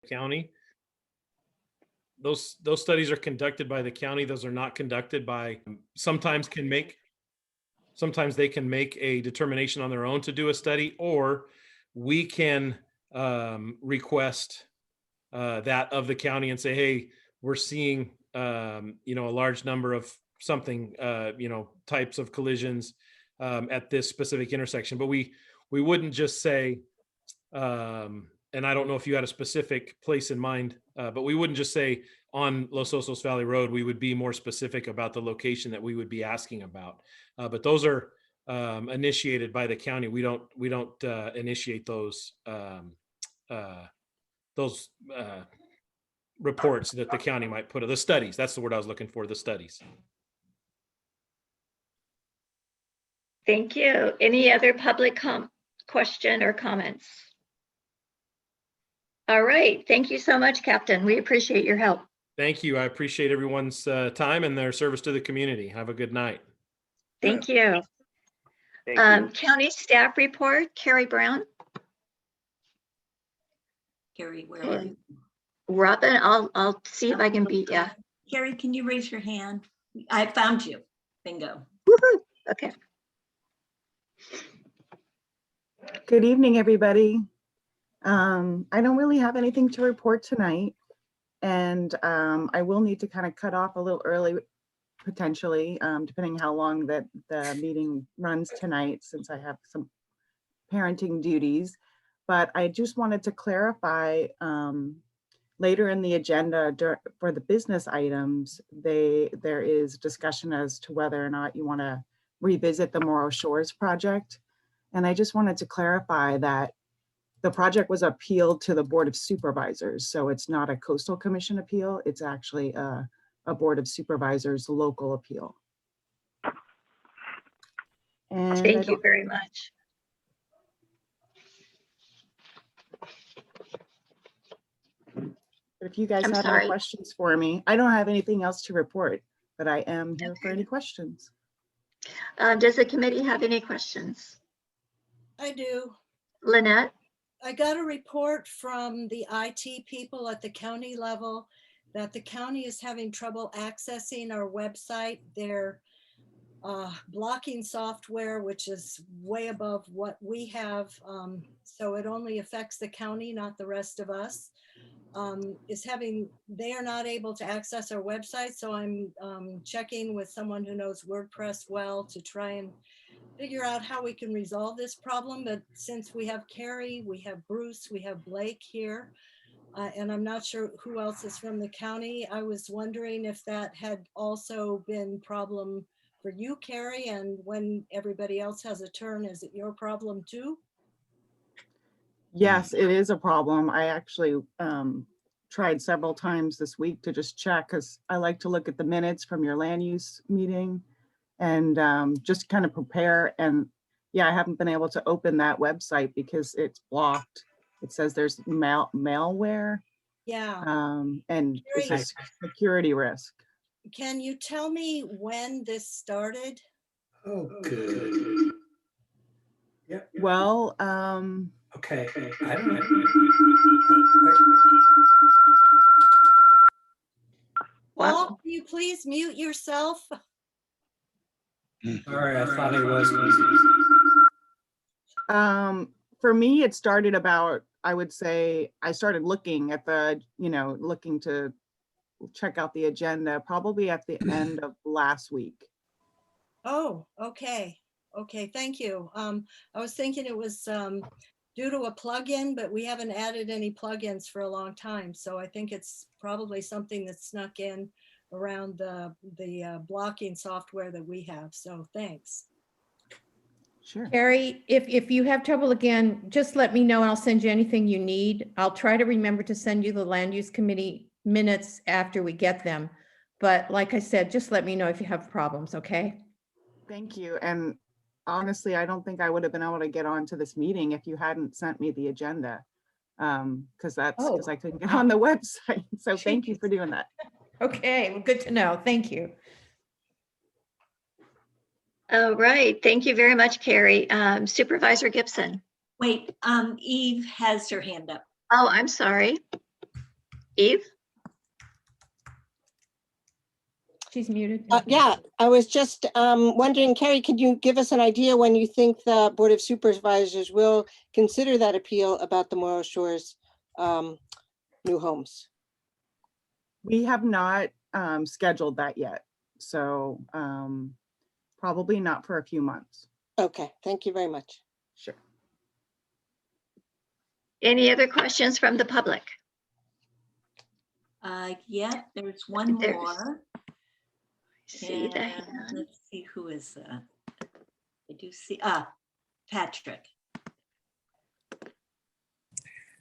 county. Those studies are conducted by the county. Those are not conducted by, sometimes they can make a determination on their own to do a study, or we can request that of the county and say, hey, we're seeing a large number of something, types of collisions at this specific intersection. But we wouldn't just say, and I don't know if you had a specific place in mind, but we wouldn't just say on Los Osos Valley Road. We would be more specific about the location that we would be asking about. But those are initiated by the county. We don't initiate those reports that the county might put. The studies. That's the word I was looking for. The studies. Thank you. Any other public question or comments? All right. Thank you so much, Captain. We appreciate your help. Thank you. I appreciate everyone's time and their service to the community. Have a good night. Thank you. County staff report, Carrie Brown. Carrie, where are you? Robin, I'll see if I can beat you. Carrie, can you raise your hand? I found you. Bingo. Woohoo. Okay. Good evening, everybody. I don't really have anything to report tonight, and I will need to kind of cut off a little early, potentially, depending how long that the meeting runs tonight, since I have some parenting duties. But I just wanted to clarify, later in the agenda for the business items, there is discussion as to whether or not you want to revisit the Morro Shores project. And I just wanted to clarify that the project was appealed to the Board of Supervisors. So it's not a Coastal Commission appeal. It's actually a Board of Supervisors local appeal. And thank you very much. If you guys have any questions for me, I don't have anything else to report, but I am here for any questions. Does the committee have any questions? I do. Lynette? I got a report from the IT people at the county level that the county is having trouble accessing our website. Their blocking software, which is way above what we have, so it only affects the county, not the rest of us, they are not able to access our website. So I'm checking with someone who knows WordPress well to try and figure out how we can resolve this problem. But since we have Carrie, we have Bruce, we have Blake here, and I'm not sure who else is from the county. I was wondering if that had also been problem for you, Carrie, and when everybody else has a turn, is it your problem too? Yes, it is a problem. I actually tried several times this week to just check, because I like to look at the minutes from your land use meeting and just kind of prepare. And yeah, I haven't been able to open that website because it's blocked. It says there's malware. Yeah. And it's a security risk. Can you tell me when this started? Oh, good. Yeah. Well, okay. I don't know. Paul, can you please mute yourself? Sorry, I thought it was. For me, it started about, I would say, I started looking at the, looking to check out the agenda probably at the end of last week. Oh, okay. Okay, thank you. I was thinking it was due to a plugin, but we haven't added any plugins for a long time. So I think it's probably something that snuck in around the blocking software that we have. So thanks. Sure. Carrie, if you have trouble again, just let me know and I'll send you anything you need. I'll try to remember to send you the land use committee minutes after we get them. But like I said, just let me know if you have problems, okay? Thank you. And honestly, I don't think I would have been able to get on to this meeting if you hadn't sent me the agenda. Because I couldn't get on the website. So thank you for doing that. Okay, well, good to know. Thank you. All right. Thank you very much, Carrie. Supervisor Gibson. Wait, Eve has her hand up. Oh, I'm sorry. Eve? She's muted. Yeah, I was just wondering, Carrie, could you give us an idea when you think the Board of Supervisors will consider that appeal about the Morro Shores new homes? We have not scheduled that yet, so probably not for a few months. Okay, thank you very much. Sure. Any other questions from the public? Yeah, there's one There's- more. See the And hand. let's see who is that. I do see, Patrick.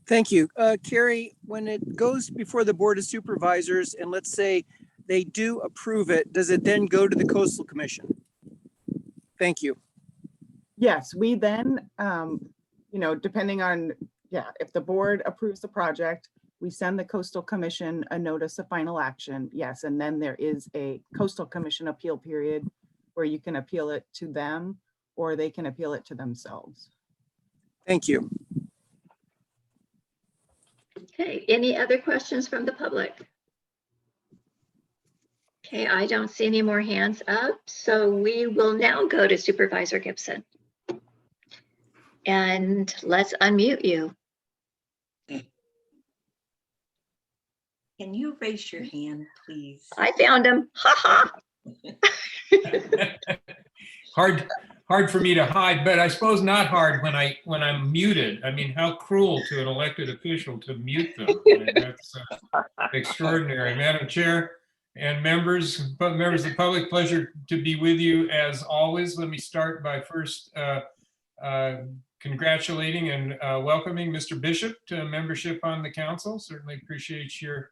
Thank you. Carrie, when it goes before the Board of Supervisors and let's say they do approve it, does it then go to the Coastal Commission? Thank you. Yes, we then, depending on, if the board approves the project, we send the Coastal Commission a notice of final action. Yes, and then there is a Coastal Commission appeal period where you can appeal it to them or they can appeal it to themselves. Thank you. Okay, any other questions from the public? Okay, I don't see any more hands up, so we will now go to Supervisor Gibson. And let's unmute you. Can you raise your hand, please? I found him. Ha ha. Hard for me to hide, but I suppose not hard when I'm muted. I mean, how cruel to an elected official to mute them. I mean, that's extraordinary. Madam Chair and members of the public, pleasure to be with you as always. Let me start by first congratulating and welcoming Mr. Bishop to membership on the council. Certainly appreciate your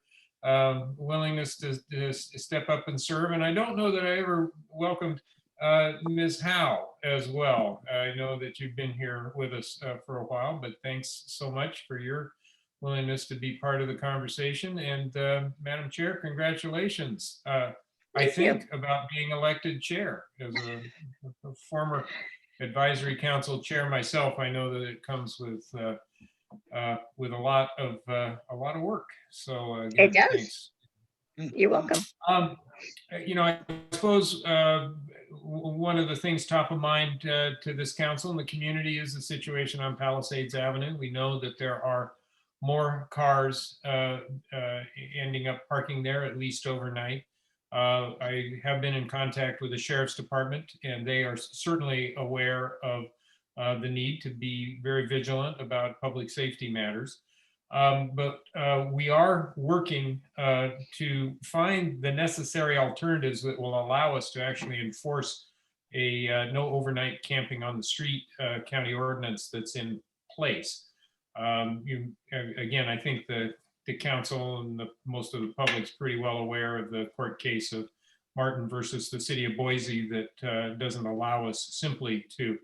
willingness to step up and serve. And I don't know that I ever welcomed Ms. Howe as well. I know that you've been here with us for a while, but thanks so much for your willingness to be part of the conversation. And Madam Chair, congratulations. I think about being elected chair. As a former advisory council chair myself, I know that it comes with a lot of work. So again, It does. thanks. You're welcome. I suppose one of the things top of mind to this council and the community is the situation on Palisades Avenue. We know that there are more cars ending up parking there, at least overnight. I have been in contact with the Sheriff's Department, and they are certainly aware of the need to be very vigilant about public safety matters. But we are working to find the necessary alternatives that will allow us to actually enforce a no overnight camping on the street county ordinance that's in place. Again, I think the council and most of the public's pretty well aware of the court case of Martin versus the city of Boise that doesn't allow us simply to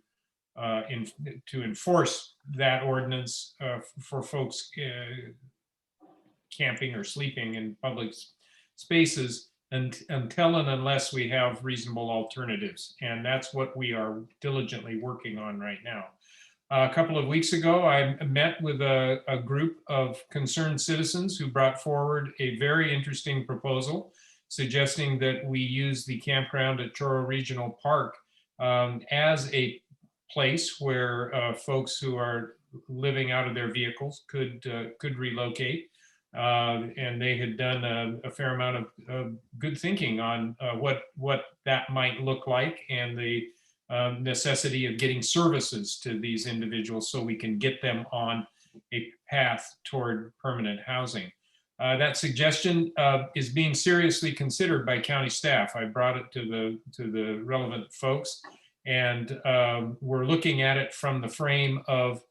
enforce that ordinance for folks camping or sleeping in public spaces until and unless we have reasonable alternatives. And that's what we are diligently working on right now. A couple of weeks ago, I met with a group of concerned citizens who brought forward a very interesting proposal suggesting that we use the campground at Choro Regional Park as a place where folks who are living out of their vehicles could relocate. And they had done a fair amount of good thinking on what that might look like and the necessity of getting services to these individuals so we can get them on a path toward permanent housing. That suggestion is being seriously considered by county staff. I brought it to the relevant folks, and we're looking at it from the frame of,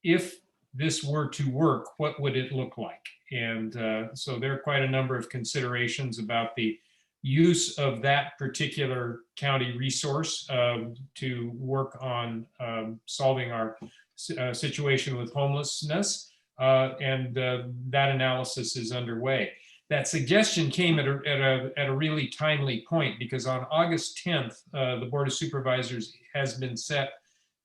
if this were to work, what would it look like? And so there are quite a number of considerations about the use of that particular county resource to work on solving our situation with homelessness. And that analysis is underway. That suggestion came at a really timely point, because on August 10th, the Board of Supervisors has been set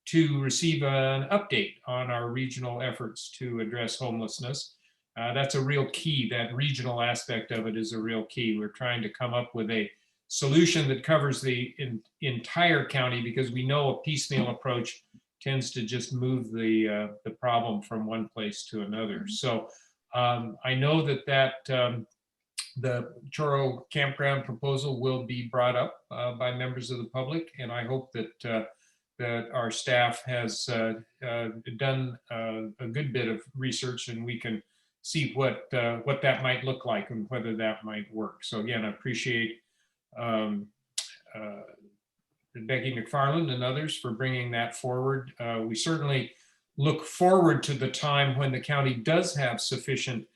to receive an update on our regional efforts to address homelessness. That's a real key. That regional aspect of it is a real key. We're trying to come up with a solution that covers the entire county, because we know a piecemeal approach tends to just move the problem from one place to another. So I know that the Choro campground proposal will be brought up by members of the public, and I hope that that our staff has done a good bit of research, and we can see what that might look like and whether that might work. So again, I appreciate Becky McFarland and others for bringing that forward. We certainly look forward to the time when the county does have sufficient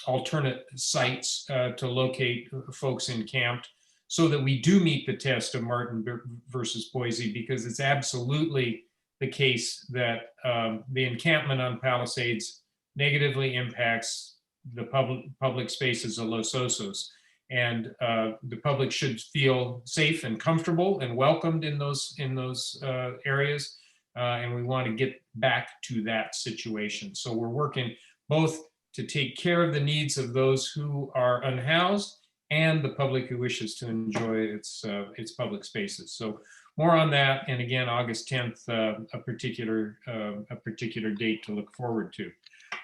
alternate sites to locate folks encamped, so that we do meet the test of Martin versus Boise, because it's absolutely the case that the encampment on Palisades negatively impacts the public spaces of Los Osos. And the public should feel safe and comfortable and welcomed in those areas. And we want to get back to that situation. So we're working both to take care of the needs of those who are unhoused and the public who wishes to enjoy its public spaces. So more on that. And again, August 10th, a particular date to look forward to.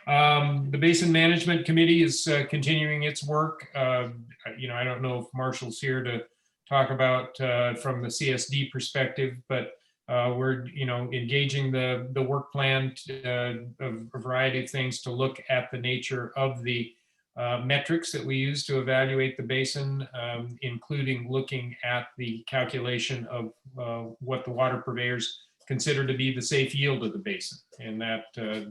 The Basin Management Committee is continuing its work. I don't know if Marshall's here to talk about from the CSD perspective, but we're engaging the work plan of a variety of things to look at the nature of the metrics that we use to evaluate the basin, including looking at the calculation of what the water purveyors consider to be the safe yield of the basin. And that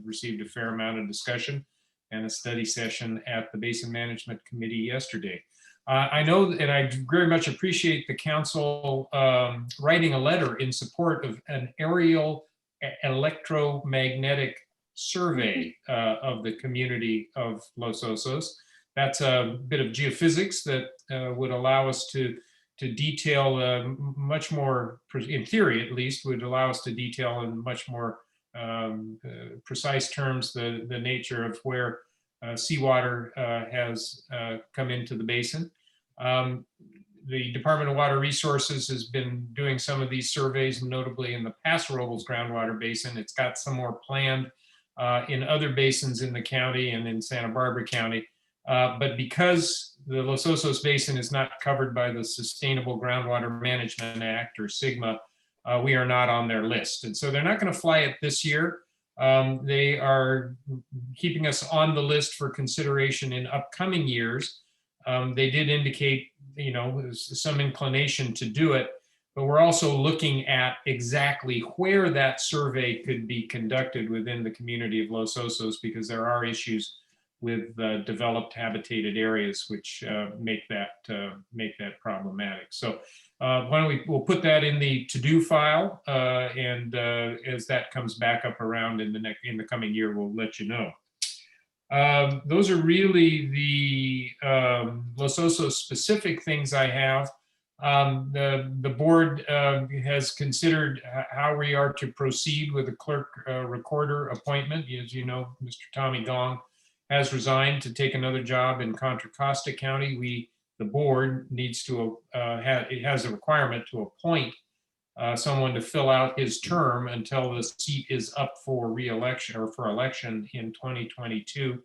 received a fair amount of discussion and a study session at the Basin Management Committee yesterday. I know, and I very much appreciate the council writing a letter in support of an aerial electromagnetic survey of the community of Los Osos. That's a bit of geophysics that would allow us to detail much more, in theory at least, would allow us to detail in much more precise terms the nature of where seawater has come into the basin. The Department of Water Resources has been doing some of these surveys, notably in the Paso Robles groundwater basin. It's got some more planned in other basins in the county and in Santa Barbara County. But because the Los Osos Basin is not covered by the Sustainable Groundwater Management Act, or SGMA, we are not on their list. And so they're not going to fly it this year. They are keeping us on the list for consideration in upcoming years. They did indicate, some inclination to do it, but we're also looking at exactly where that survey could be conducted within the community of Los Osos, because there are issues with developed habitated areas which make that problematic. So why don't we'll put that in the to-do file, and as that comes back up around in the coming year, we'll let you know. Those are really the Los Osos specific things I have. The board has considered how we are to proceed with the clerk recorder appointment. As you know, Mr. Tommy Gong has resigned to take another job in Contra Costa County. The board needs to it has a requirement to appoint someone to fill out his term until the seat is up for re-election or for election in 2022.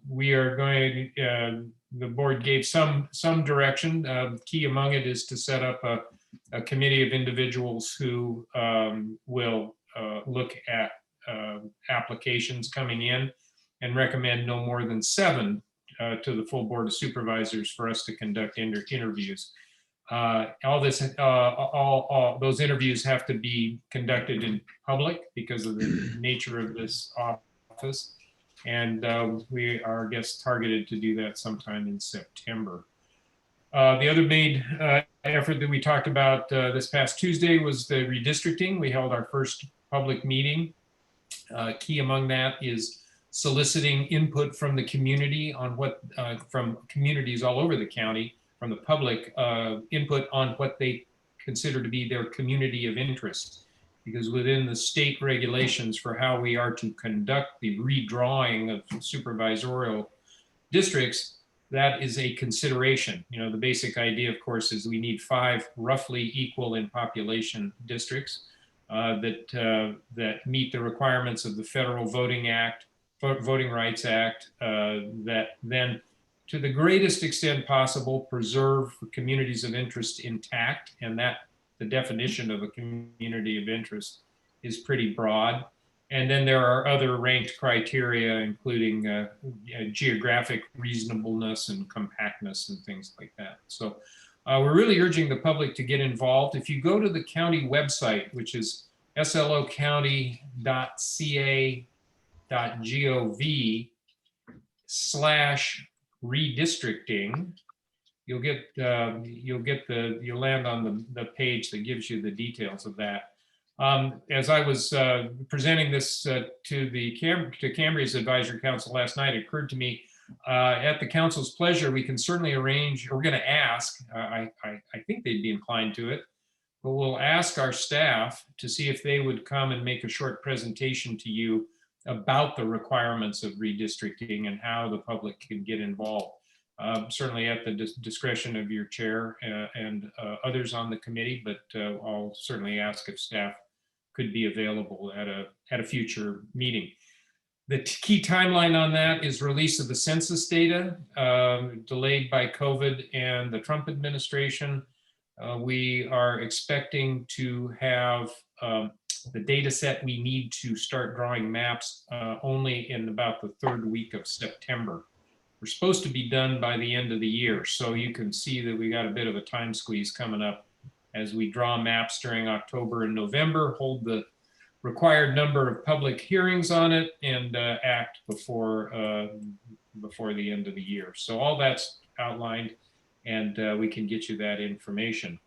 We are going to, the board gave some direction. Key among it is to set up a committee of individuals who will look at applications coming in and recommend no more than 7 to the full Board of Supervisors for us to conduct interviews. All those interviews have to be conducted in public because of the nature of this office. And we are, I guess, targeted to do that sometime in September. The other main effort that we talked about this past Tuesday was the redistricting. We held our first public meeting. Key among that is soliciting input from the community on what, from communities all over the county, from the public, input on what they consider to be their community of interest. because within the state regulations for how we are to conduct the redrawing of supervisorial districts, that is a consideration. You know, the basic idea, of course, is we need 5 roughly equal in population districts that meet the requirements of the Federal Voting Rights Act, that then, to the greatest extent possible, preserve communities of interest intact, and that the definition of a community of interest is pretty broad. And then there are other ranked criteria, including geographic reasonableness and compactness and things like that. So we're really urging the public to get involved. If you go to the county website, which is slocounty.ca.gov/redistricting, you'll land on the page that gives you the details of that. As I was presenting this to Cambria's Advisory Council last night, it occurred to me, at the council's pleasure, we can certainly arrange, we're going to ask, I think they'd be inclined to it, but we'll ask our staff to see if they would come and make a short presentation to you about the requirements of redistricting and how the public can get involved. Certainly at the discretion of your chair and others on the committee, but I'll certainly ask if staff could be available at a future meeting. The key timeline on that is release of the census data, delayed by COVID and the Trump administration. We are expecting to have the data set we need to start drawing maps only in about the 3rd week of September. We're supposed to be done by the end of the year, so you can see that we got a bit of a time squeeze coming up as we draw maps during October and November, hold the required number of public hearings on it, and act before the end of the year. So all that's outlined, and we can get you that information.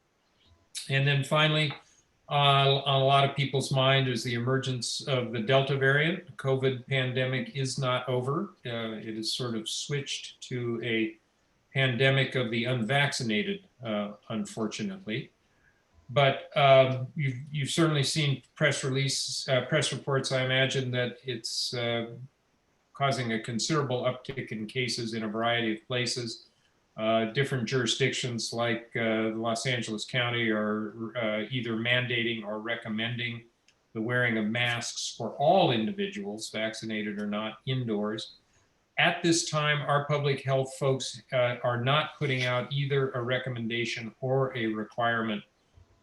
And then finally, on a lot of people's mind is the emergence of the Delta variant. The COVID pandemic is not over. It has sort of switched to a pandemic of the unvaccinated, unfortunately. But you've certainly seen press reports, I imagine, that it's causing a considerable uptick in cases in a variety of places. Different jurisdictions like Los Angeles County are either mandating or recommending the wearing of masks for all individuals, vaccinated or not, indoors. At this time, our public health folks are not putting out either a recommendation or a requirement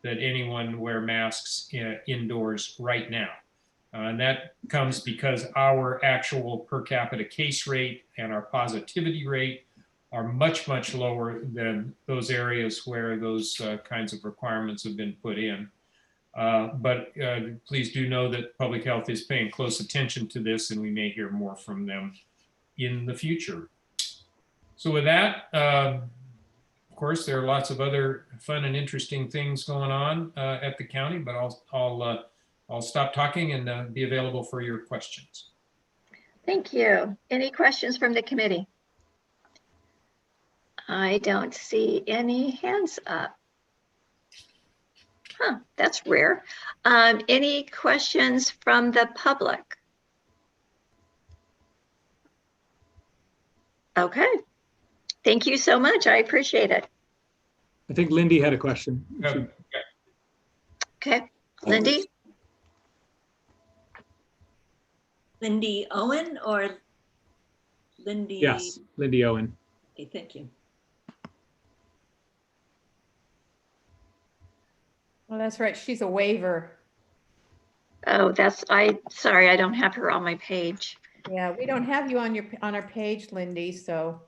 that anyone wear masks indoors right now. And that comes because our actual per capita case rate and our positivity rate are much, much lower than those areas where those kinds of requirements have been put in. But please do know that public health is paying close attention to this, and we may hear more from them in the future. So with that, of course, there are lots of other fun and interesting things going on at the county, but I'll stop talking and be available for your questions. Thank you. Any questions from the committee? I don't see any hands up. Huh, that's rare. Any questions from the public? Okay. Thank you so much. I appreciate it. I think Lindy had a question. Okay, Lindy? Lindy Owen or Lindy? Yes, Lindy Owen. Okay, thank you. Well, that's right. She's a waiver. Oh, sorry, I don't have her on my page. Yeah, we don't have you on our page, Lindy, so,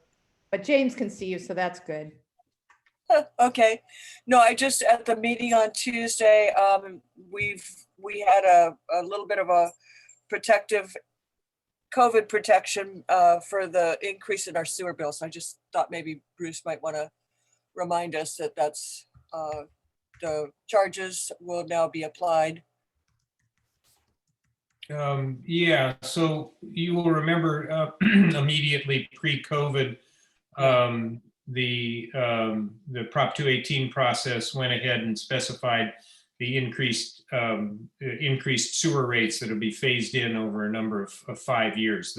but James can see you, so that's good. Okay. No, I just, at the meeting on Tuesday, we had a little bit of a protective COVID protection for the increase in our sewer bill. So I just thought maybe Bruce might want to remind us that that's the charges will now be applied. Yeah, so you will remember immediately pre-COVID, the Prop 218 process went ahead and specified the increased sewer rates that will be phased in over a number of 5 years.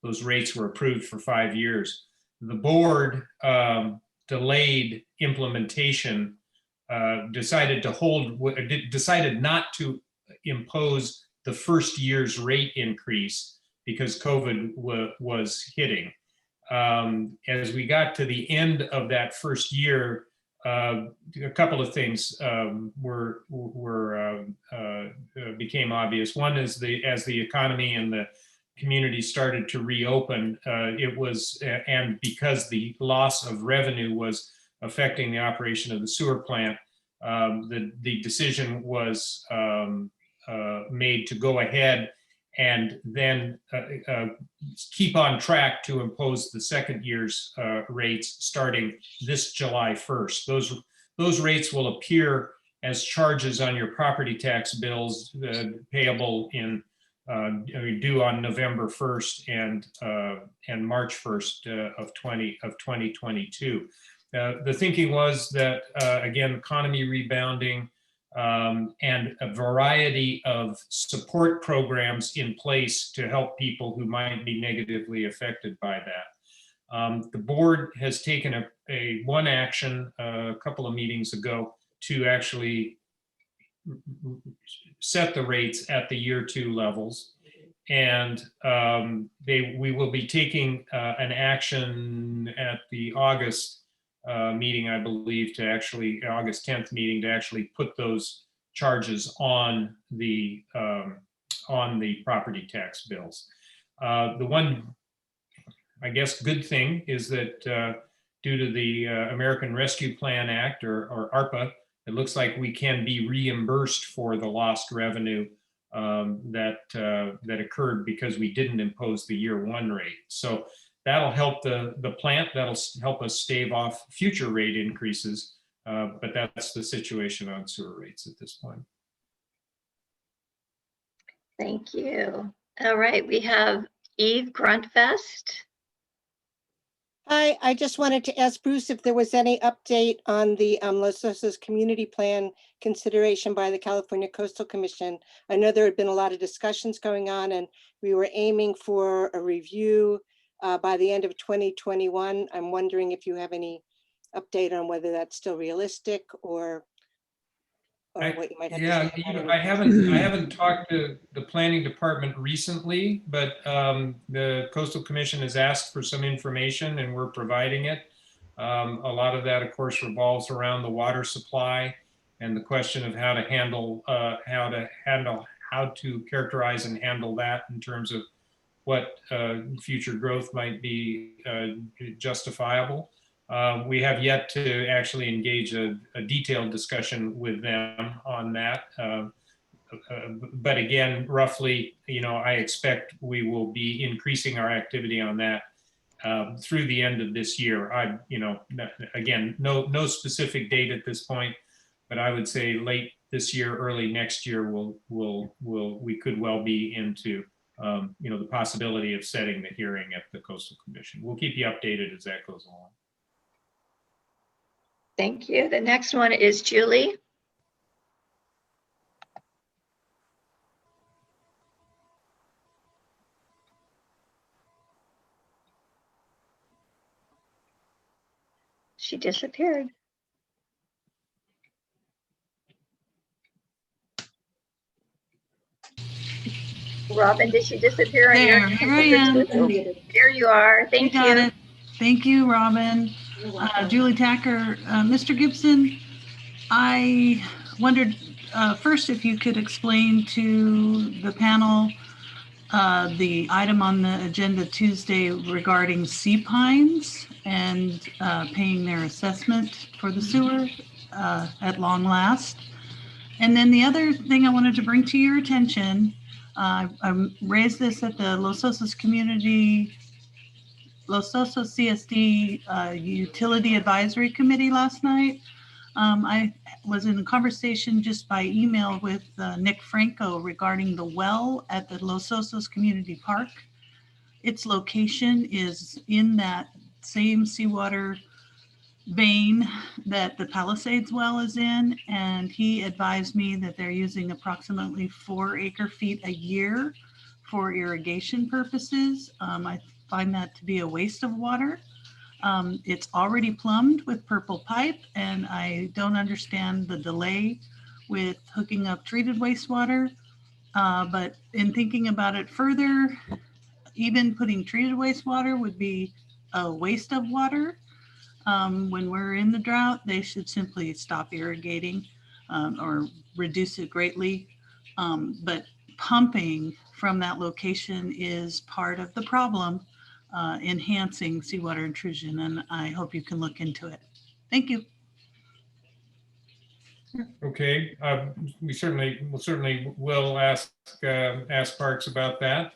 Those rates were approved for 5 years. The board delayed implementation, decided not to impose the first year's rate increase because COVID was hitting. As we got to the end of that first year, a couple of things became obvious. One is as the economy and the community started to reopen, and because the loss of revenue was affecting the operation of the sewer plant, the decision was made to go ahead and then keep on track to impose the second year's rates starting this July 1st. Those rates will appear as charges on your property tax bills payable due on November 1st and March 1st of 2022. The thinking was that, again, economy rebounding, and a variety of support programs in place to help people who might be negatively affected by that. The board has taken one action a couple of meetings ago to actually set the rates at the year 2 levels. And we will be taking an action at the August meeting, I believe, August 10th meeting, to actually put those charges on the property tax bills. The one, I guess, good thing is that due to the American Rescue Plan Act, or ARPA, it looks like we can be reimbursed for the lost revenue that occurred because we didn't impose the year 1 rate. So that'll help the plant, that'll help us stave off future rate increases, but that's the situation on sewer rates at this point. Thank you. All right, we have Eve Gruntfest. Hi, I just wanted to ask Bruce if there was any update on the Los Osos Community Plan consideration by the California Coastal Commission. I know there had been a lot of discussions going on, and we were aiming for a review by the end of 2021. I'm wondering if you have any update on whether that's still realistic or what you might have to say about it. I haven't talked to the planning department recently, but the Coastal Commission has asked for some information and we're providing it. A lot of that, of course, revolves around the water supply and the question of how to characterize and handle that in terms of what future growth might be justifiable. We have yet to actually engage a detailed discussion with them on that. But again, roughly, I expect we will be increasing our activity on that through the end of this year. Again, no specific date at this point, but I would say late this year, early next year, we could well be into the possibility of setting the hearing at the Coastal Commission. We'll keep you updated as that goes along. Thank you. The next one is Julie. She disappeared. Robin, did she disappear? There, here I am. There you are. Thank you. Got it. Thank you, Robin. Julie Tacker. Mr. Gibson, I wondered first if you could explain to the panel the item on the agenda Tuesday regarding sea pines and paying their assessment for the sewer at long last. And then the other thing I wanted to bring to your attention, I raised this at the Los Osos CSD Utility Advisory Committee last night. I was in a conversation just by email with Nick Franco regarding the well at the Los Osos Community Park. Its location is in that same seawater vein that the Palisades well is in, and he advised me that they're using approximately 4 acre-feet a year for irrigation purposes. I find that to be a waste of water. It's already plumbed with purple pipe, and I don't understand the delay with hooking up treated wastewater. But in thinking about it further, even putting treated wastewater would be a waste of water. When we're in the drought, they should simply stop irrigating or reduce it greatly. But pumping from that location is part of the problem, enhancing seawater intrusion, and I hope you can look into it. Thank you. Okay, we certainly will ask Parks about that.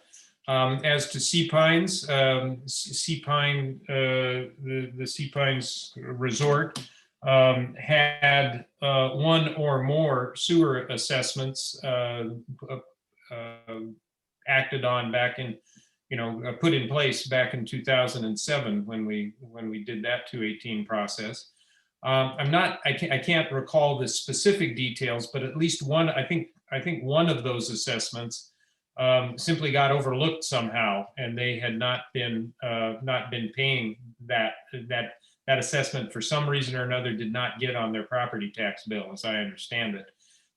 As to Sea Pines, Sea Pine, the Sea Pines Resort had one or more sewer assessments acted on back in, put in place back in 2007 when we did that 218 process. I can't recall the specific details, but at least one, I think one of those assessments simply got overlooked somehow, and they had not been paying that assessment for some reason or another, did not get on their property tax bill, as I understand it.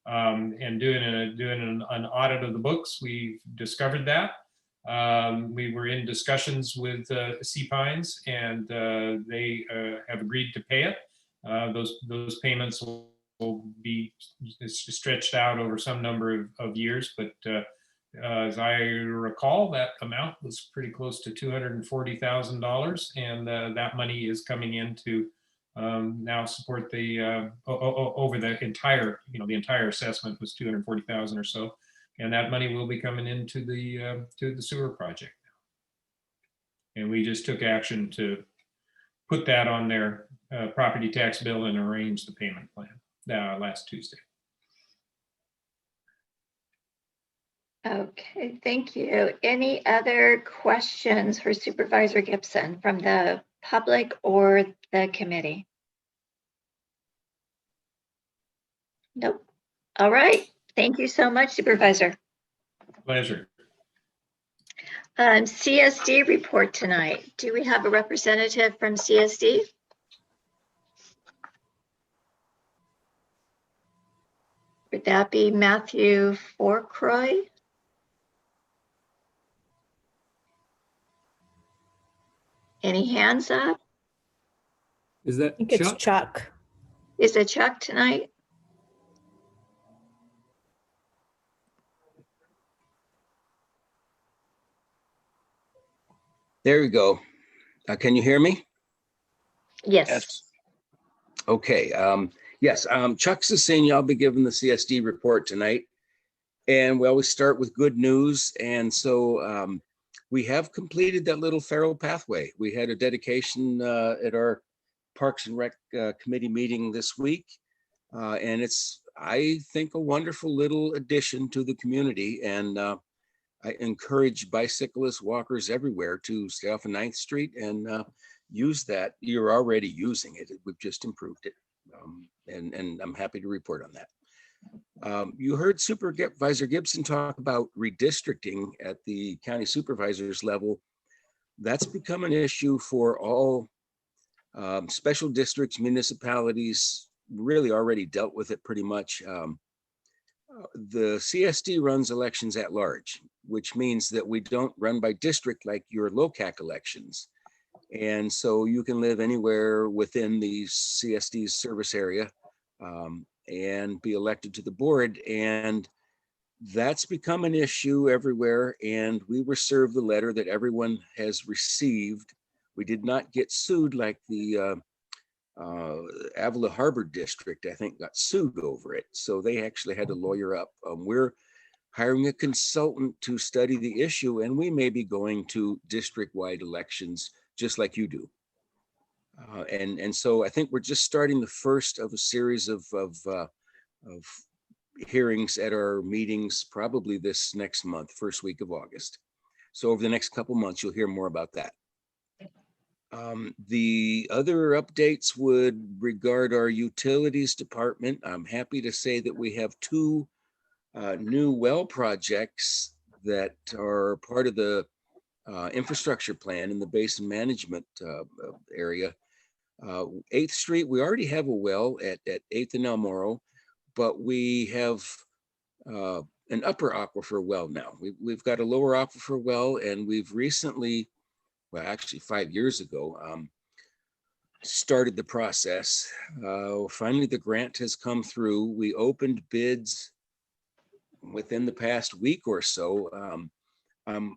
And doing an audit of the books, we discovered that. We were in discussions with Sea Pines, and they have agreed to pay it. Those payments will be stretched out over some number of years, but as I recall, that amount was pretty close to $240,000, and that money is coming in to now support the over the entire, the entire assessment was $240,000 or so, and that money will be coming into the sewer project now. And we just took action to put that on their property tax bill and arrange the payment plan last Tuesday. Okay, thank you. Any other questions for Supervisor Gibson from the public or the committee? Nope. All right. Thank you so much, Supervisor. Pleasure. CSD report tonight. Do we have a representative from CSD? Would that be Matthew Fourcroy? Any hands up? Is that I think it's Chuck? Chuck. Is it Chuck tonight? There you go. Can you hear me? Yes. Okay. Yes, Chuck Cicigna, I'll be giving the CSD report tonight. And we always start with good news. And so we have completed that little Farrell pathway. We had a dedication at our Parks and Rec committee meeting this week. And it's, I think, a wonderful little addition to the community. And I encourage bicyclists, walkers everywhere to stay off of 9th Street and use that. You're already using it. We've just improved it. And I'm happy to report on that. You heard Supervisor Gibson talk about redistricting at the county supervisors level. That's become an issue for all special districts, municipalities, really already dealt with it pretty much. The CSD runs elections at large, which means that we don't run by district like your Locac elections. And so you can live anywhere within the CSD's service area and be elected to the board. And that's become an issue everywhere. And we were served the letter that everyone has received. We did not get sued like the Avila Harbor District, I think, got sued over it. So they actually had to lawyer up. We're hiring a consultant to study the issue, and we may be going to district-wide elections just like you do. And so I think we're just starting the first of a series of hearings at our meetings, probably this next month, first week of August. So over the next couple months, you'll hear more about that. The other updates would regard our utilities department. I'm happy to say that we have two new well projects that are part of the infrastructure plan in the basin management area. 8th Street, we already have a well at 8th and El Moro, but we have an upper aquifer well now. We've got a lower aquifer well, and we've recently, well, actually 5 years ago, started the process. Finally, the grant has come through. We opened bids within the past week or so. I'm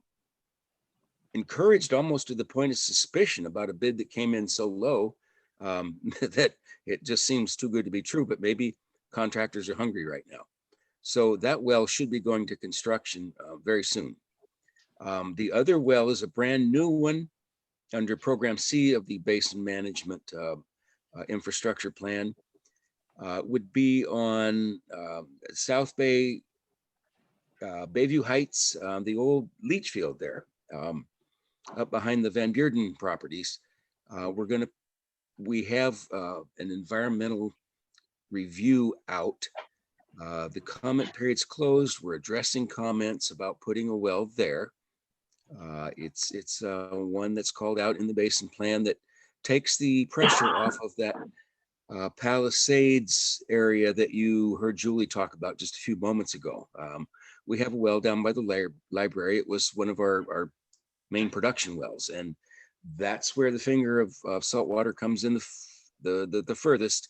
encouraged almost to the point of suspicion about a bid that came in so low that it just seems too good to be true, but maybe contractors are hungry right now. So that well should be going to construction very soon. The other well is a brand new one under Program C of the Basin Management Infrastructure Plan. Would be on South Bay, Bayview Heights, the old leach field there, up behind the Van Bearden properties. We have an environmental review out. The comment period's closed. We're addressing comments about putting a well there. It's one that's called out in the basin plan that takes the pressure off of that Palisades area that you heard Julie talk about just a few moments ago. We have a well down by the library. It was one of our main production wells, and that's where the finger of salt water comes in the furthest.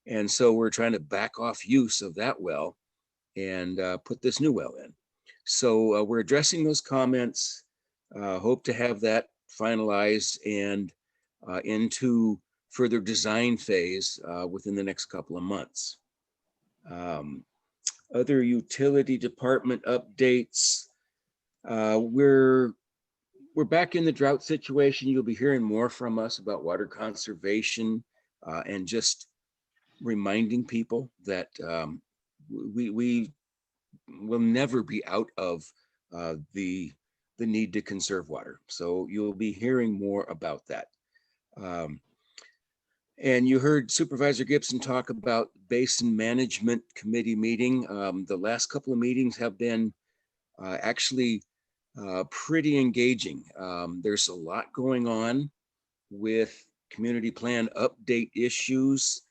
And so we're trying to back off use of that well and put this new well in. So we're addressing those comments, hope to have that finalized and into further design phase within the next couple of months. Other utility department updates. We're back in the drought situation. You'll be hearing more from us about water conservation and just reminding people that we will never be out of the need to conserve water. So you'll be hearing more about that. And you heard Supervisor Gibson talk about Basin Management Committee meeting. The last couple of meetings have been actually pretty engaging. There's a lot going on with community plan update issues.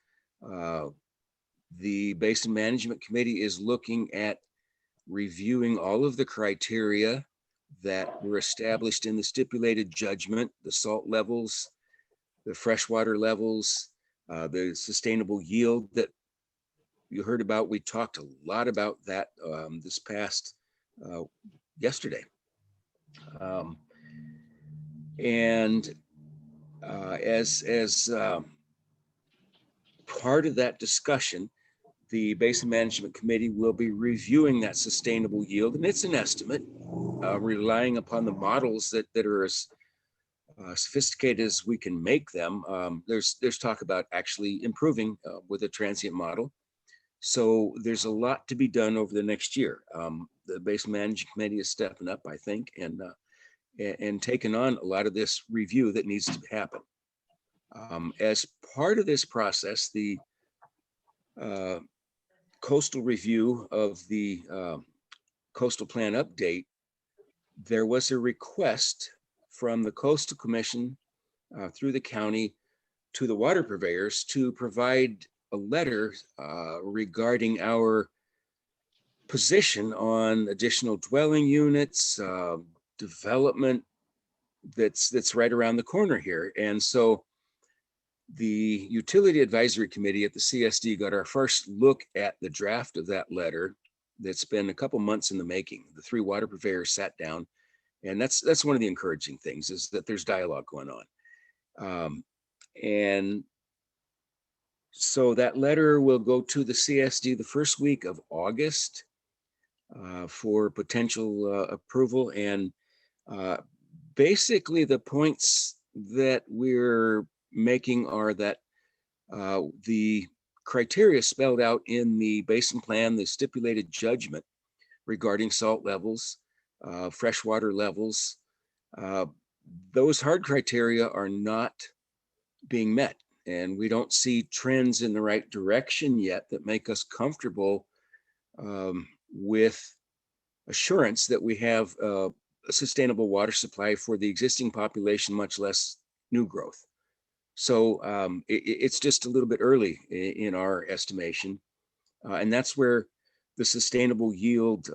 The Basin Management Committee is looking at reviewing all of the criteria that were established in the stipulated judgment, the salt levels, the freshwater levels, the sustainable yield that you heard about. We talked a lot about that this past yesterday. As part of that discussion, the Basin Management Committee will be reviewing that sustainable yield, and it's an estimate, relying upon the models that are as sophisticated as we can make them. There's talk about actually improving with a transient model. So there's a lot to be done over the next year. The Basin Management Committee is stepping up, I think, and taking on a lot of this review that needs to happen. As part of this process, the coastal review of the coastal plan update, there was a request from the Coastal Commission through the county to the water purveyors to provide a letter regarding our position on additional dwelling units, development that's right around the corner here. And so the Utility Advisory Committee at the CSD got our first look at the draft of that letter that's been a couple months in the making. The three water purveyors sat down, and that's one of the encouraging things, is that there's dialogue going on. And so that letter will go to the CSD the first week of August for potential approval. And basically the points that we're making are that the criteria spelled out in the basin plan, the stipulated judgment regarding salt levels, freshwater levels, those hard criteria are not being met. And we don't see trends in the right direction yet that make us comfortable with assurance that we have a sustainable water supply for the existing population, much less new growth. So it's just a little bit early in our estimation. And that's where the sustainable yield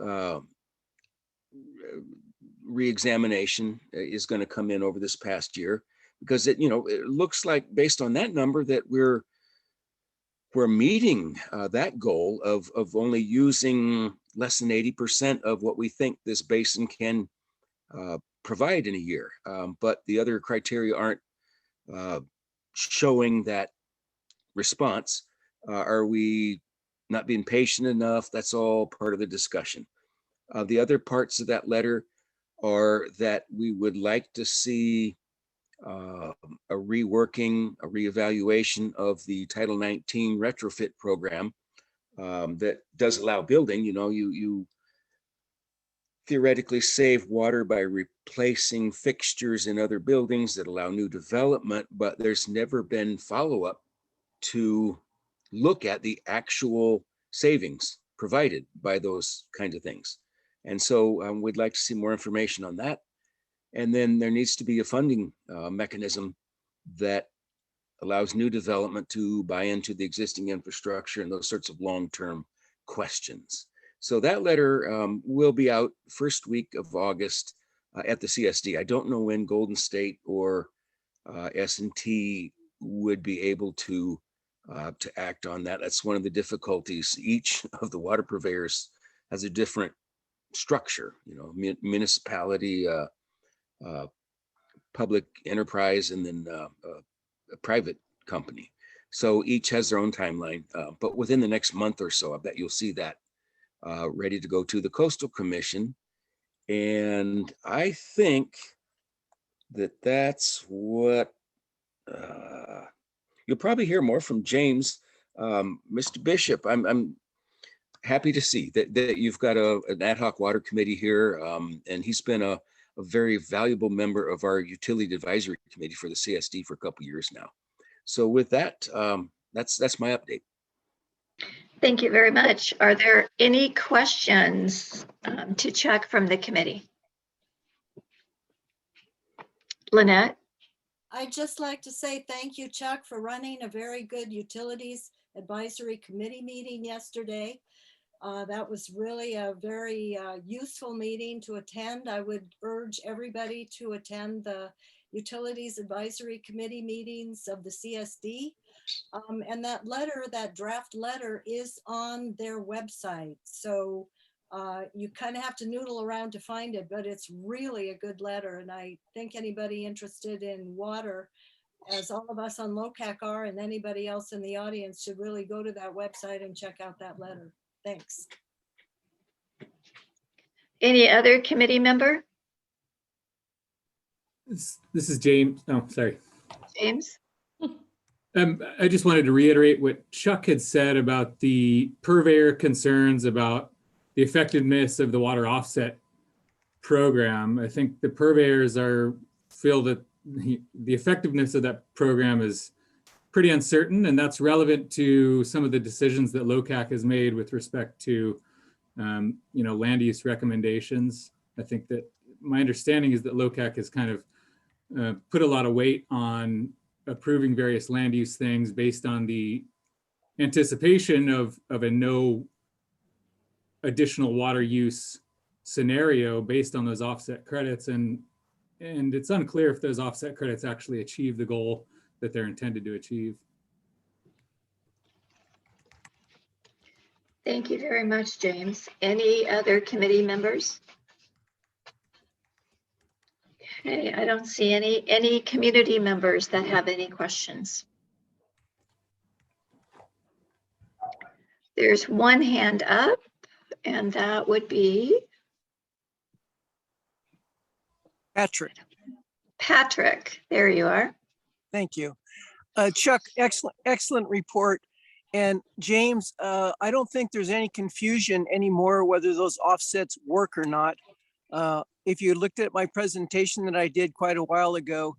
reexamination is going to come in over this past year, because it looks like, based on that number, that we're meeting that goal of only using less than 80% of what we think this basin can provide in a year. But the other criteria aren't showing that response. Are we not being patient enough? That's all part of the discussion. The other parts of that letter are that we would like to see a reworking, a reevaluation of the Title 19 retrofit program that does allow building. You theoretically save water by replacing fixtures in other buildings that allow new development, but there's never been follow-up to look at the actual savings provided by those kinds of things. And so we'd like to see more information on that. And then there needs to be a funding mechanism that allows new development to buy into the existing infrastructure and those sorts of long-term questions. So that letter will be out first week of August at the CSD. I don't know when Golden State or S&T would be able to act on that. That's one of the difficulties. Each of the water purveyors has a different structure, municipality, public enterprise, and then a private company. So each has their own timeline, but within the next month or so, I bet you'll see that ready to go to the Coastal Commission. And I think that that's what you'll probably hear more from James. Mr. Bishop, I'm happy to see that you've got an ad hoc water committee here, and he's been a very valuable member of our utility advisory committee for the CSD for a couple years now. So with that, that's my update. Thank you very much. Are there any questions to Chuck from the committee? Lynette? I'd just like to say thank you, Chuck, for running a very good Utilities Advisory Committee meeting yesterday. That was really a very useful meeting to attend. I would urge everybody to attend the Utilities Advisory Committee meetings of the CSD. And that letter, that draft letter, is on their website. So you kind of have to noodle around to find it, but it's really a good letter. And I think anybody interested in water, as all of us on Locac are, and anybody else in the audience, should really go to that website and check out that letter. Thanks. Any other committee member? This is James. Oh, sorry. James? I just wanted to reiterate what Chuck had said about the purveyor concerns about the effectiveness of the water offset program. I think the purveyors feel that the effectiveness of that program is pretty uncertain, and that's relevant to some of the decisions that Locac has made with respect to land use recommendations. I think that my understanding is that Locac has kind of put a lot of weight on approving various land use things based on the anticipation of a no additional water use scenario based on those offset credits. And it's unclear if those offset credits actually achieve the goal that they're intended to achieve. Thank you very much, James. Any other committee members? Okay, I don't see any community members that have any questions. There's one hand up, and that would be Patrick. Patrick. There you are. Thank you. Chuck, excellent report. And James, I don't think there's any confusion anymore whether those offsets work or not. If you looked at my presentation that I did quite a while ago,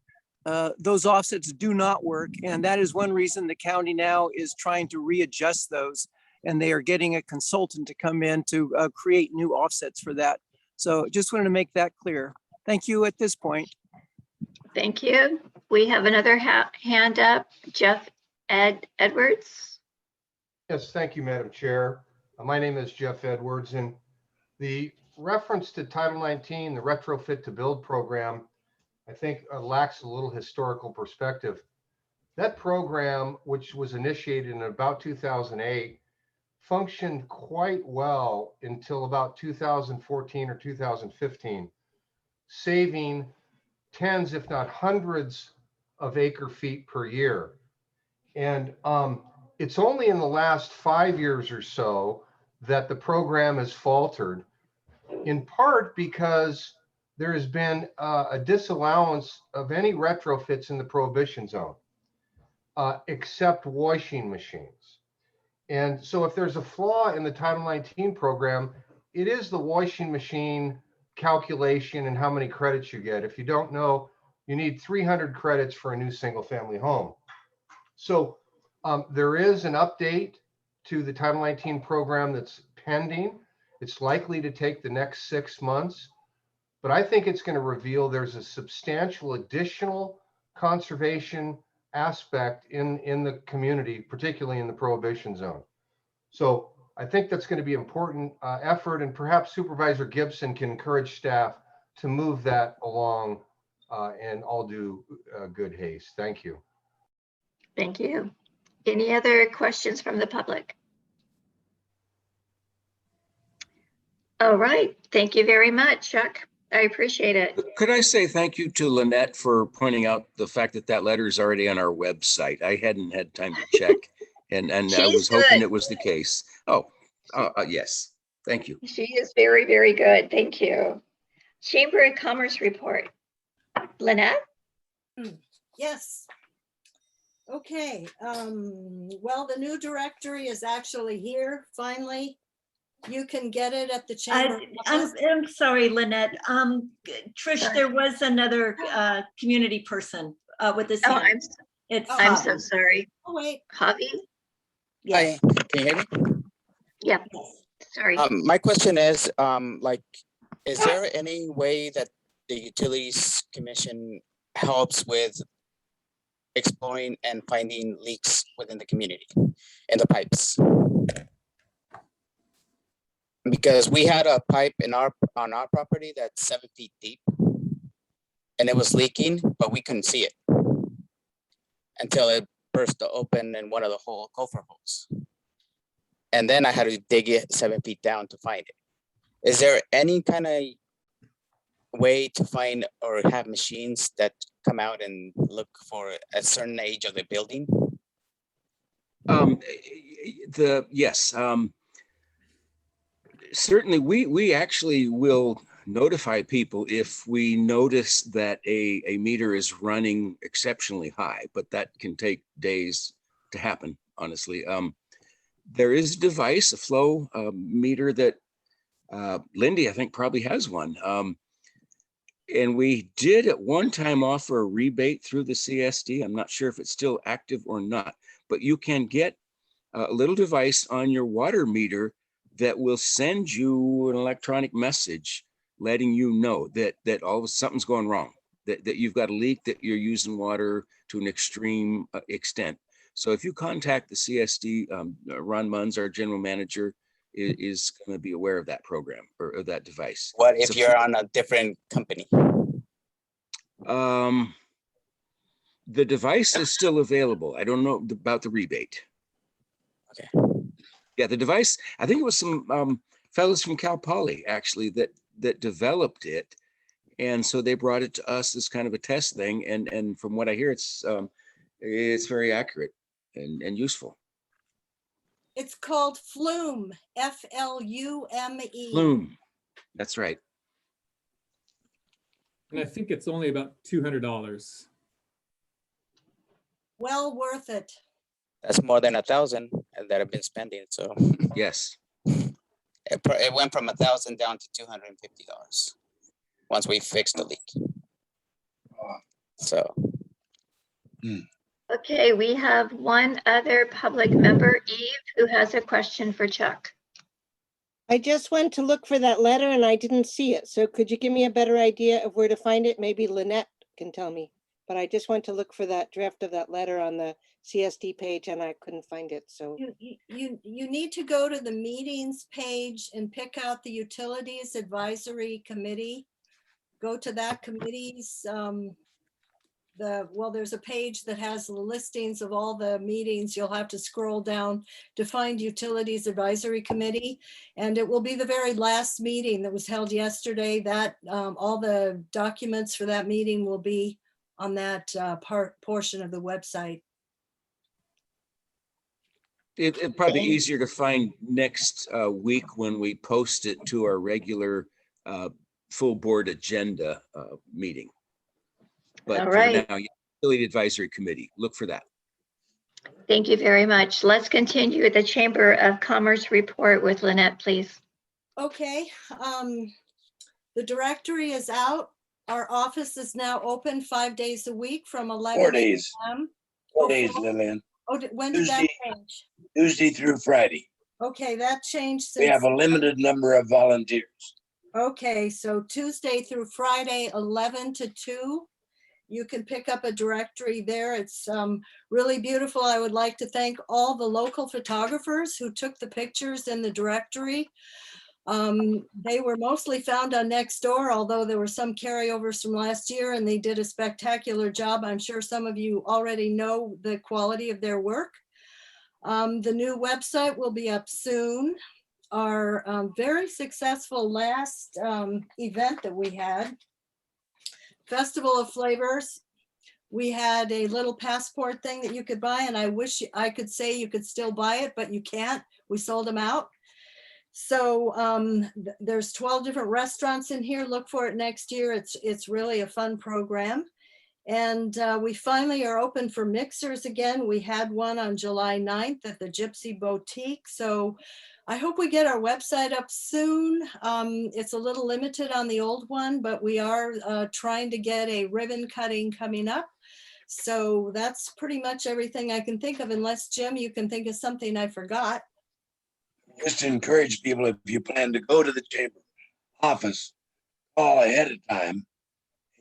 those offsets do not work. And that is one reason the county now is trying to readjust those. And they are getting a consultant to come in to create new offsets for that. So just wanted to make that clear. Thank you at this point. Thank you. We have another hand up, Jeff Edwards. Yes, thank you, Madam Chair. My name is Jeff Edwards, and the reference to Title 19, the retrofit to build program, I think lacks a little historical perspective. That program, which was initiated in about 2008, functioned quite well until about 2014 or 2015, saving tens, if not hundreds of acre feet per year. And it's only in the last 5 years or so that the program has faltered, in part because there has been a disallowance of any retrofits in the prohibition zone, except washing machines. And so if there's a flaw in the Title 19 program, it is the washing machine calculation and how many credits you get. If you don't know, you need 300 credits for a new single family home. So there is an update to the Title 19 program that's pending. It's likely to take the next 6 months, but I think it's going to reveal there's a substantial additional conservation aspect in the community, particularly in the prohibition zone. So I think that's going to be important effort, and perhaps Supervisor Gibson can encourage staff to move that along and all do good haste. Thank you. Thank you. Any other questions from the public? All right. Thank you very much, Chuck. I appreciate it. Could I say thank you to Lynette for pointing out the fact that that letter is already on our website? I hadn't had time to check, and I was hoping it was the case. Oh, yes. Thank you. She is very, very good. Thank you. Chamber of Commerce report. Lynette? Yes. Okay. Well, the new directory is actually here, finally. You can get it at the chamber. I'm sorry, Lynette. Trish, there was another community person with this. Oh, I'm so Javi. sorry. Oh, wait. Javi? Yes. Hi, can you hear me? Yeah. Sorry. My question is, is there any way that the Utilities Commission helps with exploring and finding leaks within the community in the pipes? Because we had a pipe on our property that's 7 feet deep, and it was leaking, but we couldn't see it until it burst open in one of the gopher holes. And then I had to dig it 7 feet down to find it. Is there any kind of way to find or have machines that come out and look for a certain age of the building? Yes. Certainly, we actually will notify people if we notice that a meter is running exceptionally high, but that can take days to happen, honestly. There is a device, a flow meter that Lindy, I think, probably has one. And we did at one time offer a rebate through the CSD. I'm not sure if it's still active or not, but you can get a little device on your water meter that will send you an electronic message letting you know that something's going wrong, that you've got a leak, that you're using water to an extreme extent. So if you contact the CSD, Ron Munns, our general manager, is going to be aware of that program or that device. What if you're on a different company? The device is still available. I don't know about the rebate. Okay. Yeah, the device, I think it was some fellows from Cal Poly actually that developed it. And so they brought it to us as kind of a test thing. And from what I hear, it's very accurate and useful. It's called Flume, F-L-U-M-E. Flume, that's right. And I think it's only about $200. Well worth it. That's more than 1,000 that I've been spending. So yes, it went from 1,000 down to $250. once we fix the leak. So. Okay, we have one other public member, Eve, who has a question for Chuck. I just went to look for that letter and I didn't see it. So could you give me a better idea of where to find it? Maybe Lynette can tell me. But I just went to look for that draft of that letter on the CSD page and I couldn't find it. So You need to go to the meetings page and pick out the Utilities Advisory Committee. Go to that committee's, there's a page that has the listings of all the meetings. You'll have to scroll down to find Utilities Advisory Committee. And it will be the very last meeting that was held yesterday. That all the documents for that meeting will be on that portion of the website. It'd probably be easier to find next week when we post it to our regular full board agenda meeting. But All for right. now, Utility Advisory Committee, look for that. Thank you very much. Let's continue with the Chamber of Commerce report with Lynette, please. Okay, the directory is out. Our office is now open 5 days a week from 11 4 days. a.m. 4 days, Lillian. Oh, when did that change? Tuesday through Friday. Okay, that changed We since. have a limited number of volunteers. Okay, so Tuesday through Friday, 11 to 2. You can pick up a directory there. It's really beautiful. I would like to thank all the local photographers who took the pictures in the directory. They were mostly found on Nextdoor, although there were some carryovers from last year and they did a spectacular job. I'm sure some of you already know the quality of their work. The new website will be up soon. Our very successful last event that we had, Festival of Flavors. We had a little passport thing that you could buy, and I wish I could say you could still buy it, but you can't. We sold them out. So there's 12 different restaurants in here. Look for it next year. It's really a fun program. And we finally are open for mixers again. We had one on July 9th at the Gypsy Boutique. So I hope we get our website up soon. It's a little limited on the old one, but we are trying to get a ribbon cutting coming up. So that's pretty much everything I can think of, unless Jim, you can think of something I forgot. Just to encourage people, if you plan to go to the chamber office, call ahead of time,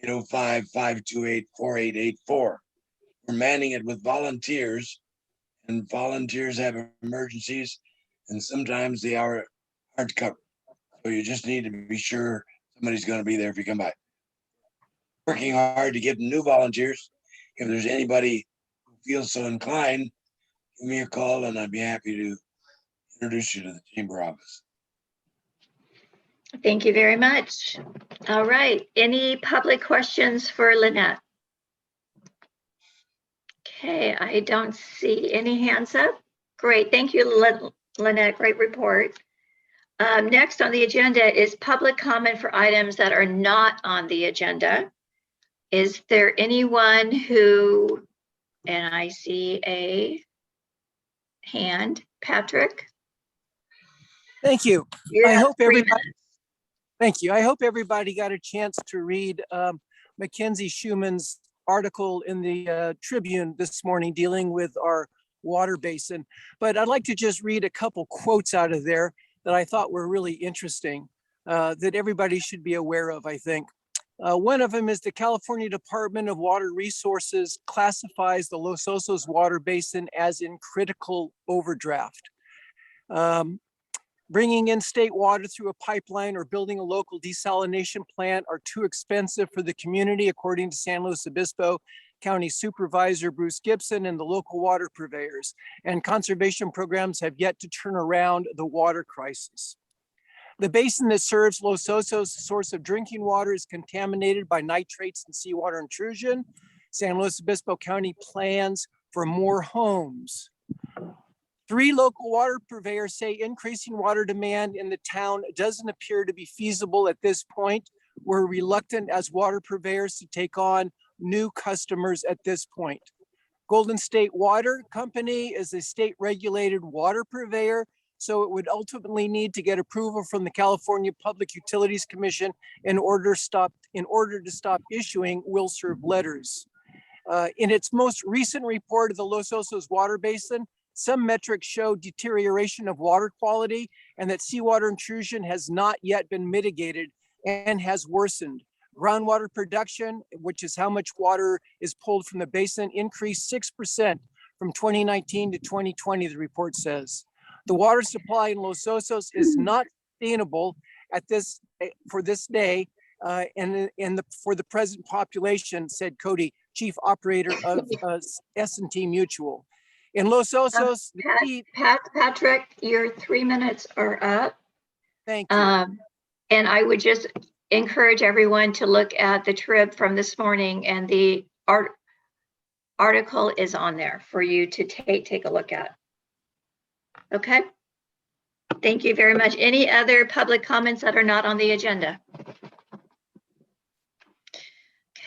805-528-4884. We're manning it with volunteers, and volunteers have emergencies, and sometimes they are hard to cover. So you just need to be sure somebody's going to be there if you come by. Working hard to get new volunteers. If there's anybody who feels so inclined, give me a call and I'd be happy to introduce you to the chamber office. Thank you very much. All right, any public questions for Lynette? Okay, I don't see any hands up. Great, thank you, Lynette, great report. Next on the agenda is public comment for items that are not on the agenda. Is there anyone who, and I see a hand, Patrick? Thank you. You I have hope 3 everybody. minutes. Thank you. I hope everybody got a chance to read Mackenzie Schumann's article in the Tribune this morning dealing with our water basin. But I'd like to just read a couple quotes out of there that I thought were really interesting, that everybody should be aware of, I think. One of them is the California Department of Water Resources classifies the Los Osos water basin as in critical overdraft. Bringing in state water through a pipeline or building a local desalination plant are too expensive for the community, according to San Luis Obispo County Supervisor Bruce Gibson and the local water purveyors. And conservation programs have yet to turn around the water crisis. The basin that serves Los Osos, source of drinking water, is contaminated by nitrates and seawater intrusion. San Luis Obispo County plans for more homes. 3 local water purveyors say increasing water demand in the town doesn't appear to be feasible at this point. We're reluctant as water purveyors to take on new customers at this point. Golden State Water Company is a state regulated water purveyor So it would ultimately need to get approval from the California Public Utilities Commission in order to stop issuing will serve letters. In its most recent report of the Los Osos water basin, some metrics show deterioration of water quality and that seawater intrusion has not yet been mitigated and has worsened. Groundwater production, which is how much water is pulled from the basin, increased 6% from 2019 to 2020, the report says. The water supply in Los Osos is not sustainable for this day for the present population, said Cody, chief operator of S&T Mutual. In Los Osos, Patrick, your 3 minutes are up. Thank you. And I would just encourage everyone to look at the trib from this morning, and the article is on there for you to take a look at. Okay. Thank you very much. Any other public comments that are not on the agenda?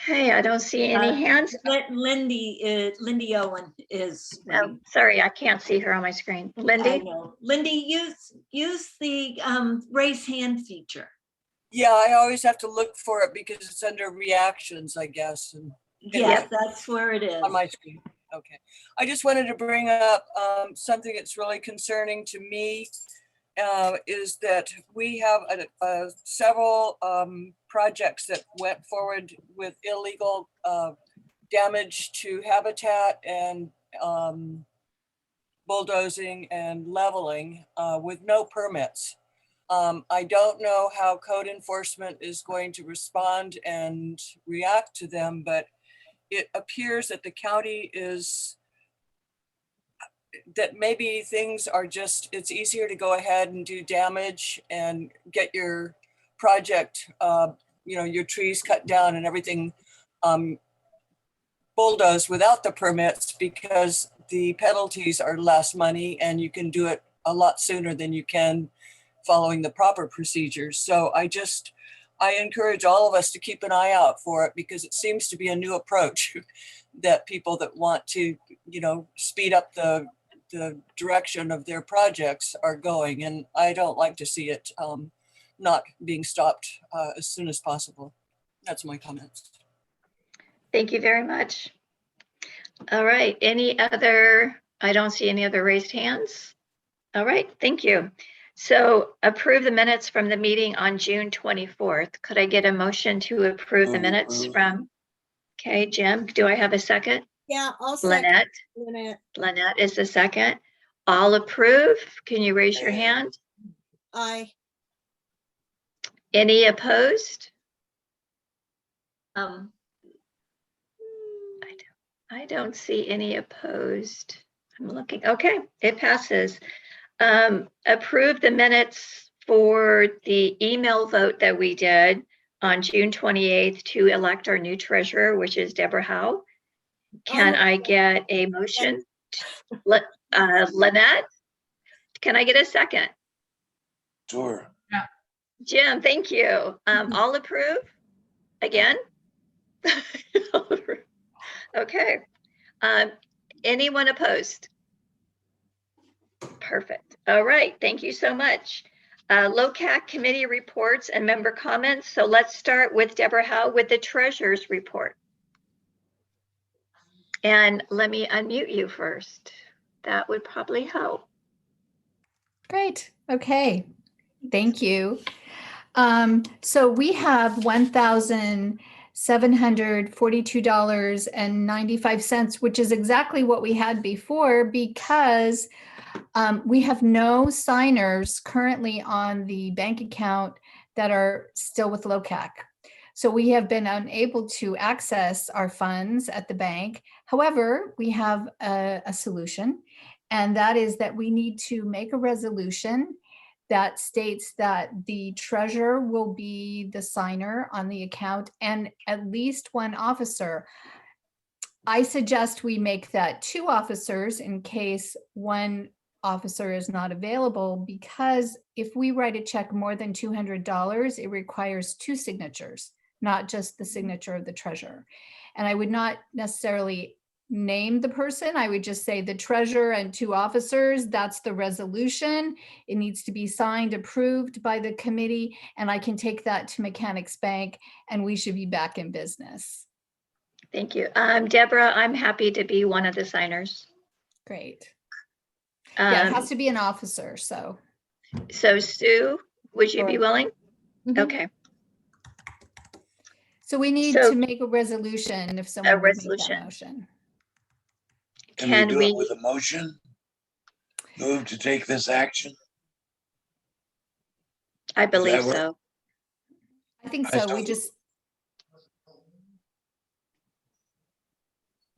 Okay, I don't see any hands. Lindy Owen is. Oh, sorry, I can't see her on my screen. I Lindy? know. Lindy, use the raise hand feature. Yeah, I always have to look for it because it's under reactions, I guess. And Yes, that's where it is. on my screen. Okay. I just wanted to bring up something that's really concerning to me, is that we have several projects that went forward with illegal damage to habitat and bulldozing and leveling with no permits. I don't know how code enforcement is going to respond and react to them, but it appears that the county that maybe things are just, it's easier to go ahead and do damage and get your project, your trees cut down and everything bulldozed without the permits, because the penalties are less money and you can do it a lot sooner than you can following the proper procedures. So I encourage all of us to keep an eye out for it, because it seems to be a new approach that people that want to, speed up the direction of their projects are going. And I don't like to see it not being stopped as soon as possible. That's my comments. Thank you very much. All right, I don't see any other raised hands. All right, thank you. So approve the minutes from the meeting on June 24th. Could I get a motion to approve the minutes from, okay, Jim, do I have a second? Yeah, I'll second. Lynette is the second. All approve. Can you raise your hand? Aye. Any opposed? I don't see any opposed. I'm looking. Okay, it passes. Approve the minutes for the email vote that we did on June 28th to elect our new treasurer, which is Deborah Howe. Can I get a motion? Lynette, can I get a second? Sure. Jim, thank you. All approve? Again? Okay. Anyone opposed? Perfect. All right. Thank you so much. Locac committee reports and member comments. So let's start with Deborah Howe with the treasurer's report. And let me unmute you first. That would probably help. Great. Okay. Thank you. So we have $1,742.95, which is exactly what we had before, because we have no signers currently on the bank account that are still with Locac. So we have been unable to access our funds at the bank. However, we have a solution, and that is that we need to make a resolution that states that the treasurer will be the signer on the account and at least one officer. I suggest we make that 2 officers in case one officer is not available, because if we write a check more than $200, it requires 2 signatures, not just the signature of the treasurer. And I would not necessarily name the person. I would just say the treasurer and 2 officers. That's the resolution. It needs to be signed, approved by the committee, and I can take that to Mechanics Bank and we should be back in business. Thank you. Deborah, I'm happy to be one of the signers. Great. Yeah, it Um, has to be an officer, so. So Sue, would you be willing? Mhm. Okay, So we need So- to make a resolution if someone would make that resolution. motion. Can we Can do we, it with a motion? Move to take this action? I believe that work? so. I think I so. We so- just,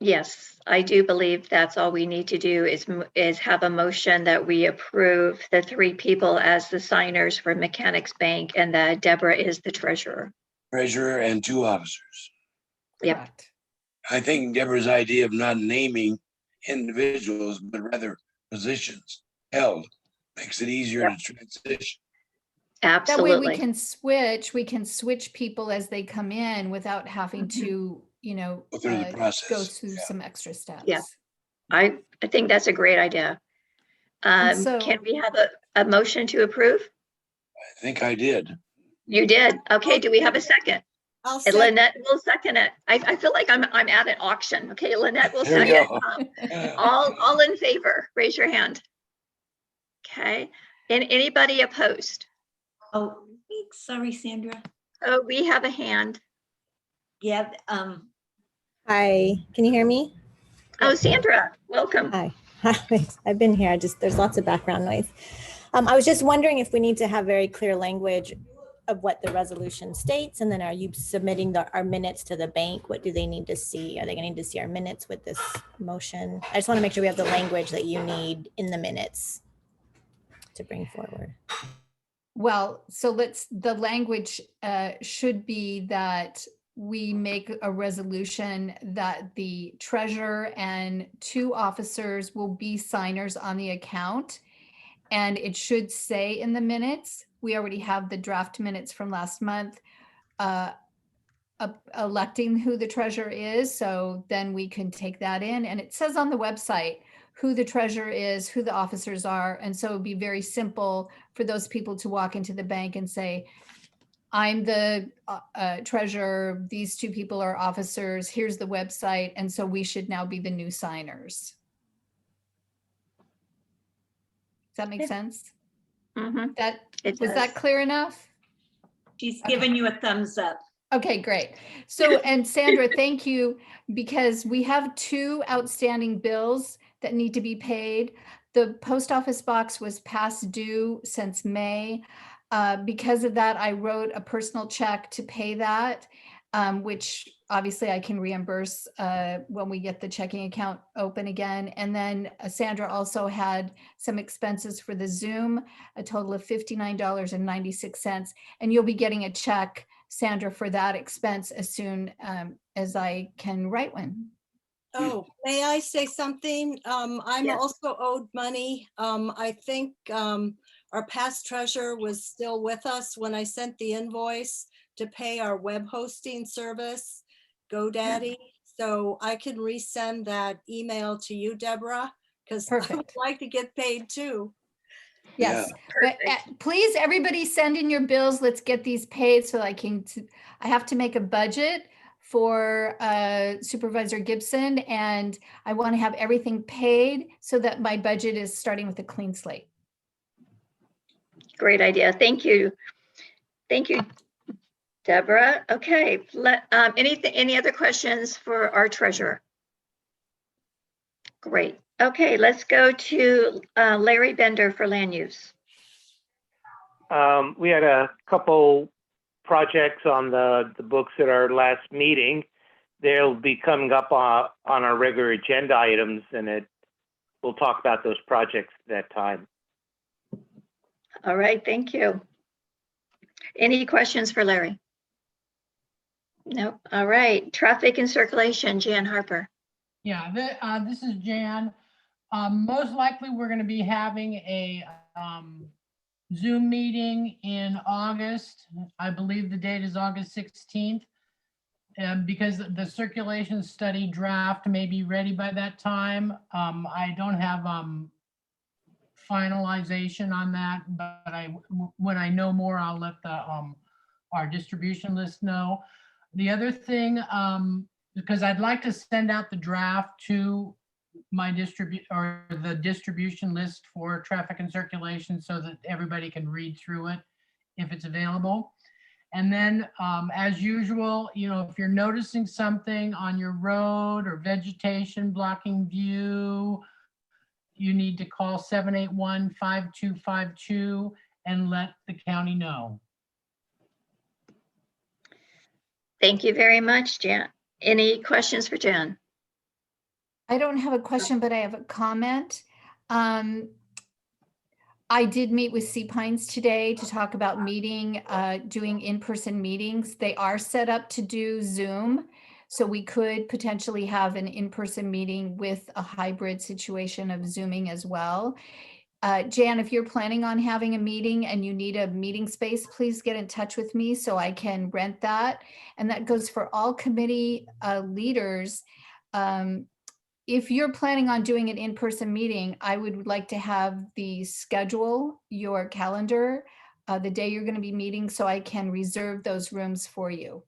Yes, I do believe that's all we need to do is have a motion that we approve the 3 people as the signers for Mechanics Bank and that Deborah is the treasurer. Treasurer and 2 officers. Yep. correct. I think Deborah's idea of not naming individuals, but rather positions held, makes it easier to transition. That way we Absolutely. can switch people as they come in without having to, Go through the process. go through Yeah. some extra steps. Yeah. I think that's a great idea. And so- Can we have a motion to approve? I think I did. You did. Okay, do we have a second? I'll And second. Lynette will second it. I feel like I'm at an auction. Okay, Lynette will There we second. go. All in favor, raise your hand. Okay, and anybody opposed? Oh, sorry, Sandra. Oh, we have a hand. Yeah, Hi, can you hear me? Oh, Sandra, welcome. Hi. Thanks. I've been here. There's lots of background noise. I was just wondering if we need to have very clear language of what the resolution states, and then are you submitting our minutes to the bank? What do they need to see? Are they going to need to see our minutes with this motion? I just want to make sure we have the language that you need in the minutes to bring forward. Well, so the language should be that we make a resolution that the treasurer and 2 officers will be signers on the account. And it should say in the minutes, we already have the draft minutes from last month, electing who the treasurer is. So then we can take that in. And it says on the website who the treasurer is, who the officers are. And so it'd be very simple for those people to walk into the bank and say, I'm the treasurer, these 2 people are officers, here's the website. And so we should now be the new signers. Does that make sense? Mhm. It Was does. that clear enough? she's giving you a thumbs up. Okay, great. So, and Sandra, thank you, because we have 2 outstanding bills that need to be paid. The post office box was past due since May. Because of that, I wrote a personal check to pay that, which obviously I can reimburse when we get the checking account open again. And then Sandra also had some expenses for the Zoom, a total of $59.96. And you'll be getting a check, Sandra, for that expense as soon as I can write one. Oh, may I say something? I'm Yes. also owed money. I think our past treasurer was still with us when I sent the invoice to pay our web hosting service, GoDaddy. So I can resend that email to you, Deborah, because I would Perfect. like to get paid too. Yes, but please, everybody send in your bills. Let's get these paid so I have to make a budget for Supervisor Gibson, and I want to have everything paid so that my budget is starting with a clean slate. Great idea. Thank you. Thank you, Deborah. Okay, any other questions for our treasurer? Great. Okay, let's go to Larry Bender for land use. We had a couple projects on the books at our last meeting. They'll be coming up on our regular agenda items, and we'll talk about those projects at that time. All right, thank you. Any questions for Larry? No. All right, traffic and circulation, Jan Harper. Yeah, this is Jan. Most likely, we're going to be having a Zoom meeting in August. I believe the date is August 16th. because the circulation study draft may be ready by that time. I don't have finalization on that, but when I know more, I'll let our distribution list know. The other thing, because I'd like to send out the draft to my the distribution list for traffic and circulation so that everybody can read through it if it's available. And then as usual, if you're noticing something on your road or vegetation blocking view, you need to call 781-5252 and let the county know. Thank you very much, Jan. Any questions for Jan? I don't have a question, but I have a comment. I did meet with Sea Pines today to talk about doing in-person meetings. They are set up to do Zoom, so we could potentially have an in-person meeting with a hybrid situation of Zooming as well. Jan, if you're planning on having a meeting and you need a meeting space, please get in touch with me so I can rent that. And that goes for all committee leaders. If you're planning on doing an in-person meeting, I would like to have the schedule, your calendar, the day you're going to be meeting, so I can reserve those rooms for you.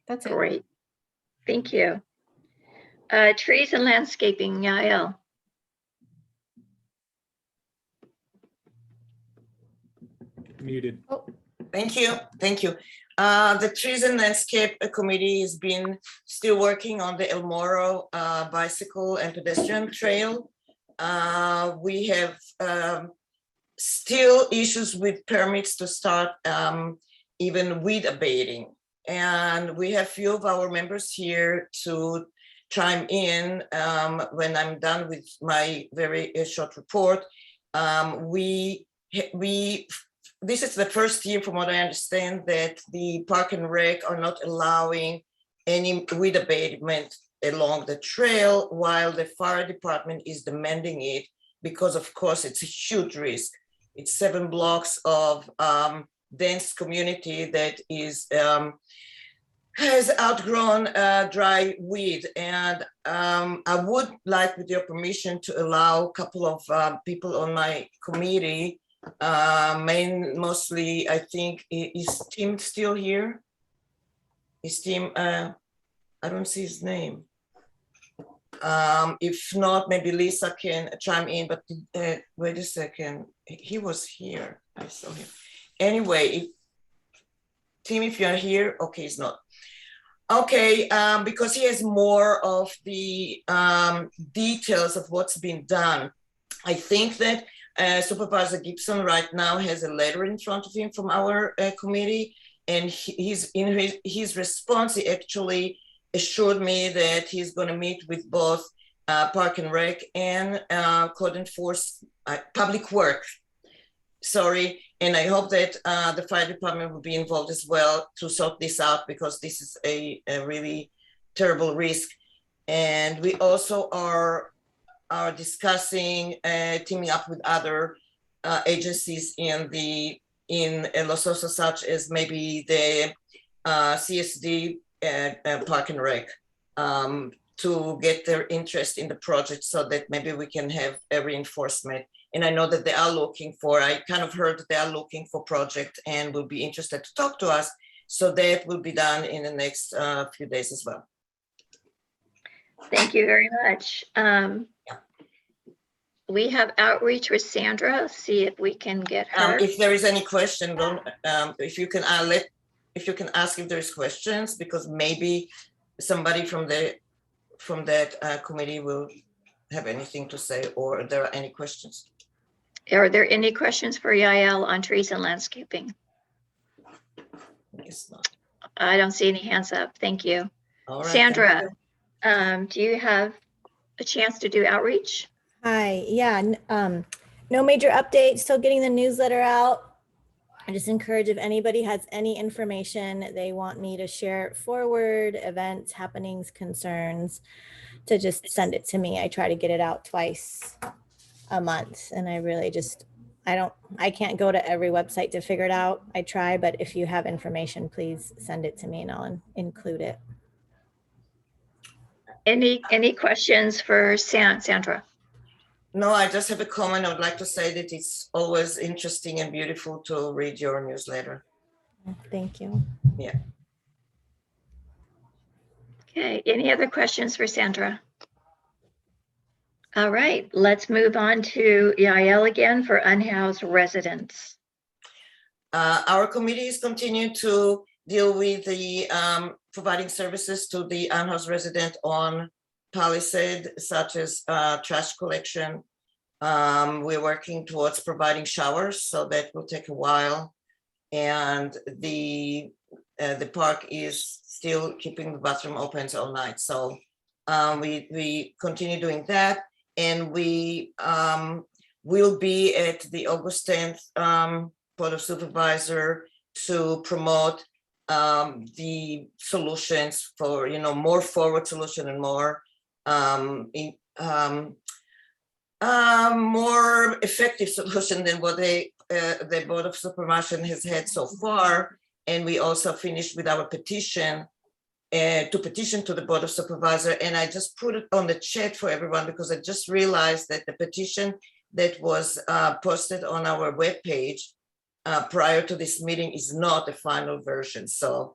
That's it. Great. Thank you. Trees and landscaping, Yael. Muted. Oh. Thank you. Thank you. The Trees and Landscape Committee has been still working on the El Moro bicycle and pedestrian trail. We have still issues with permits to start even weed abating. And we have few of our members here to chime in when I'm done with my very short report. This is the first year, from what I understand, that the Park and Rec are not allowing any weed abatement along the trail, while the fire department is demanding it because, of course, it's a huge risk. It's 7 blocks of dense community that is has outgrown dry weed, and I would like, with your permission, to allow a couple of people on my committee. Mostly, I think, is Tim still here? Is Tim? I don't see his name. If not, maybe Lisa can chime in. But wait a second, he was here. I saw him. Anyway, Tim, if you're here, okay, he's not. Okay, because he has more of the details of what's been done. I think that Supervisor Gibson right now has a letter in front of him from our committee, and he's in his response, he actually assured me that he's going to meet with both Park and Rec and Code Enforcement, Public Works. Sorry, and I hope that the fire department will be involved as well to sort this out, because this is a really terrible risk. And we also are discussing teaming up with other agencies in Los Osos, such as maybe the CSD Park and Rec, to get their interest in the project, so that maybe we can have a reinforcement. And I know that they are looking for, I kind of heard that they are looking for project and will be interested to talk to us. So that will be done in the next few days as well. Thank you very much. We have outreach with Sandra. See if we can get her. If there is any question, if you can ask if there's questions, because maybe somebody from that committee will have anything to say, or if there are any questions. Are there any questions for Yael on trees and landscaping? It's not. I don't see any hands up. Thank you. All right, Sandra, do you have a chance to do outreach? Hi, yeah, no major updates, still getting the newsletter out. I just encourage, if anybody has any information they want me to share forward, events, happenings, concerns, to just send it to me. I try to get it out twice a month, and I really just I can't go to every website to figure it out. I try, but if you have information, please send it to me and I'll include it. Any questions for Sandra? No, I just have a comment. I would like to say that it's always interesting and beautiful to read your newsletter. Thank you. Yeah. Okay, any other questions for Sandra? All right, let's move on to Yael again for unhoused residents. Our committees continue to deal with the providing services to the unhoused resident on Palisade, such as trash collection. We're working towards providing showers, so that will take a while. And the park is still keeping the bathroom open all night. So we continue doing that. And we will be at the August 10th Board of Supervisor to promote the solutions for, more forward solution and more more effective solution than what the Board of Supervisors has had so far. And we also finished with our petition to petition to the Board of Supervisors. And I just put it on the chat for everyone because I just realized that the petition that was posted on our webpage prior to this meeting is not the final version. So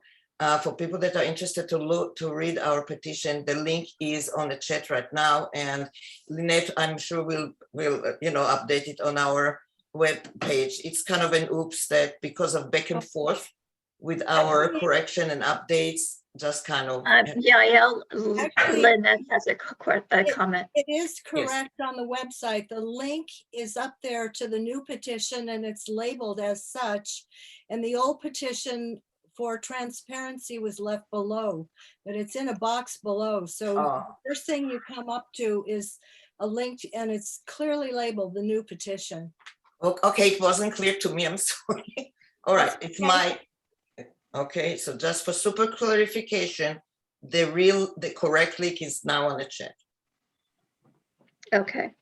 for people that are interested to read our petition, the link is on the chat right now. And Lynette, I'm sure will update it on our web page. It's kind of an oops that because of back and forth with our correction and updates, just kind of. Yael, Actually, Lynette has a comment. It is correct on the website. The link is up there to the new petition and it's labeled as such. And the old petition for transparency was left below, but it's in a box below. So the first thing you come up to is a link and it's clearly labeled the new petition. Okay, it wasn't clear to me, I'm sorry. All right, it's my, okay, so just for super clarification, the correct link is now on the chat. Okay.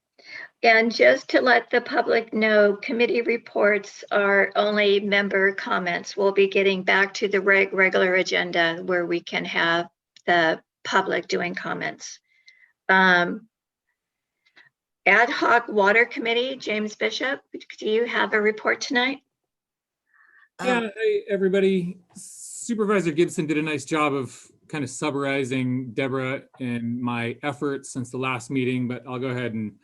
And just to let the public know, committee reports are only member comments. We'll be getting back to the regular agenda where we can have the public doing comments. Ad hoc water committee, James Bishop, do you have a report tonight? Yeah, hey, everybody. Supervisor Gibson did a nice job of kind of summarizing Deborah and my efforts since the last meeting, but I'll go ahead and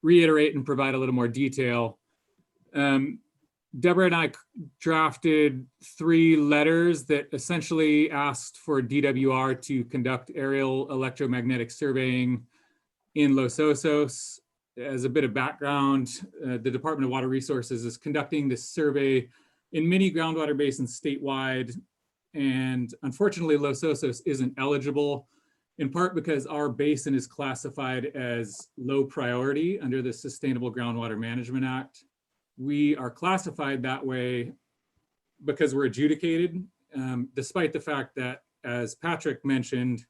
reiterate and provide a little more detail. Deborah and I drafted 3 letters that essentially asked for DWR to conduct aerial electromagnetic surveying in Los Osos. As a bit of background, the Department of Water Resources is conducting this survey in many groundwater basins statewide. And unfortunately, Los Osos isn't eligible, in part because our basin is classified as low priority under the Sustainable Groundwater Management Act. We are classified that way because we're adjudicated, despite the fact that, as Patrick mentioned,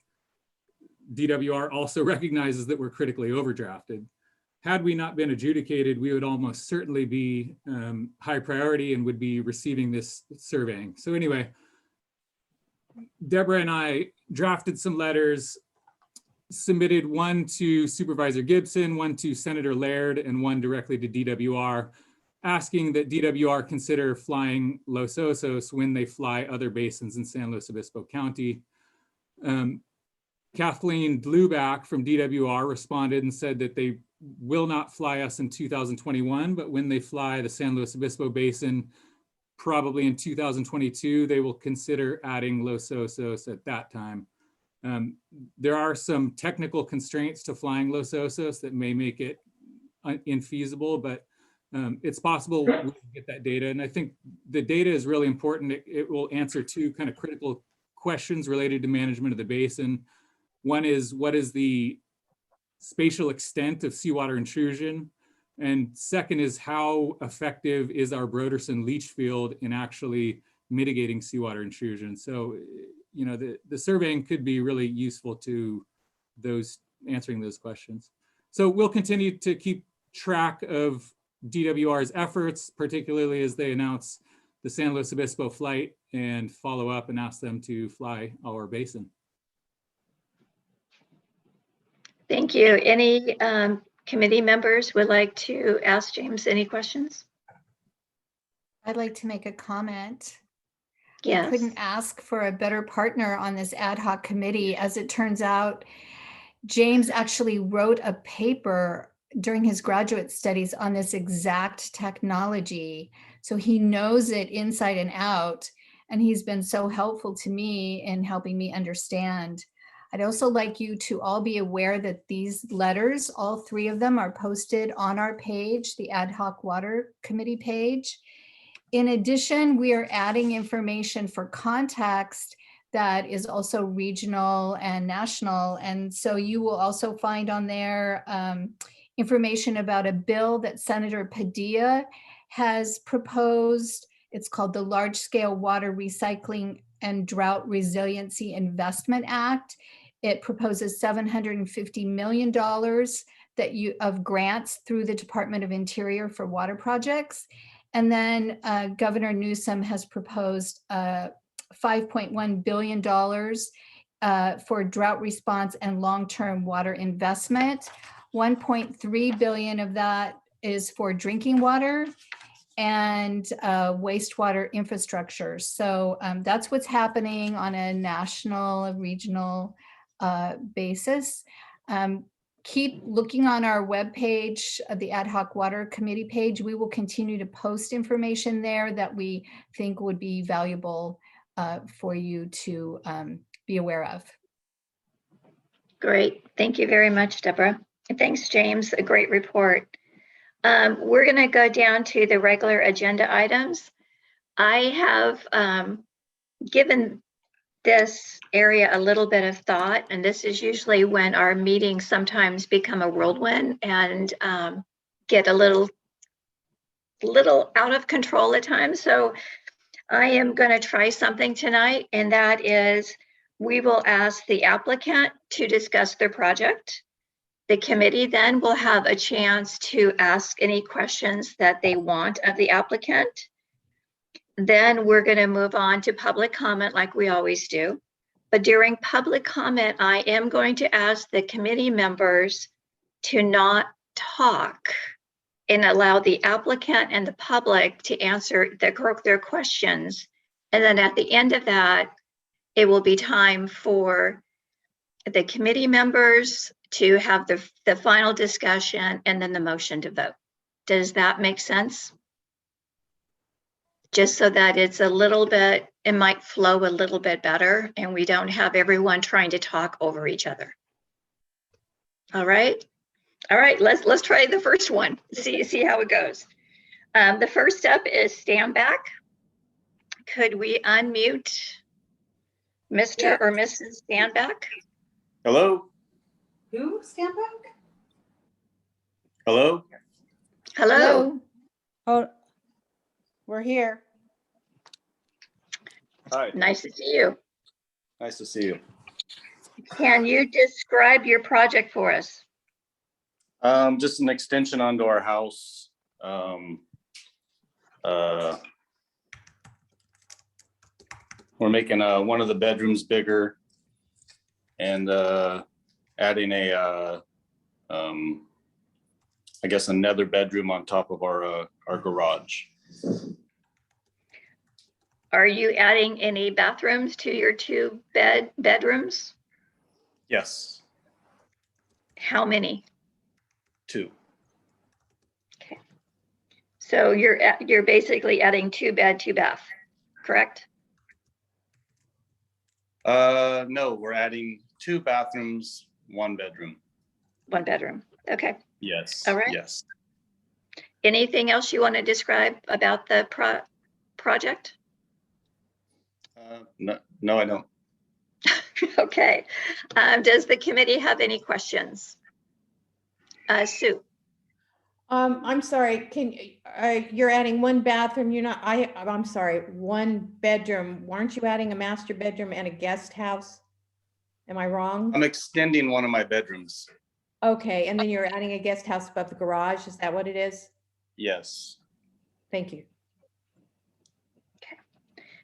DWR also recognizes that we're critically overdrafted. Had we not been adjudicated, we would almost certainly be high priority and would be receiving this surveying. So anyway, Deborah and I drafted some letters, submitted one to Supervisor Gibson, one to Senator Laird, and one directly to DWR, asking that DWR consider flying Los Osos when they fly other basins in San Luis Obispo County. Kathleen Blueback from DWR responded and said that they will not fly us in 2021, but when they fly the San Luis Obispo Basin, probably in 2022, they will consider adding Los Osos at that time. There are some technical constraints to flying Los Osos that may make it infeasible, but it's possible we can get that data. And I think the data is really important. It will answer 2 kind of critical questions related to management of the basin. One is, what is the spatial extent of seawater intrusion? And second is, how effective is our Broderson leach field in actually mitigating seawater intrusion? So, the surveying could be really useful to answering those questions. So we'll continue to keep track of DWR's efforts, particularly as they announce the San Luis Obispo flight and follow up and ask them to fly our basin. Thank you. Any committee members would like to ask James any questions? I'd like to make a comment. I Yes. couldn't ask for a better partner on this ad hoc committee. As it turns out, James actually wrote a paper during his graduate studies on this exact technology. So he knows it inside and out, and he's been so helpful to me in helping me understand. I'd also like you to all be aware that these letters, all three of them, are posted on our page, the Ad Hoc Water Committee page. In addition, we are adding information for context that is also regional and national. And so you will also find on there information about a bill that Senator Padilla has proposed. It's called the Large Scale Water Recycling and Drought Resiliency Investment Act. It proposes $750 million of grants through the Department of Interior for water projects. And then Governor Newsom has proposed $5.1 billion for drought response and long-term water investment. 1.3 billion of that is for drinking water and wastewater infrastructure. So that's what's happening on a national, regional basis. Keep looking on our webpage, the Ad Hoc Water Committee page. We will continue to post information there that we think would be valuable for you to be aware of. Great. Thank you very much, Deborah. And thanks, James. A great report. We're going to go down to the regular agenda items. I have given this area a little bit of thought, and this is usually when our meetings sometimes become a whirlwind and get a little out of control at times. So I am going to try something tonight, and that is we will ask the applicant to discuss their project. The committee then will have a chance to ask any questions that they want of the applicant. Then we're going to move on to public comment like we always do. But during public comment, I am going to ask the committee members to not talk and allow the applicant and the public to answer their questions. And then at the end of that, it will be time for the committee members to have the final discussion and then the motion to vote. Does that make sense? Just so that it's a little bit, it might flow a little bit better and we don't have everyone trying to talk over each other. All right. All right, let's try the first one. See how it goes. The first step is stand back. Could we unmute Mr. or Mrs. Standback? Hello? Who? Stand back? Hello? Hello. Oh, we're here. Hi, Nice to see you. nice to see you. Can you describe your project for us? Just an extension onto our house. We're making one of the bedrooms bigger and adding I guess another bedroom on top of our garage. Are you adding any bathrooms to your two bedrooms? Yes, How many? 2. Okay. So you're basically adding 2 bed, 2 bath, correct? No, we're adding 2 bathrooms, 1 bedroom. 1 bedroom. Okay. Yes. All right. Yes. Anything else you want to describe about the project? No, I don't. Okay. Does the committee have any questions? Sue. I'm sorry, you're adding 1 bathroom, I'm sorry, 1 bedroom. Weren't you adding a master bedroom and a guest house? Am I wrong? I'm extending one of my bedrooms. Okay, and then you're adding a guest house above the garage, is that what it is? Yes. Thank you.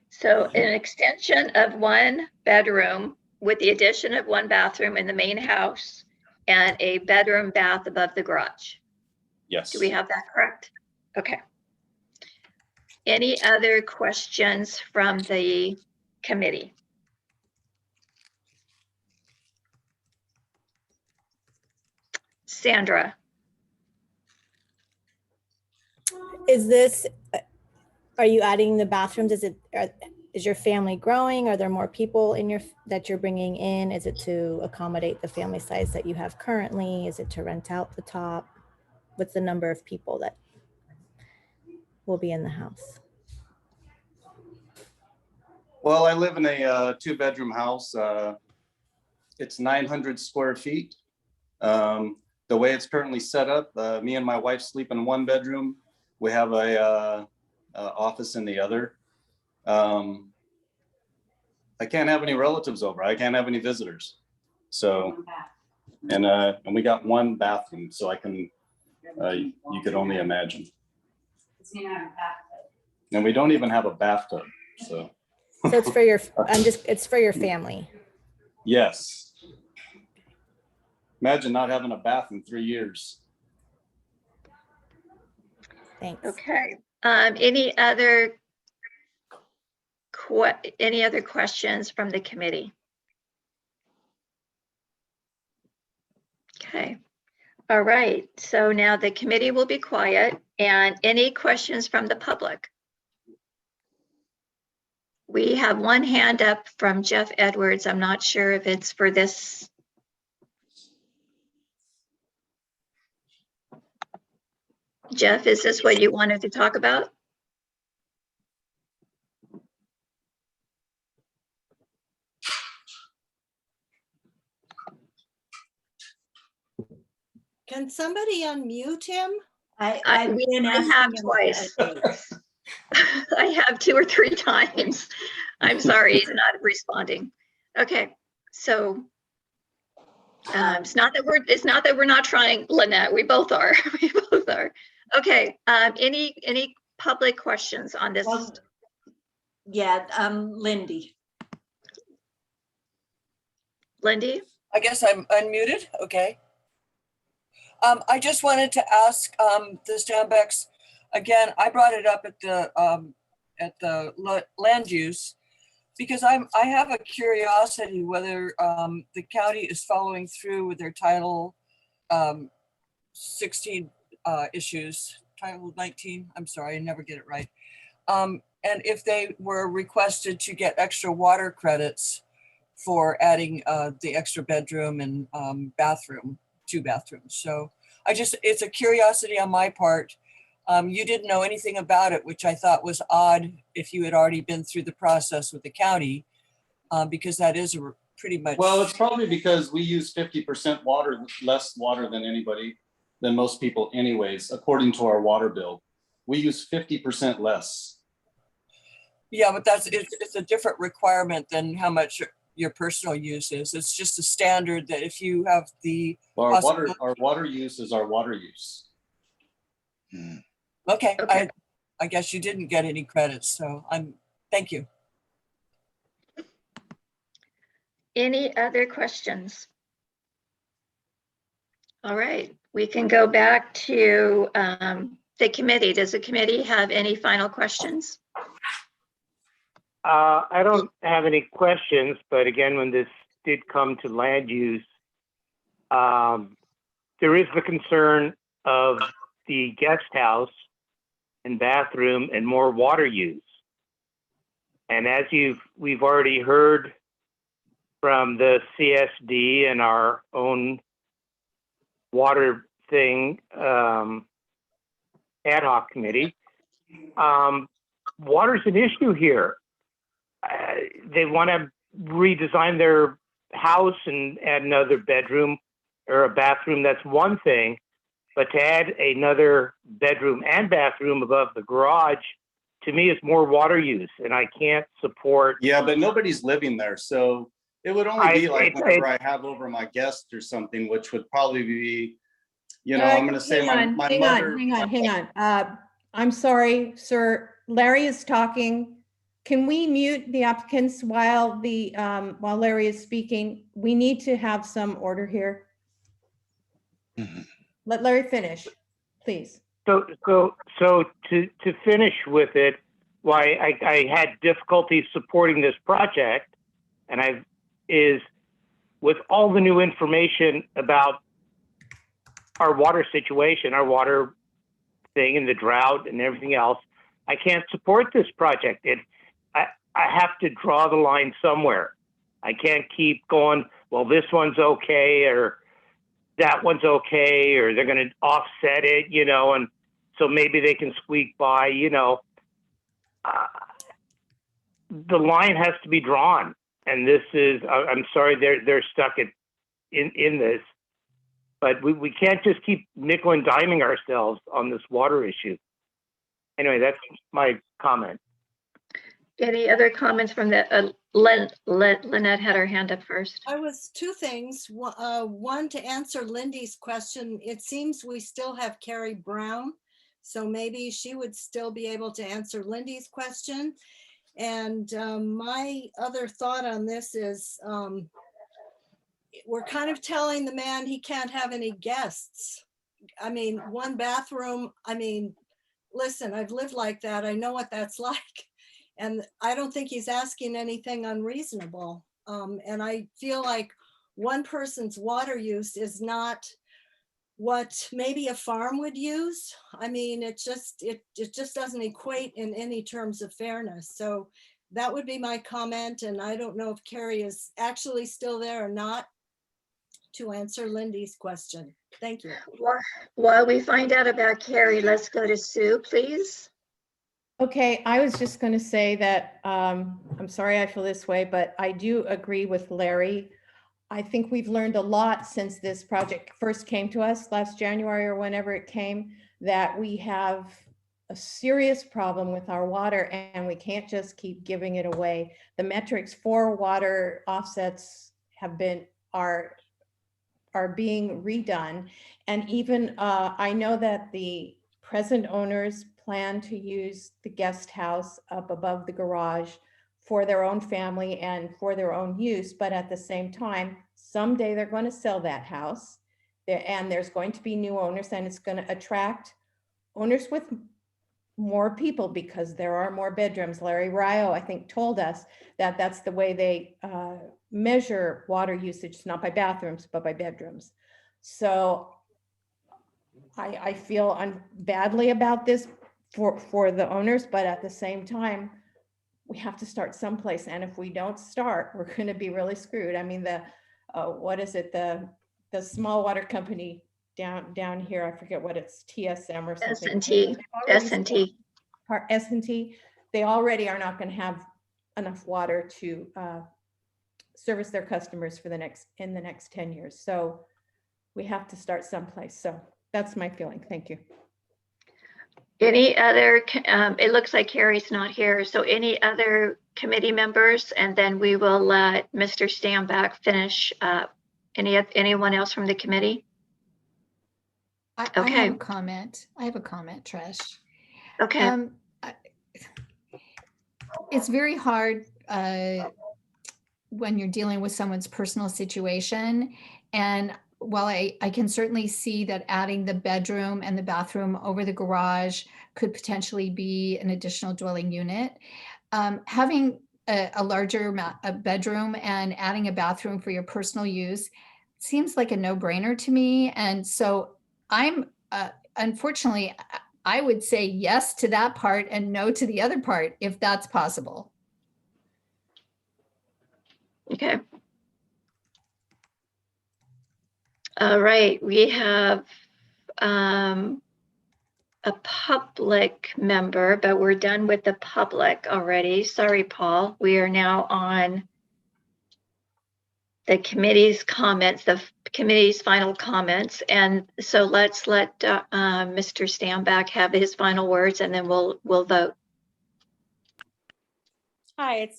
So an extension of 1 bedroom with the addition of 1 bathroom in the main house and a bedroom bath above the garage. Yes. Do we have that correct? Okay. Any other questions from the committee? Sandra? Is this, are you adding the bathrooms? Is your family growing? Are there more people that you're bringing in? Is it to accommodate the family size that you have currently? Is it to rent out the top? What's the number of people that will be in the house? Well, I live in a 2-bedroom house. It's 900 square feet. The way it's currently set up, me and my wife sleep in 1 bedroom. We have a office in the other. I can't have any relatives over. I can't have any visitors. So, and we got 1 bathroom, so I can, you could only imagine. And we don't even have a bathtub, so. So it's for your, it's for your family. Yes. Imagine not having a bath in 3 years. Thanks. Okay. Any other questions from the committee? Okay. All right. So now the committee will be quiet, and any questions from the public? We have 1 hand up from Jeff Edwards. I'm not sure if it's for this. Jeff, is this what you wanted to talk about? Can somebody unmute him? I've been asking twice. I have 2 or 3 times. I'm sorry, he's not responding. Okay, so it's not that we're not trying, Lynette. We both are. We both are. Okay. Any public questions on this? Yeah, Lindy. Lindy? I guess I'm unmuted. Okay. I just wanted to ask the Stambecks, again, I brought it up at the land use because I have a curiosity whether the county is following through with their Title 16 issues, Title 19, I'm sorry, I never get it right. And if they were requested to get extra water credits for adding the extra bedroom and bathroom, 2 bathrooms. So it's a curiosity on my part. You didn't know anything about it, which I thought was odd if you had already been through the process with the county, because that is pretty much. Well, it's probably because we use 50% water, less water than most people anyways, according to our water bill. We use 50% less. Yeah, but it's a different requirement than how much your personal use is. It's just a standard that if you have the Our water use is our water use. Okay. I guess you didn't get any credits, so thank you. Any other questions? All right, we can go back to the committee. Does the committee have any final questions? I don't have any questions, but again, when this did come to land use, there is the concern of the guest house and bathroom and more water use. And as we've already heard from the CSD and our own water thing, ad hoc committee, water's an issue here. They want to redesign their house and add another bedroom or a bathroom. That's one thing, but to add another bedroom and bathroom above the garage, to me, is more water use, and I can't support. Yeah, but nobody's living there, so it would only be like whenever I have over my guests or something, which would probably be You know, I'm gonna say my mother. Hang on. I'm sorry, sir. Larry is talking. Can we mute the applicants while while Larry is speaking? We need to have some order here. Let Larry finish, please. So to finish with it, why I had difficulty supporting this project, and is with all the new information about our water situation, our water thing, and the drought and everything else, I can't support this project. I have to draw the line somewhere. I can't keep going, well, this one's okay, or that one's okay, or they're going to offset it, you know, and so maybe they can squeak by, you know. The line has to be drawn, and this is, I'm sorry, they're stuck in this, but we can't just keep nickel and diming ourselves on this water issue. Anyway, that's my comment. Any other comments from the, Lynette had her hand up first. I was two things. One, to answer Lindy's question, it seems we still have Carrie Brown, so maybe she would still be able to answer Lindy's question. And my other thought on this is we're kind of telling the man he can't have any guests. I mean, one bathroom, I mean, listen, I've lived like that. I know what that's like. And I don't think he's asking anything unreasonable. And I feel like one person's water use is not what maybe a farm would use. I mean, it just doesn't equate in any terms of fairness. So that would be my comment. And I don't know if Carrie is actually still there or not to answer Lindy's question. Thank you. While we find out about Carrie, let's go to Sue, please. Okay, I was just going to say that I'm sorry I feel this way, but I do agree with Larry. I think we've learned a lot since this project first came to us last January or whenever it came, that we have a serious problem with our water and we can't just keep giving it away. The metrics for water offsets are being redone. And even I know that the present owners plan to use the guest house up above the garage for their own family and for their own use. But at the same time, someday they're going to sell that house and there's going to be new owners, and it's going to attract owners with more people because there are more bedrooms. Larry Ryo, I think, told us that that's the way they measure water usage, not by bathrooms, but by bedrooms. So I feel badly about this for the owners, but at the same time, we have to start someplace. And if we don't start, we're going to be really screwed. I mean, what is it? The small water company down here, I forget what it's, TSM or something. S&T. They already are not going to have enough water to service their customers in the next 10 years. So we have to start someplace. So that's my feeling. Thank you. Any other, it looks like Carrie's not here. So any other committee members? And then we will let Mr. Stambach finish up. Anyone else from the committee? I have a comment. Trish. Okay. It's very hard when you're dealing with someone's personal situation. And while I can certainly see that adding the bedroom and the bathroom over the garage could potentially be an additional dwelling unit, having a larger bedroom and adding a bathroom for your personal use seems like a no-brainer to me. And so I'm unfortunately, I would say yes to that part and no to the other part, if that's possible. Okay. All right, we have a public member, but we're done with the public already. Sorry, Paul. We are now on the committee's comments, the committee's final comments. And so let's let Mr. Stambach have his final words, and then we'll vote. Hi,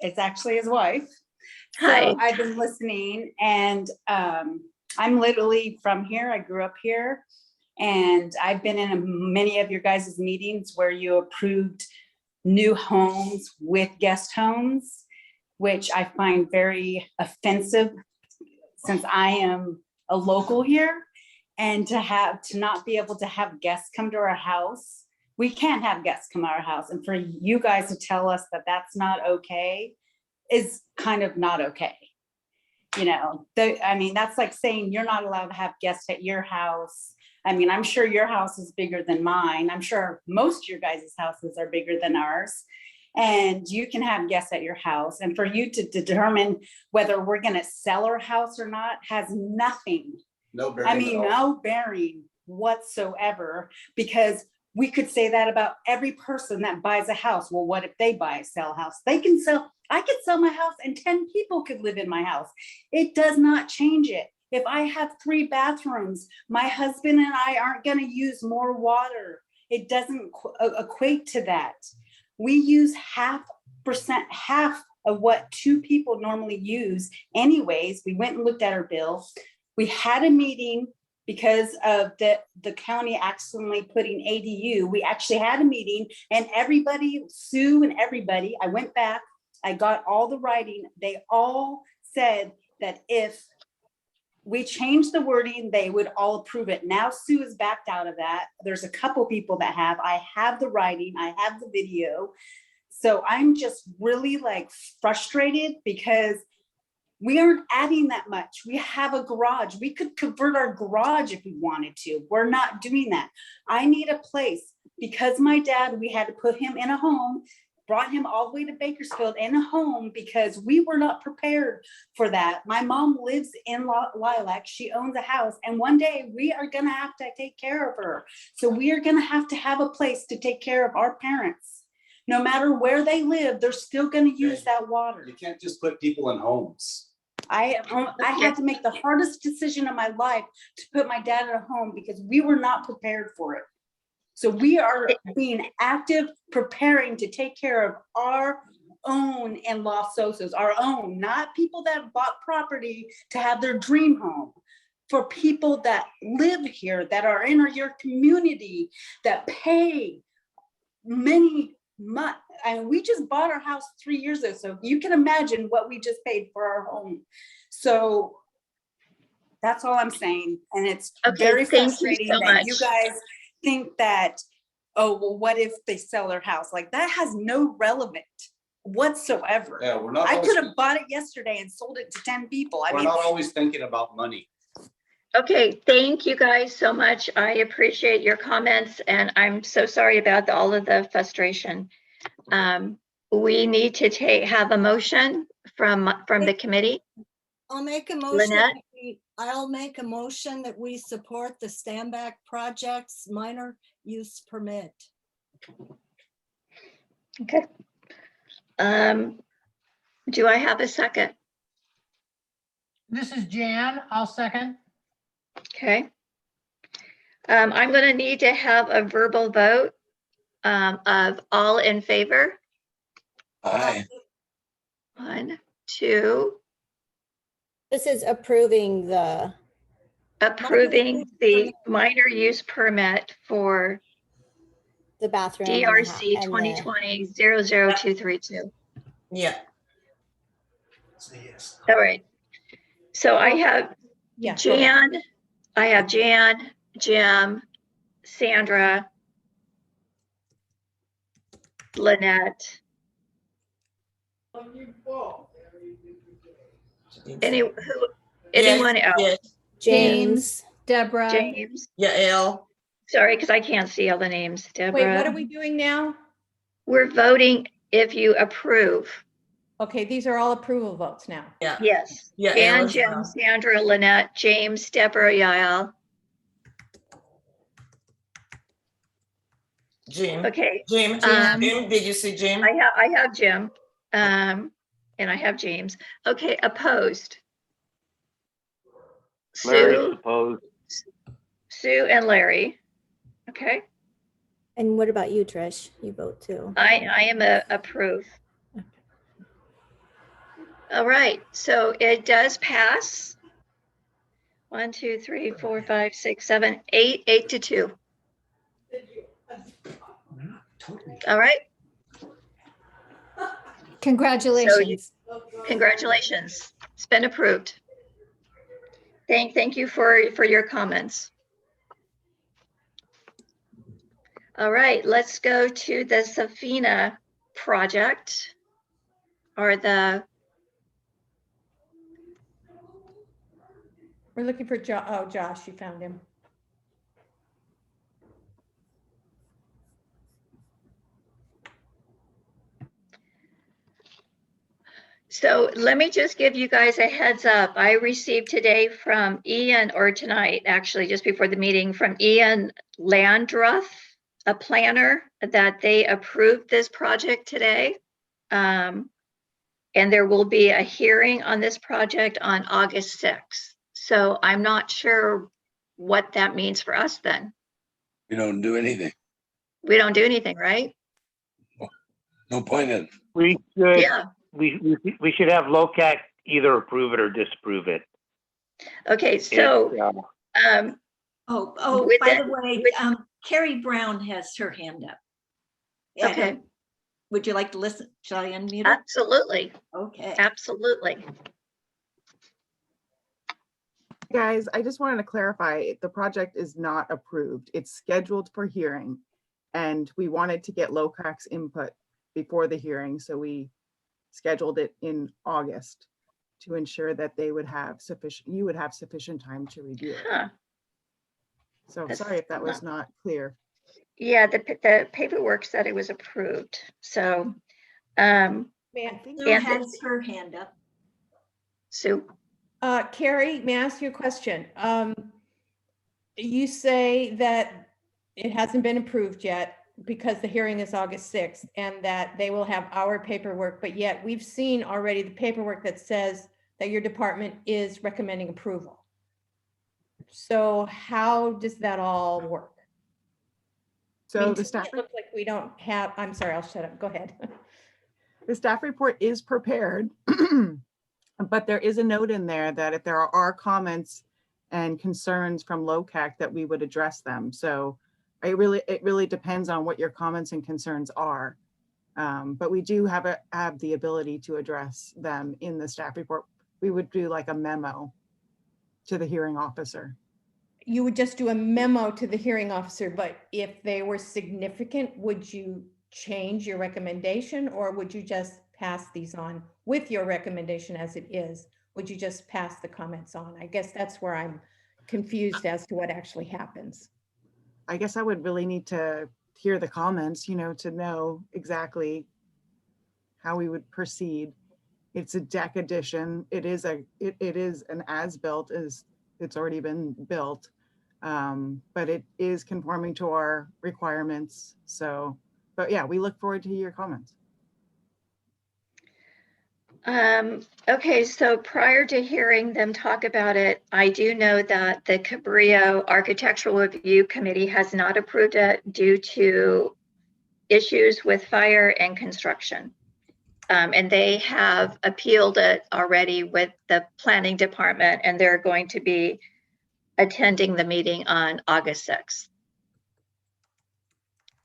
it's actually his wife. Hi. So I've been listening, and I'm literally from here. I grew up here. And I've been in many of your guys' meetings where you approved new homes with guest homes, which I find very offensive since I am a local here. And to not be able to have guests come to our house, we can't have guests come to our house. And for you guys to tell us that that's not okay is kind of not okay. You know, I mean, that's like saying you're not allowed to have guests at your house. I mean, I'm sure your house is bigger than mine. I'm sure most of your guys' houses are bigger than ours. And you can have guests at your house. And for you to determine whether we're going to sell our house or not has nothing. No bearing. I mean, no bearing whatsoever, because we could say that about every person that buys a house. Well, what if they sell a house? I could sell my house and 10 people could live in my house. It does not change it. If I have 3 bathrooms, my husband and I aren't going to use more water. It doesn't equate to that. We use half of what 2 people normally use. Anyways, we went and looked at our bill. We had a meeting because of the county accidentally putting ADU. We actually had a meeting and everybody, Sue and everybody, I went back, I got all the writing. They all said that if we changed the wording, they would all approve it. Now Sue is backed out of that. There's a couple people that I have the writing, I have the video. So I'm just really like frustrated because we aren't adding that much. We have a garage. We could convert our garage if we wanted to. We're not doing that. I need a place because my dad, we had to put him in a home, brought him all the way to Bakersfield in a home because we were not prepared for that. My mom lives in Lilac. She owns a house. And one day we are going to have to take care of her. So we are going to have a place to take care of our parents. No matter where they live, they're still going to use that water. You can't just put people in homes. I had to make the hardest decision of my life to put my dad in a home because we were not prepared for it. So we are being active, preparing to take care of our own in Los Osos, our own, not people that bought property to have their dream home. For people that live here, that are in your community, that pay many months. And we just bought our house 3 years ago. So you can imagine what we just paid for our home. So that's all I'm saying. And it's very frustrating that you guys think that, oh, well, what if they sell their house? Like that has no relevance whatsoever. Yeah, we're not. I could have bought it yesterday and sold it to 10 people. We're not always thinking about money. Okay, thank you guys so much. I appreciate your comments and I'm so sorry about all of the frustration. We need to have a motion from the committee. I'll make a motion. Lynette? I'll make a motion that we support the Standback Project's minor use permit. Okay. Do I have a second? This is Jan. I'll second. Okay. I'm going to need to have a verbal vote of all in favor. Aye. 1, 2. This is approving the minor use permit for the bathroom. DRC 2020-00232. Yeah. All right. So I have Jan, Jim, Sandra, Lynette. Anyone else? Yes. James, Deborah. James. Yael. Sorry, because I can't see all the names. Deborah. Wait, what are we doing now? We're voting if you approve. Okay, these are all approval votes now. Yeah. Yes. Yeah. Jan, Jim, Sandra, Lynette, James, Deborah, Yael. Jim. Okay. Jim, did you see Jim? I have Jim. And I have James. Okay, opposed. Larry's opposed. Sue and Larry. Okay. And what about you, Trish? You vote too. I am approve. All right, so it does pass. 1, 2, 3, 4, 5, 6, 7, 8, 8-2. All right. Congratulations. Congratulations. It's been approved. Thank you for your comments. All right, let's go to the Safina project or the, We're looking for Josh, you found him. so let me just give you guys a heads up. I received today from Ian, or tonight, actually, just before the meeting, from Ian Landruff, a planner, that they approved this project today. And there will be a hearing on this project on August 6th. So I'm not sure what that means for us then. We don't do anything. We don't do anything, right? No point in. We should, Yeah. we should have Locac either approve it or disapprove it. Okay, so, with By that- the way, Carrie Brown has her hand up. Okay. Would you like to listen? Shall I unmute her? Absolutely. Okay. Absolutely. Guys, I just wanted to clarify, the project is not approved. It's scheduled for hearing. And we wanted to get Locac's input before the hearing, so we scheduled it in August to ensure that they would have sufficient, you would have sufficient time to review it. Huh. So That's sorry if that was not clear. Yeah, the paperwork said it was approved. So, Sue has her hand up. Sue? Carrie, may I ask you a question? You say that it hasn't been approved yet because the hearing is August 6th and that they will have our paperwork, but yet we've seen already the paperwork that says that your department is recommending approval. So how does that all work? So to the me, staff, it looks like we don't have, I'm sorry, I'll shut up. Go ahead. the staff report is prepared, but there is a note in there that if there are comments and concerns from Locac, that we would address them. So it really depends on what your comments and concerns are. But we do have the ability to address them in the staff report. We would do like a memo to the hearing officer. You would just do a memo to the hearing officer, but if they were significant, would you change your recommendation or would you just pass these on with your recommendation as it is? Would you just pass the comments on? I guess that's where I'm confused as to what actually happens. I guess I would really need to hear the comments, to know exactly how we would proceed. It's a deck addition. It is an as-built, it's already been built. But it is conforming to our requirements. So, but yeah, we look forward to your comments. Okay, so prior to hearing them talk about it, I do know that the Cabrillo Architectural Review Committee has not approved it due to issues with fire and construction. And they have appealed it already with the planning department, and they're going to be attending the meeting on August 6th.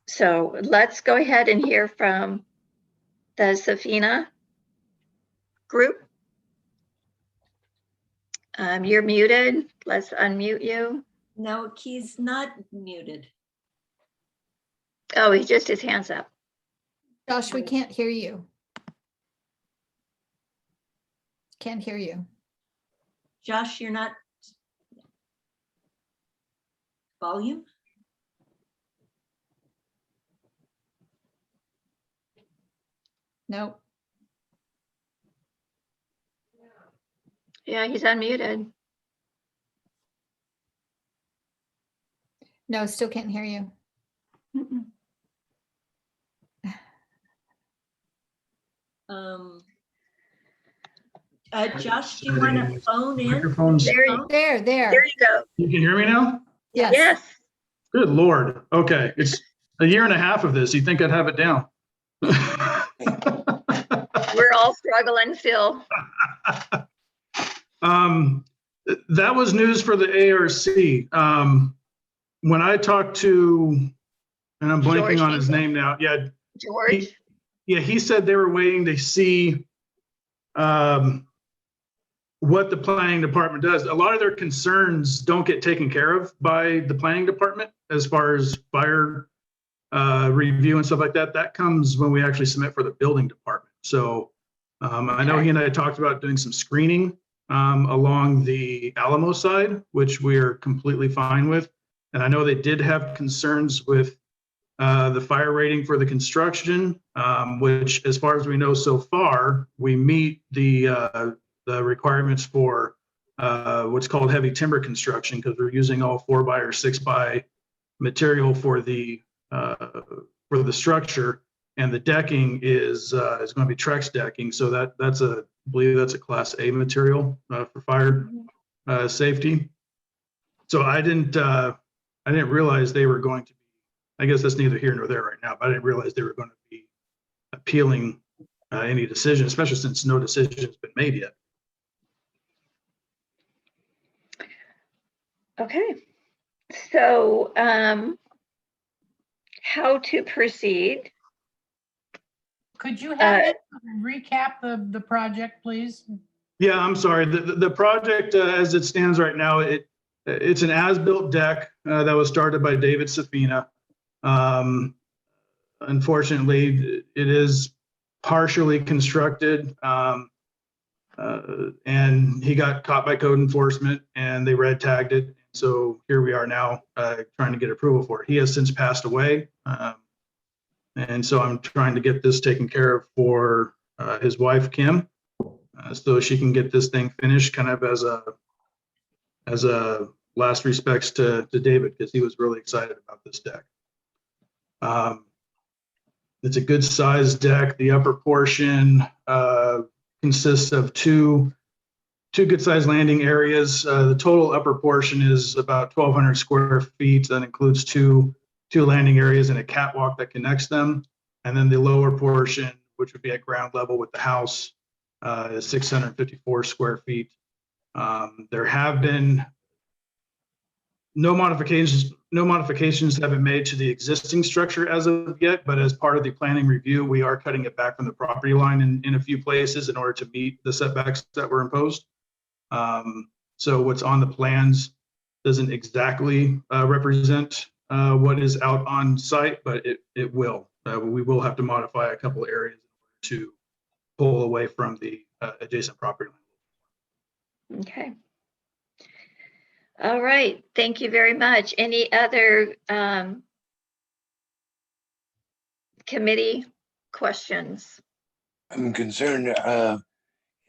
So let's go ahead and hear from the Safina group. You're muted. Let's unmute you. No, he's not muted. Oh, he just his hands up. Josh, we can't hear you. Can't hear you. Josh, you're not. Volume? Nope. Yeah, he's unmuted. No, still can't hear you. Josh, do you want to phone in? Microphones. There you go. You can hear me now? Yes. Yes. Good Lord. Okay. It's a year and a half of this. You think I'd have it down? We're all struggling still. That was news for the ARC. When I talked to, and I'm blanking George, on you his said? name now. Yeah. George? He said they were waiting to see what the planning department does. A lot of their concerns don't get taken care of by the planning department as far as fire review and stuff like that. That comes when we actually submit for the building department. So I know he and I talked about doing some screening along the Alamo side, which we're completely fine with. And I know they did have concerns with the fire rating for the construction, which, as far as we know so far, we meet the requirements for what's called heavy timber construction, because we're using all 4x or 6x material for the structure, and the decking is going to be Trex decking. So that's I believe that's a Class A material for fire safety. So I didn't realize they were going to. I guess that's neither here nor there right now, but I didn't realize they were going to be appealing any decision, especially since no decision has been made yet. Okay. So how to proceed? Could you have it recap the project, please? Yeah, I'm sorry. The project as it stands right now, it's an as-built deck that was started by David Safina. Unfortunately, it is partially constructed, and he got caught by code enforcement, and they red tagged it. So here we are now trying to get approval for it. He has since passed away, and so I'm trying to get this taken care of for his wife Kim, so she can get this thing finished, kind of as a last respects to David, because he was really excited about this deck. It's a good sized deck. The upper portion consists of two good sized landing areas. The total upper portion is about 1,200 square feet. That includes two landing areas and a catwalk that connects them. And then the lower portion, which would be at ground level with the house, is 654 square feet. There have been no modifications have been made to the existing structure as of yet, but as part of the planning review, we are cutting it back from the property line in a few places in order to meet the setbacks that were imposed. So what's on the plans doesn't exactly represent what is out on site, but it will. We will have to modify a couple areas to pull away from the adjacent property line. Okay. All right, thank you very much. Any other committee questions? I'm concerned,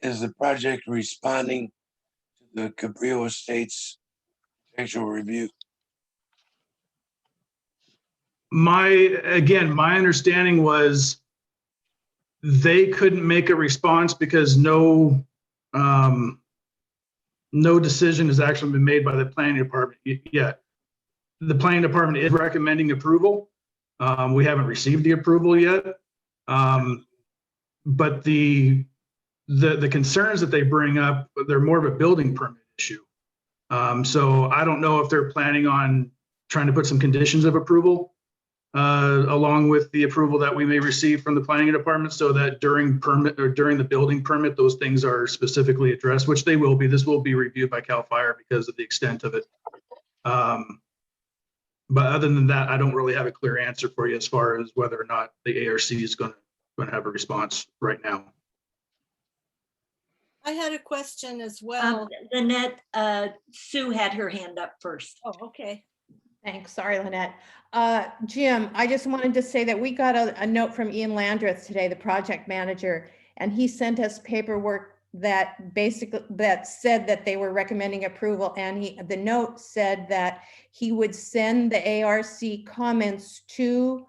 is the project responding to the Cabrillo Estates actual review? My understanding was they couldn't make a response because no decision has actually been made by the planning department yet. The planning department is recommending approval. We haven't received the approval yet. But the concerns that they bring up, they're more of a building permit issue. So I don't know if they're planning on trying to put some conditions of approval along with the approval that we may receive from the planning department, so that during the building permit, those things are specifically addressed, which they will be. This will be reviewed by CAL FIRE because of the extent of it. But other than that, I don't really have a clear answer for you as far as whether or not the ARC is going to have a response right now. I had a question as well. Lynette, Sue had her hand up first. Oh, okay. Thanks. Sorry, Lynette. Jim, I just wanted to say that we got a note from Ian Landreth today, the project manager, and he sent us paperwork that said that they were recommending approval. And the note said that he would send the ARC comments to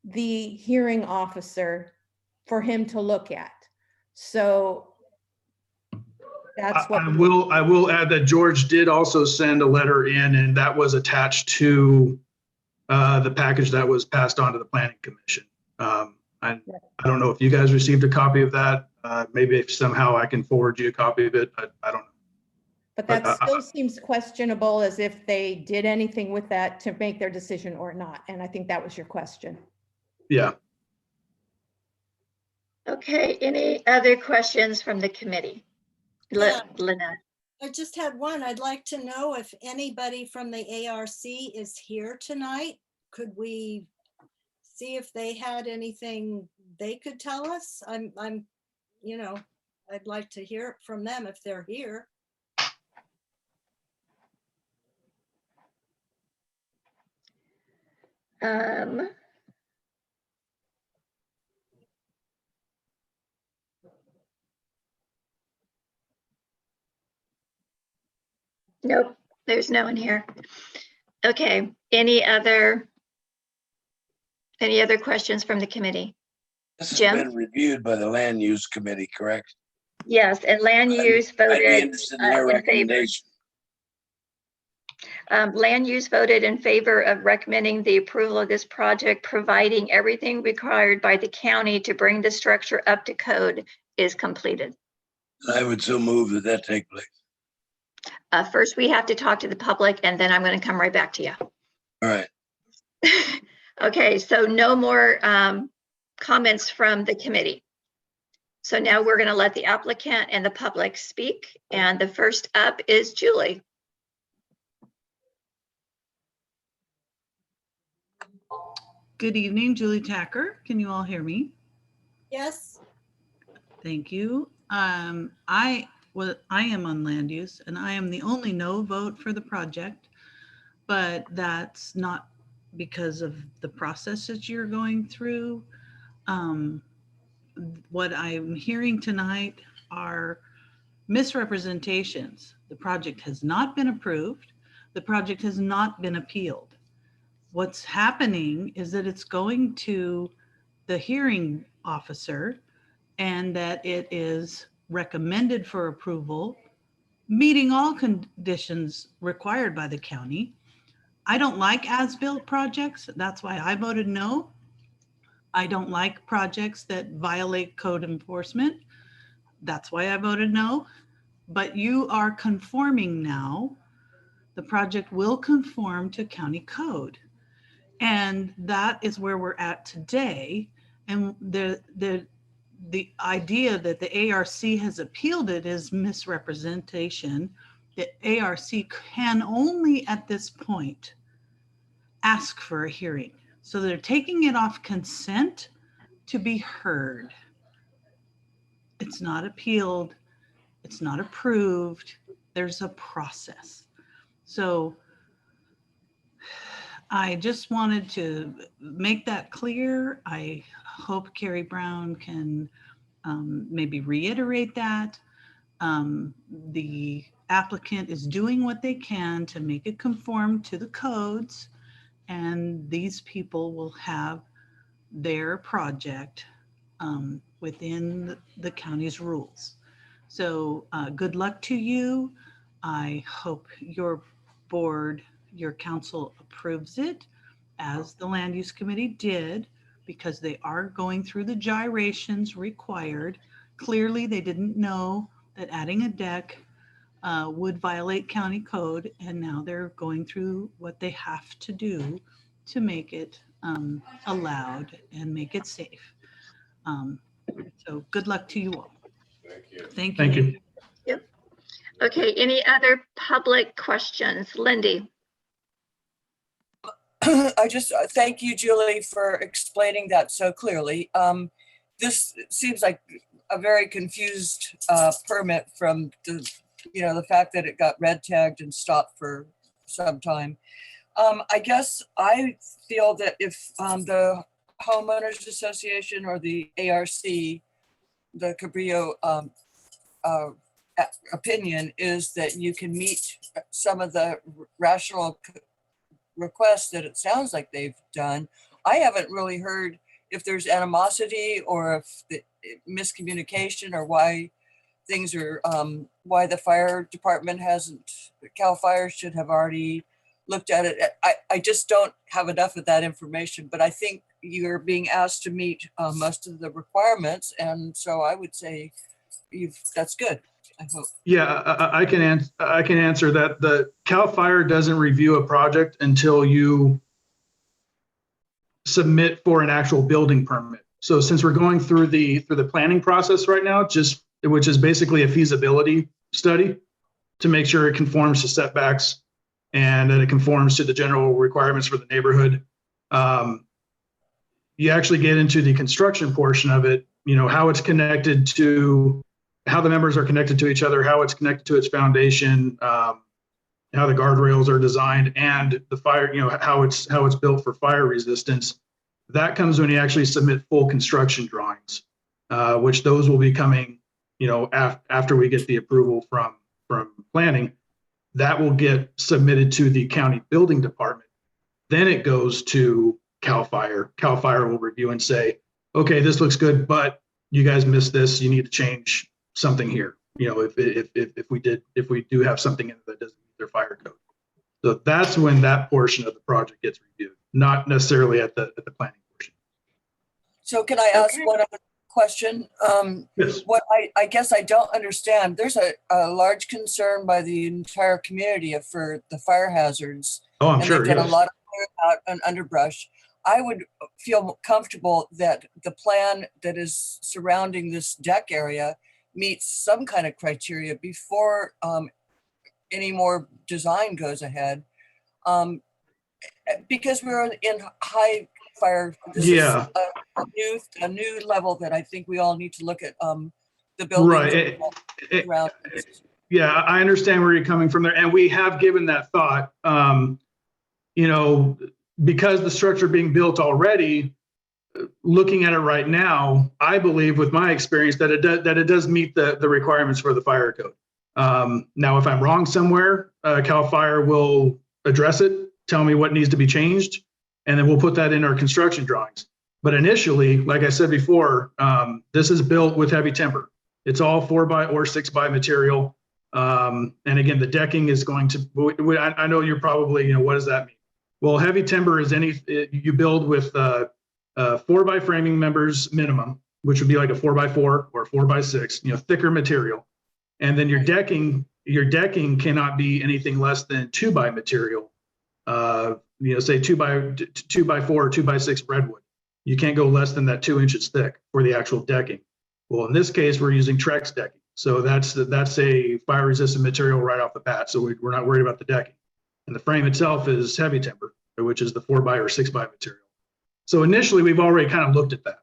the hearing officer for him to look at. So that's what I will add that George did also send a letter in, and that was attached to the package that was passed on to the planning commission. I don't know if you guys received a copy of that. Maybe if somehow I can forward you a copy of it. I don't know. But that still seems questionable, as if they did anything with that to make their decision or not. And I think that was your question. Yeah. Okay, any other questions from the committee? Yeah. Lynette. I just had one. I'd like to know if anybody from the ARC is here tonight. Could we see if they had anything they could tell us? You know, I'd like to hear from them if they're here. Nope, there's no one here. Okay, any other questions from the committee? This has Jim? been reviewed by the Land Use Committee, correct? Yes, and land use I'd be voted interested in their in favor. recommendation. Land use voted in favor of recommending the approval of this project, providing everything required by the county to bring the structure up to code is completed. I would so move that that take place. First, we have to talk to the public, and then I'm going to come right back to you. All right. Okay, so no more comments from the committee. So now we're going to let the applicant and the public speak. And the first up is Julie. Good evening, Julie Tacker. Can you all hear me? Yes. Thank you. I am on land use, and I am the only no vote for the project, but that's not because of the process that you're going through. What I'm hearing tonight are misrepresentations. The project has not been approved. The project has not been appealed. What's happening is that it's going to the hearing officer and that it is recommended for approval, meeting all conditions required by the county. I don't like as-built projects. That's why I voted no. I don't like projects that violate code enforcement. That's why I voted no. But you are conforming now. The project will conform to county code. And that is where we're at today. And the idea that the ARC has appealed it is misrepresentation. The ARC can only at this point ask for a hearing. So they're taking it off consent to be heard. It's not appealed. It's not approved. There's a process. So I just wanted to make that clear. I hope Carrie Brown can maybe reiterate that. The applicant is doing what they can to make it conform to the codes, and these people will have their project within the county's rules. So good luck to you. I hope your board, your council approves it, as the land use committee did, because they are going through the gyrations required. Clearly, they didn't know that adding a deck would violate county code, and now they're going through what they have to do to make it allowed and make it safe. So good luck to you all. Thank you. Thank you. Thank you. Yep. Okay, any other public questions? Lindy. I just thank you, Julie, for explaining that so clearly. This seems like a very confused permit from the fact that it got red tagged and stopped for some time. I guess I feel that if the homeowners association or the ARC, the Cabrillo opinion is that you can meet some of the rational requests that it sounds like they've done. I haven't really heard if there's animosity or if the miscommunication or why things are, why the fire department hasn't, CAL FIRE should have already looked at it. I just don't have enough of that information, but I think you're being asked to meet most of the requirements. And so I would say that's good. I hope. Yeah, I can answer that. The CAL FIRE doesn't review a project until you submit for an actual building permit. So since we're going through the planning process right now, which is basically a feasibility study to make sure it conforms to setbacks and that it conforms to the general requirements for the neighborhood. You actually get into the construction portion of it, how it's connected to, how the members are connected to each other, how it's connected to its foundation, how the guardrails are designed, and the fire, how it's built for fire resistance. That comes when you actually submit full construction drawings, which those will be coming, after we get the approval from planning. That will get submitted to the county building department. Then it goes to CAL FIRE. CAL FIRE will review and say, okay, this looks good, but you guys missed this. You need to change something here. If we do have something in that doesn't meet their fire code. So that's when that portion of the project gets reviewed, not necessarily at the planning portion. So can I ask one other question? Yes. What I guess I don't understand, there's a large concern by the entire community for the fire hazards. Oh, I'm and sure, they've done yes. a lot of clearing out and underbrush. I would feel comfortable that the plan that is surrounding this deck area meets some kind of criteria before any more design goes ahead. Because we're in high fire, this Yeah. is a new level that I think we all need to look at the buildings around. Yeah, I understand where you're coming from there, and we have given that thought. Because the structure being built already, looking at it right now, I believe with my experience that it does meet the requirements for the fire code. Now, if I'm wrong somewhere, CAL FIRE will address it, tell me what needs to be changed, and then we'll put that in our construction drawings. But initially, like I said before, this is built with heavy timber. It's all 4x or 6x material. And again, the decking is going to, I know you're probably, what does that mean? Well, heavy timber is you build with 4x framing members minimum, which would be like a 4x4 or 4x6, thicker material. And then your decking cannot be anything less than 2x material. Say 2x4 or 2x6 redwood. You can't go less than that 2 inches thick for the actual decking. Well, in this case, we're using Trex decking. So that's a fire resistant material right off the bat. So we're not worried about the decking. And the frame itself is heavy timber, which is the 4x or 6x material. So initially, we've already kind of looked at that.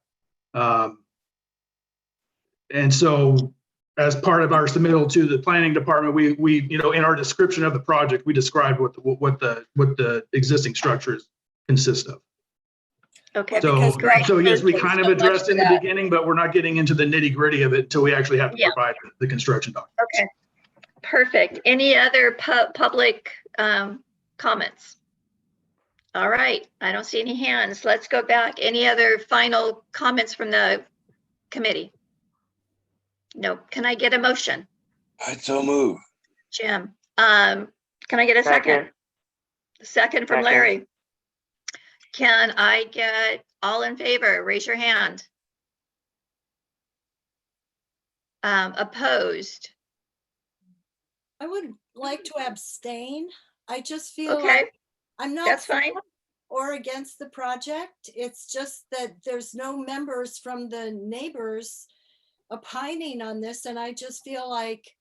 And so as part of our submittal to the planning department, we in our description of the project, we described what the existing structures consist of. Okay. So yes, we kind of addressed in the beginning, but we're not getting into the nitty gritty of it until we actually have to provide the construction documents. Okay. Perfect. Any other public comments? All right. I don't see any hands. Let's go back. Any other final comments from the committee? No. Can I get a motion? I'd so move. Jim. Can I get a second? Second from Larry. Can I get all in favor? Raise your hand. Opposed? I would like to abstain. I just feel Okay, like I'm not that's fine. for or against the project. It's just that there's no members from the neighbors opining on this, and I just feel like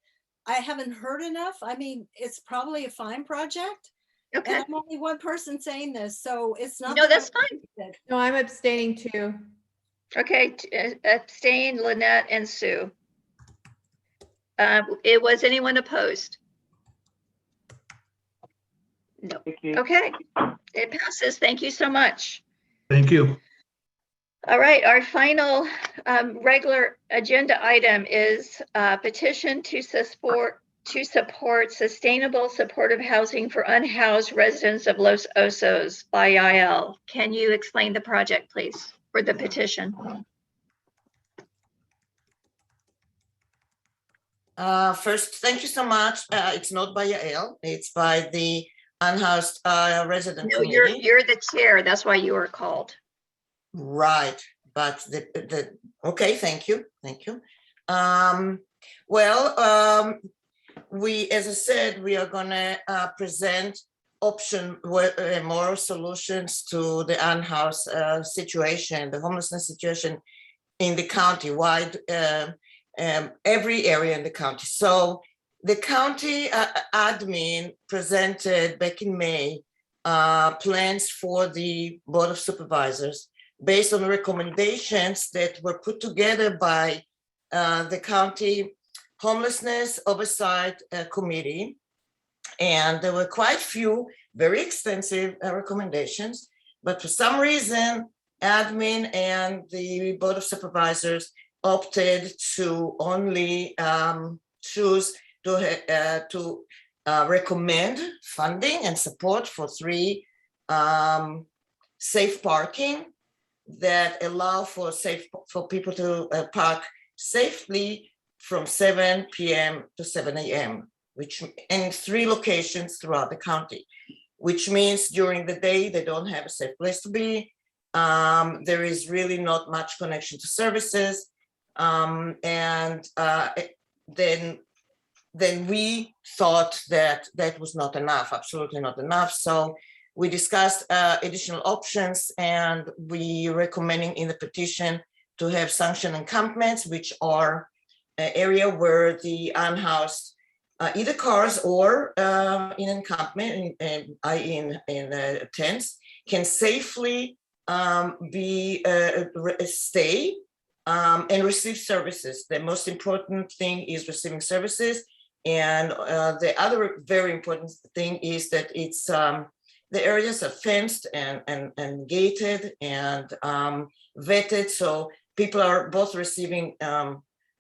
I haven't heard enough. I mean, it's probably a fine project. Okay. And I'm only one person saying this, so it's not. No, that's fine. No, I'm abstaining too. Okay, abstain, Lynette and Sue. Was anyone opposed? No. Okay, it passes. Thank you so much. Thank you. All right, our final regular agenda item is petition to support sustainable supportive housing for unhoused residents of Los Osos by IL. Can you explain the project, please, for the petition? First, thank you so much. It's not by Yael, it's by the unhoused resident. No, you're the chair. That's why you were called. Right, but okay, thank you. Well, as I said, we are gonna present moral solutions to the unhoused situation, the homelessness situation in the county-wide, every area in the county. So the county admin presented back in May plans for the Board of Supervisors based on recommendations that were put together by the county homelessness oversight committee. And there were quite few very extensive recommendations, but for some reason, admin and the Board of Supervisors opted to only choose to recommend funding and support for 3 safe parking that allow for people to park safely from 7 p.m. to 7 a.m., which in 3 locations throughout the county, which means during the day they don't have a safe place to be. There is really not much connection to services, and then we thought that that was not enough, absolutely not enough. So we discussed additional options, and we recommending in the petition to have sanctioned encampments, which are an area where the unhoused, either cars or in encampment, i.e. in tents, can safely stay and receive services. The most important thing is receiving services. And the other very important thing is that it's the areas are fenced and gated and vetted. So people are both receiving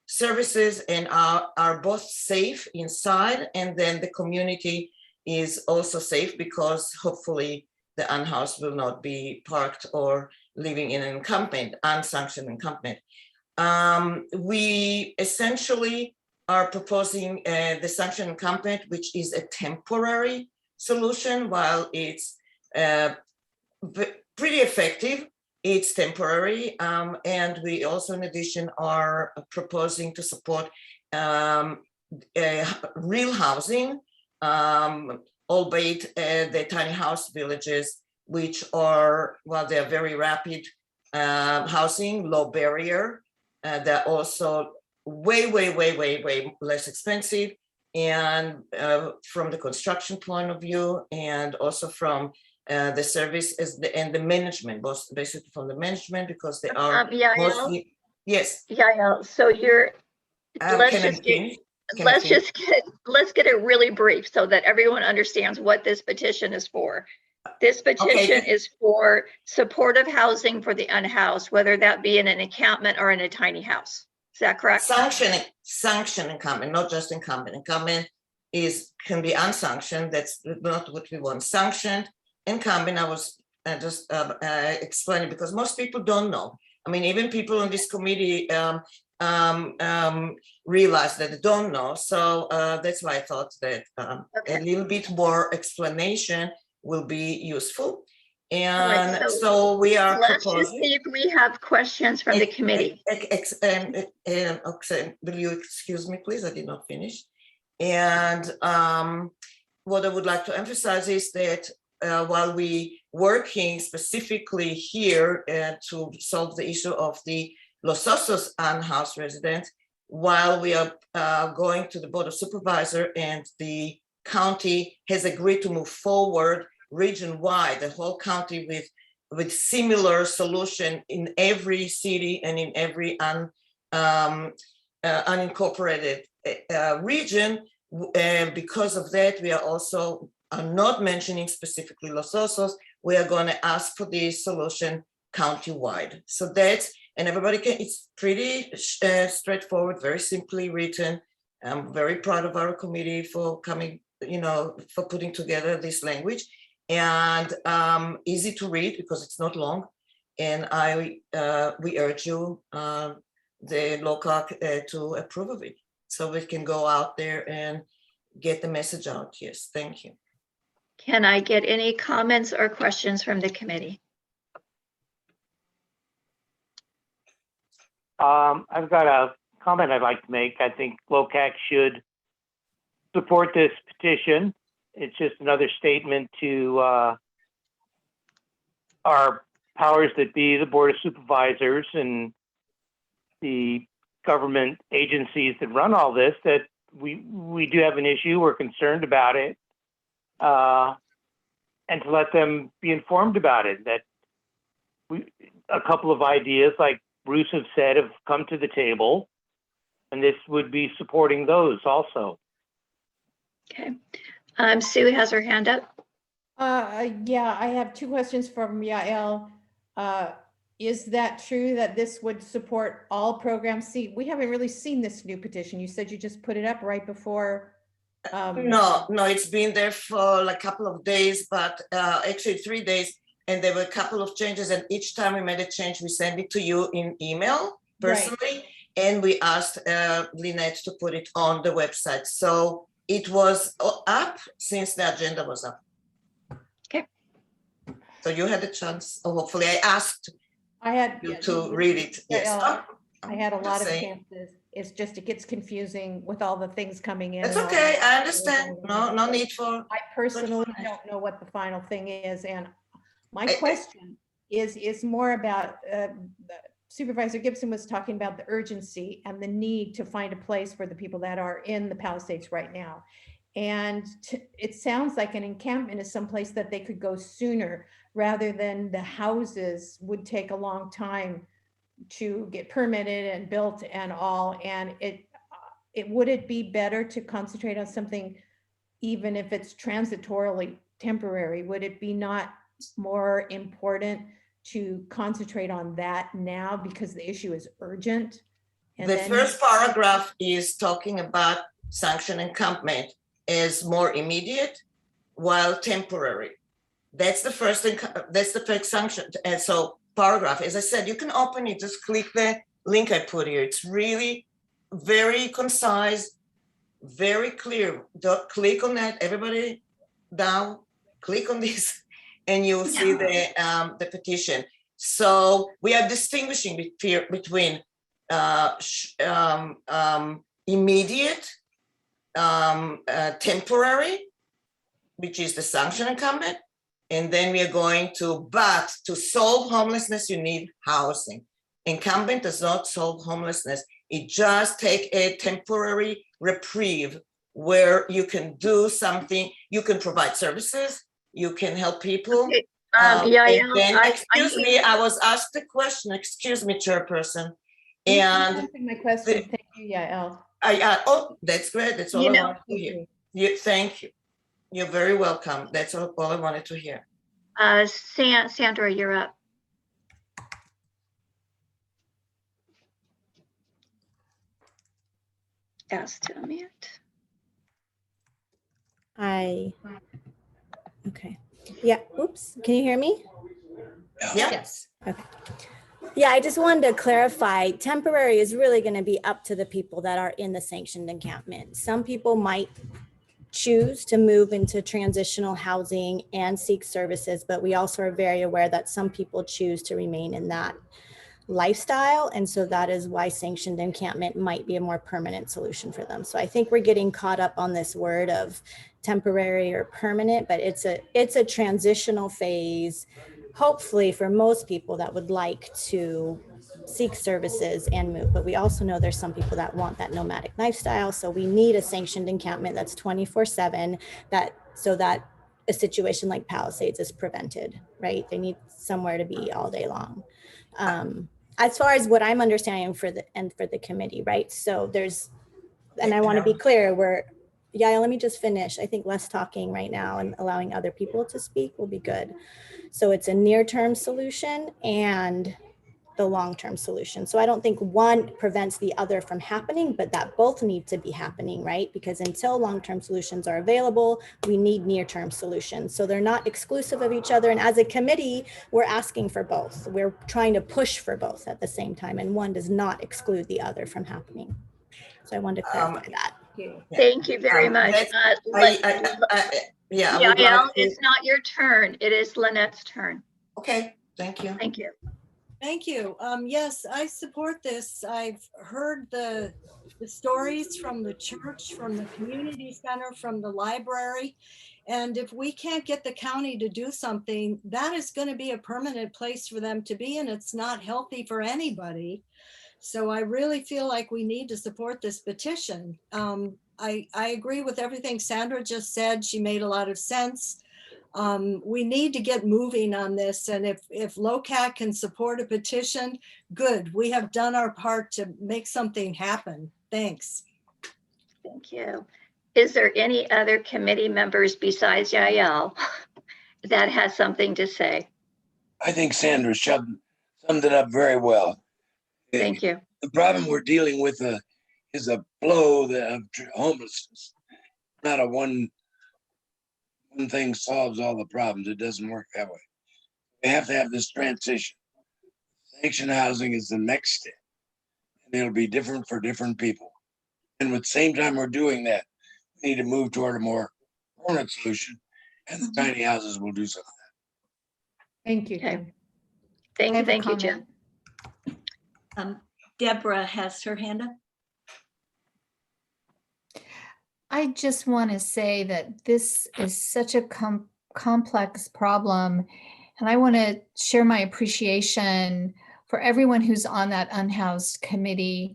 services and are both safe inside. And then the community is also safe because hopefully the unhoused will not be parked or living in an encampment, unsanctioned encampment. We essentially are proposing the sanctioned encampment, which is a temporary solution. While it's pretty effective, it's temporary. And we also, in addition, are proposing to support real housing, albeit the tiny house villages, which are, well, they're very rapid housing, low barrier. They're also way less expensive, and from the construction point of view, and also from the service and the management, both basically from the management, because they are mostly, yes. Yael, so let's get it really brief so that everyone understands what this petition is for. This petition is for supportive housing for the unhoused, whether that be in an encampment or in a tiny house. Is that correct? Sanctioned encampment, not just encampment. Encampment can be unsanctioned. That's not what we want. Sanctioned encampment, I was just explaining, because most people don't know. I mean, even people on this committee realize that they don't know. So that's why I thought that a little bit more explanation will be useful. And right, so we are let's proposing. Just see if we have questions from the committee. Will you excuse me, please? I did not finish. And what I would like to emphasize is that while we working specifically here to solve the issue of the Los Osos unhoused residents, while we are going to the Board of Supervisors, and the county has agreed to move forward region-wide, the whole county, with similar solution in every city and in every unincorporated region. And because of that, we are also not mentioning specifically Los Osos. We are going to ask for this solution countywide. So that's, and everybody can, it's pretty straightforward, very simply written. I'm very proud of our committee for coming, for putting together this language, and easy to read because it's not long. And we urge you, the Locac, to approve of it, so we can go out there and get the message out. Yes, thank you. Can I get any comments or questions from the committee? I've got a comment I'd like to make. I think Locac should support this petition. It's just another statement to our powers that be, the Board of Supervisors and the government agencies that run all this, that we do have an issue, we're concerned about it, and to let them be informed about it. That a couple of ideas, like Bruce have said, have come to the table, and this would be supporting those also. Okay. Sue has her hand up. Yeah, I have two questions from Yael. Is that true that this would support all programs? See, we haven't really seen this new petition. You said you just put it up right before. No, it's been there for like a couple of days, but actually 3 days, and there were a couple of changes, and each time we made a change, we send it to you in email personally, right. And we asked Lynette to put it on the website. So it was up since the agenda was up. Okay. So you had a chance, or hopefully I asked you to read it. Yes. I had a lot of chances. It's just, it gets confusing with all the things coming in. It's okay, I understand. No need for. I personally don't know what the final thing is, and my question is more about, Supervisor Gibson was talking about the urgency and the need to find a place for the people that are in the Palisades right now. And it sounds like an encampment is someplace that they could go sooner, rather than the houses would take a long time to get permitted and built and all. And would it be better to concentrate on something, even if it's transitorily temporary? Would it be not more important to concentrate on that now, because the issue is urgent? And the first paragraph is talking about sanction encampment as more immediate while temporary. That's the first thing, that's the first sanction. And so paragraph, as I said, you can open it, just click the link I put here. It's really very concise, very clear. Don't click on that, everybody down, click on this, and you'll see the petition. So we are distinguishing between immediate, temporary, which is the sanction encampment, and then we are going to, but to solve homelessness, you need housing. Encampment does not solve homelessness. It just takes a temporary reprieve where you can do something, you can provide services, you can help people. Okay. Excuse me, I was asked a question. Excuse me, Chairperson. And my question. Thank you, Yael. Oh, that's great. That's all I wanted to hear. Thank you. You're very welcome. That's all I wanted to hear. Sandra, you're up. Ask to unmute. Okay. Yeah, oops, can you hear me? Yeah. Yes. Okay. Yeah, I just wanted to clarify, temporary is really going to be up to the people that are in the sanctioned encampment. Some people might choose to move into transitional housing and seek services, but we also are very aware that some people choose to remain in that lifestyle. And so that is why sanctioned encampment might be a more permanent solution for them. So I think we're getting caught up on this word of temporary or permanent, but it's a transitional phase, hopefully for most people that would like to seek services and move. But we also know there's some people that want that nomadic lifestyle. So we need a sanctioned encampment that's 24/7, so that a situation like Palisades is prevented, right? They need somewhere to be all day long. As far as what I'm understanding for the committee, right? So and I want to be clear, let me just finish. I think less talking right now and allowing other people to speak will be good. So it's a near-term solution and the long-term solution. So I don't think one prevents the other from happening, but that both need to be happening, right? Because until long-term solutions are available, we need near-term solutions. So they're not exclusive of each other. And as a committee, we're asking for both. We're trying to push for both at the same time, and one does not exclude the other from happening. So I wanted to clarify that. Thank you very much. Yael, it's not your turn. It is Lynette's turn. Okay, thank you. Thank you. Thank you. Yes, I support this. I've heard the stories from the church, from the community center, from the library. And if we can't get the county to do something, that is going to be a permanent place for them to be, and it's not healthy for anybody. So I really feel like we need to support this petition. I agree with everything Sandra just said. She made a lot of sense. We need to get moving on this. And if Locac can support a petition, good. We have done our part to make something happen. Thanks. Thank you. Is there any other committee members besides Yael that has something to say? I think Sandra summed it up very well. Thank you. The problem we're dealing with is a flow of homelessness. Not a one thing solves all the problems. It doesn't work that way. We have to have this transition. Sanction housing is the next step, and it'll be different for different people. And at the same time we're doing that, we need to move toward a more permanent solution, and the tiny houses will do some of that. Thank you. Okay. Jen. Thank you, Jen. Deborah has her hand up. I just want to say that this is such a complex problem, and I want to share my appreciation for everyone who's on that unhoused committee.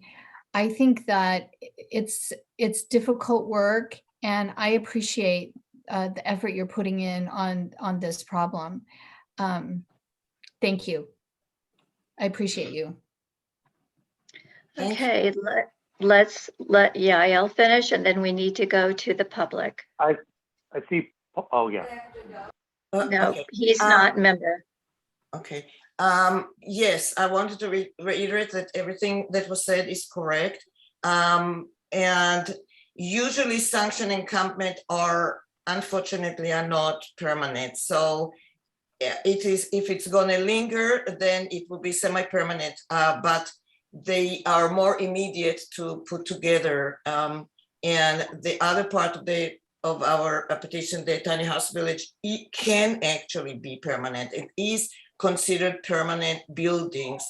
I think that it's difficult work, and I appreciate the effort you're putting in on this problem. Thank you. I appreciate you. Okay, let's let Yael finish, and then we need to go to the public. I see. Oh, yeah. No, Okay. he's not a member. Okay. Yes, I wanted to reiterate that everything that was said is correct. And usually sanction encampment unfortunately are not permanent. So it is, if it's going to linger, then it will be semi-permanent, but they are more immediate to put together. And the other part of our petition, the tiny house village, it can actually be permanent. It is considered permanent buildings,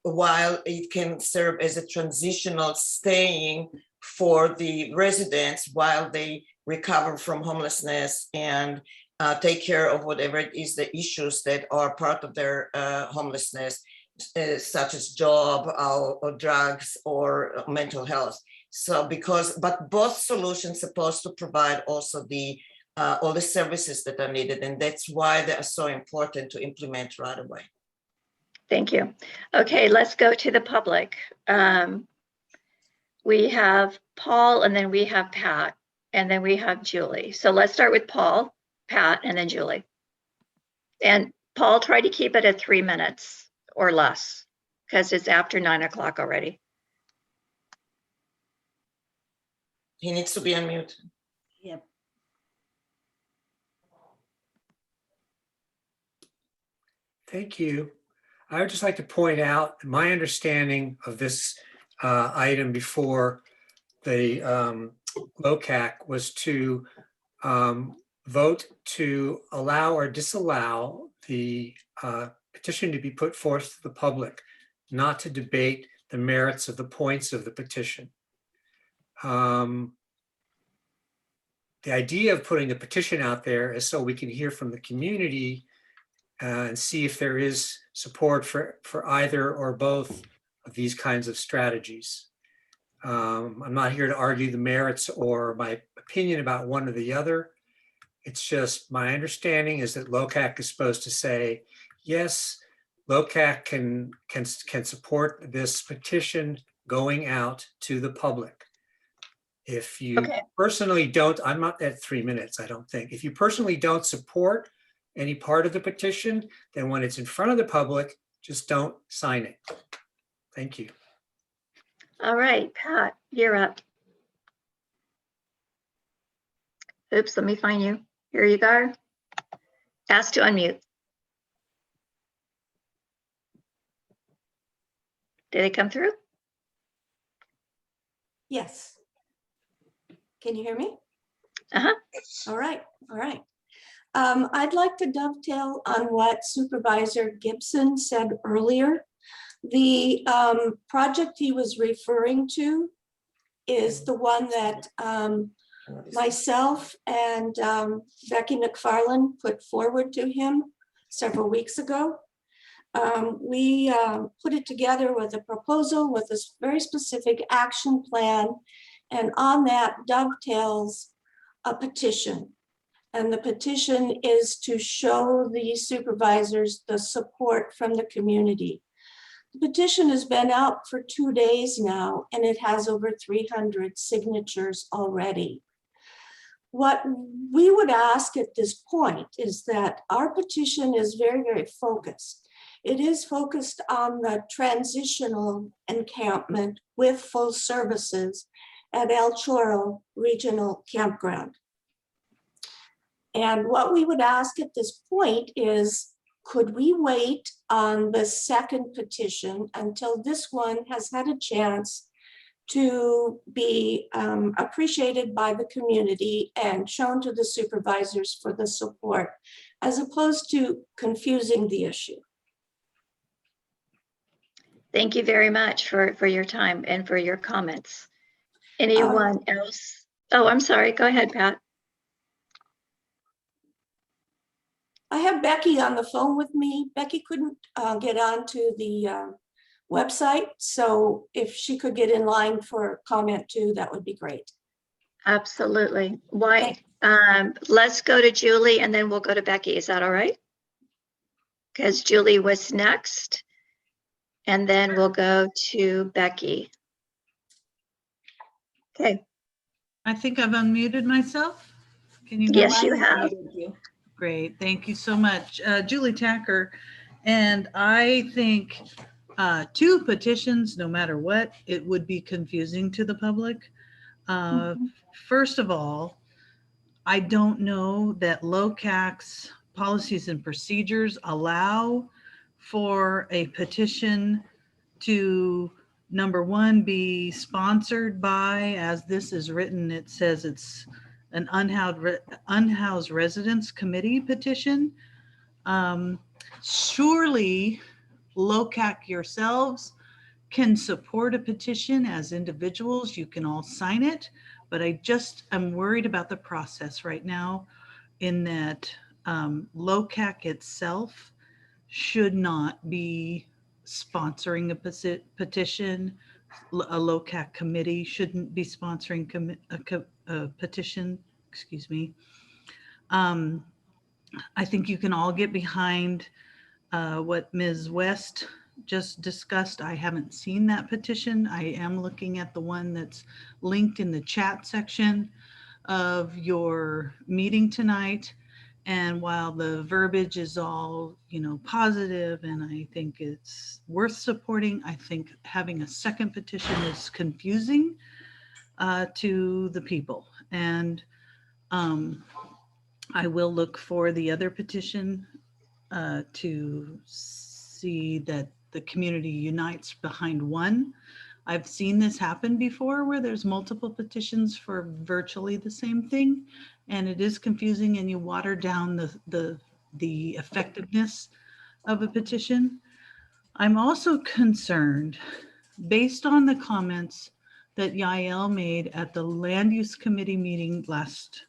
while it can serve as a transitional staying for the residents while they recover from homelessness and take care of whatever it is, the issues that are part of their homelessness, such as job or drugs or mental health. So but both solutions supposed to provide also all the services that are needed, and that's why they are so important to implement right away. Thank you. Okay, let's go to the public. We have Paul, and then we have Pat, and then we have Julie. So let's start with Paul, Pat, and then Julie. And Paul, try to keep it at 3 minutes or less, because it's after 9 o'clock already. He needs to be unmuted. Yep. Thank you. I would just like to point out my understanding of this item before the Locac was to vote to allow or disallow the petition to be put forth to the public, not to debate the merits of the points of the petition. The idea of putting a petition out there is so we can hear from the community and see if there is support for either or both of these kinds of strategies. I'm not here to argue the merits or my opinion about one or the other. It's just my understanding is that Locac is supposed to say, yes, Locac can support this petition going out to the public. If you personally don't, I'm not at 3 minutes, I don't think. If you personally don't support any part of the petition, then when it's in front of the public, just don't sign it. Thank you. All right, Pat, you're up. Oops, let me find you. Here you go. Ask to unmute. Did it come through? Yes. Can you hear me? Uh-huh. All right. All right. I'd like to dovetail on what Supervisor Gibson said earlier. The project he was referring to is the one that myself and Becky McFarland put forward to him several weeks ago. We put it together with a proposal with a very specific action plan, and on that dovetails a petition. And the petition is to show the supervisors the support from the community. The petition has been out for 2 days now, and it has over 300 signatures already. What we would ask at this point is that our petition is very, very focused. It is focused on the transitional encampment with full services at El Chorro Regional Campground. And what we would ask at this point is, could we wait on the second petition until this one has had a chance to be appreciated by the community and shown to the supervisors for the support, as opposed to confusing the issue? Thank you very much for your time and for your comments. Anyone else? Oh, I'm sorry. Go ahead, Pat. I have Becky on the phone with me. Becky couldn't get onto the website, so if she could get in line for comment too, that would be great. Absolutely. Why? Let's go to Julie and then we'll go to Becky. Is that all right? Because Julie was next, and then we'll go to Becky. Okay. I think I've unmuted myself. Can you hear Yes, me? you have. Great, thank you so much. Julie Tacker, and I think 2 petitions, no matter what, it would be confusing to the public. First of all, I don't know that Locac's policies and procedures allow for a petition to, number one, be sponsored by, as this is written, it says it's an unhoused residents committee petition. Surely Locac yourselves can support a petition as individuals. You can all sign it, but I'm worried about the process right now, in that Locac itself should not be sponsoring a petition. A Locac committee shouldn't be sponsoring a petition, excuse me. I think you can all get behind what Ms. West just discussed. I haven't seen that petition. I am looking at the one that's linked in the chat section of your meeting tonight. And while the verbiage is all, positive, and I think it's worth supporting, I think having a second petition is confusing to the people. And I will look for the other petition to see that the community unites behind one. I've seen this happen before where there's multiple petitions for virtually the same thing, and it is confusing, and you water down the effectiveness of a petition. I'm also concerned, based on the comments that Yael made at the Land Use Committee meeting last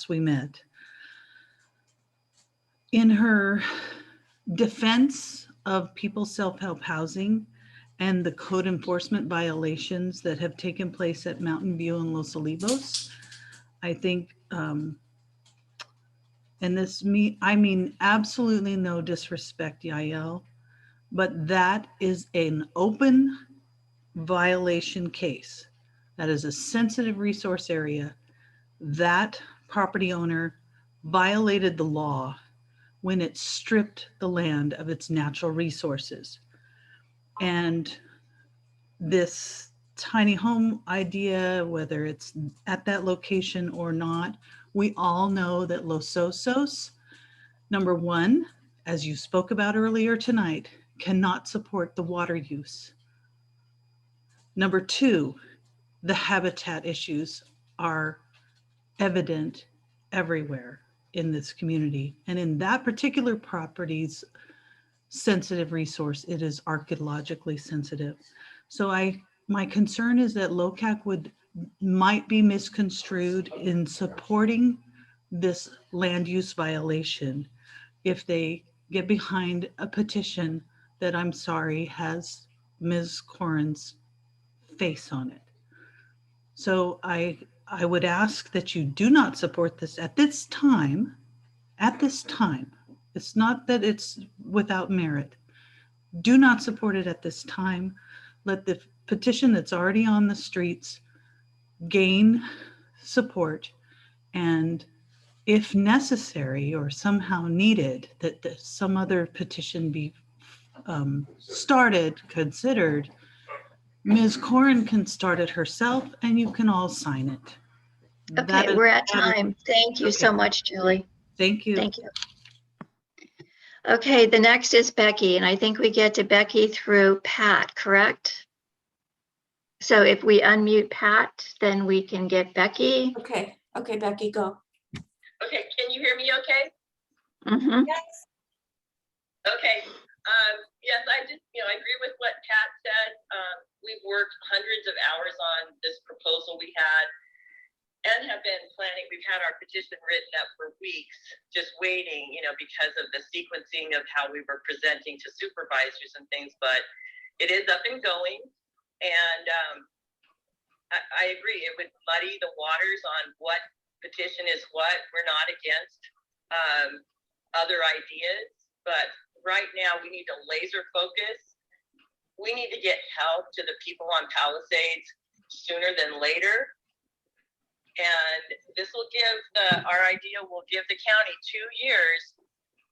we met. In her defense of people's self-help housing and the code enforcement violations that have taken place at Mountain View and Los Olivos, I think, and I mean absolutely no disrespect, Yael, but that is an open violation case. That is a sensitive resource area. That property owner violated the law when it stripped the land of its natural resources. And this tiny home idea, whether it's at that location or not, we all know that Los Osos, number one, as you spoke about earlier tonight, cannot support the water use. Number two, the habitat issues are evident everywhere. in this community. And in that particular property's sensitive resource, it is archaeologically sensitive. So my concern is that Locac might be misconstrued in supporting this land use violation if they get behind a petition that, I'm sorry, has Ms. Corin's face on it. So I would ask that you do not support this at this time. At this time, it's not that it's without merit. Do not support it at this time. Let the petition that's already on the streets gain support, and if necessary or somehow needed, that some other petition be started, considered. Ms. Corin can start it herself and you can all sign it. Okay, we're at time. Thank you so much, Julie. Thank you. Thank you. Okay, the next is Becky, and I think we get to Becky through Pat, correct? So if we unmute Pat, then we can get Becky. Okay, Becky, go. Okay, can you hear me okay? Mm-hmm. Yes. Okay, yes, I agree with what Pat said. We've worked hundreds of hours on this proposal we had and have been planning. We've had our petition written up for weeks, just waiting, because of the sequencing of how we were presenting to supervisors and things, but it is up and going. And I agree, it would muddy the waters on what petition is what. We're not against other ideas, but right now we need to laser focus. We need to get help to the people on Palisades sooner than later. And this will give our idea will give the county 2 years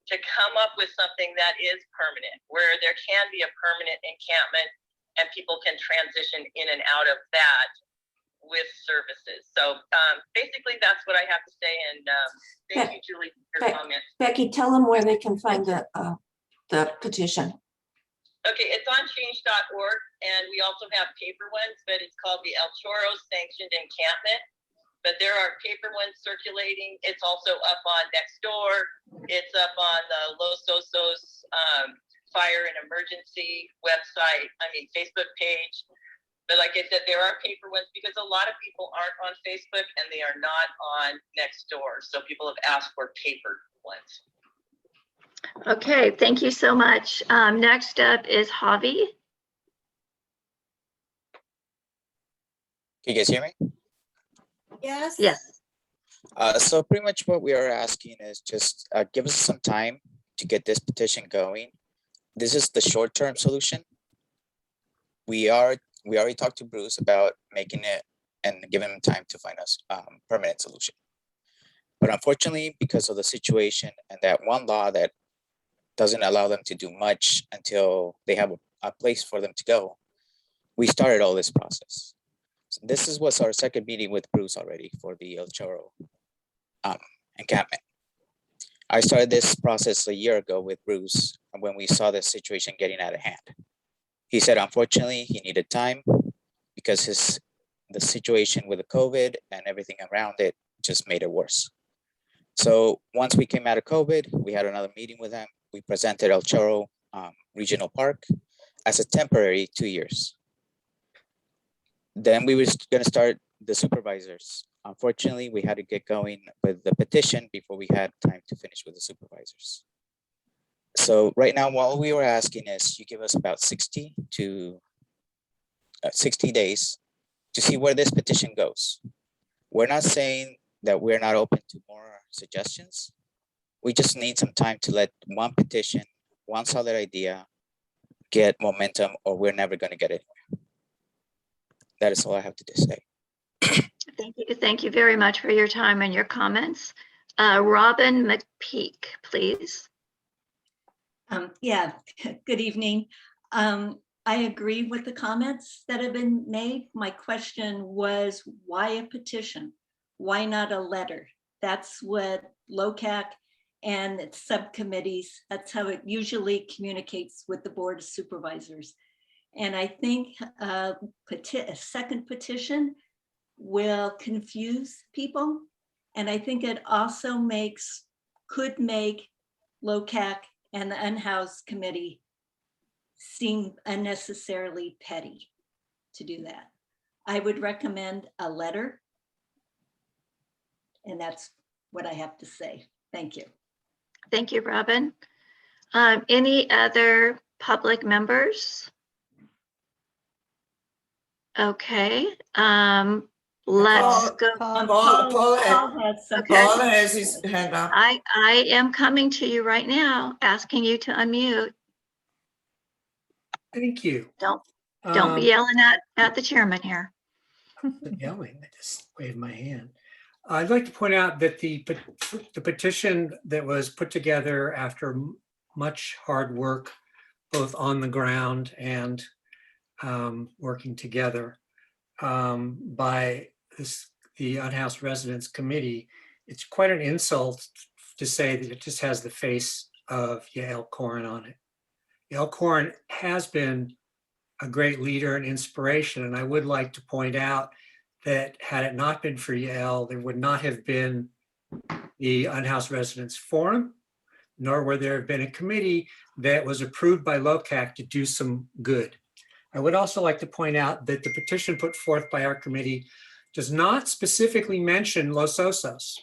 to come up with something that is permanent, where there can be a permanent encampment and people can transition in and out of that with services. So basically that's what I have to say. And thank you, Julie, for your comments. Becky, tell them where they can find the petition. Okay, it's on change.org, and we also have paper ones, but it's called the El Chorro Sanctioned Encampment. But there are paper ones circulating. It's also up on Nextdoor. It's up on the Los Osos Fire and Emergency website, Facebook page. But like I said, there are paper ones because a lot of people aren't on Facebook and they are not on Nextdoor. So people have asked for paper ones. Okay, thank you so much. Next up is Javi. Can you guys hear me? Yes. Yes. So pretty much what we are asking is just give us some time to get this petition going. This is the short-term solution. We already talked to Bruce about making it and giving him time to find us permanent solution. But unfortunately, because of the situation and that one law that doesn't allow them to do much until they have a place for them to go, we started all this process. So this was our second meeting with Bruce already for the El Chorro encampment. I started this process a year ago with Bruce when we saw the situation getting out of hand. He said, unfortunately, he needed time because the situation with the COVID and everything around it just made it worse. So once we came out of COVID, we had another meeting with him. We presented El Chorro Regional Park as a temporary 2 years. Then we were going to start the supervisors. Unfortunately, we had to get going with the petition before we had time to finish with the supervisors. So right now, what we were asking is you give us about 60 days to see where this petition goes. We're not saying that we're not open to more suggestions. We just need some time to let one petition, one solid idea get momentum, or we're never going to get anywhere. That is all I have to say. Thank you very much for your time and your comments. Robin McPeak, please. Yeah, good evening. I agree with the comments that have been made. My question was, why a petition? Why not a letter? That's what Locac and its subcommittees, that's how it usually communicates with the Board of Supervisors. And I think a second petition will confuse people. And I think it also makes could make Locac and the Unhoused Committee seem unnecessarily petty to do that. I would recommend a letter. And that's what I have to say. Thank you. Thank you, Robin. Any other public members? Okay, let's go. Paul has something. Okay. Paul has his hand up. I am coming to you right now, asking you to unmute. Thank you. Don't be yelling at the chairman here. Yelling, I just waved my hand. I'd like to point out that the petition that was put together after much hard work, both on the ground and working together by the Unhoused Residents Committee, it's quite an insult to say that it just has the face of Yael Coren on it. Yael Coren has been a great leader and inspiration, and I would like to point out that had it not been for Yael, there would not have been the Unhoused Residents Forum, nor would there have been a committee that was approved by Locac to do some good. I would also like to point out that the petition put forth by our committee does not specifically mention Los Osos.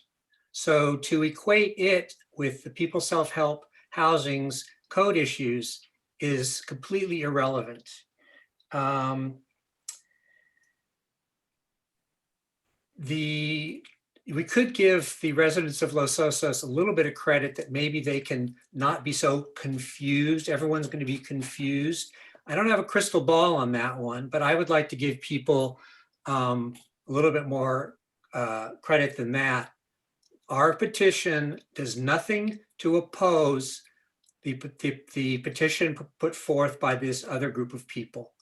So to equate it with the People Self-Help Housing's code issues is completely irrelevant. We could give the residents of Los Osos a little bit of credit that maybe they can not be so confused. Everyone's going to be confused. I don't have a crystal ball on that one, but I would like to give people a little bit more credit than that. Our petition does nothing to oppose the petition put forth by this other group of people.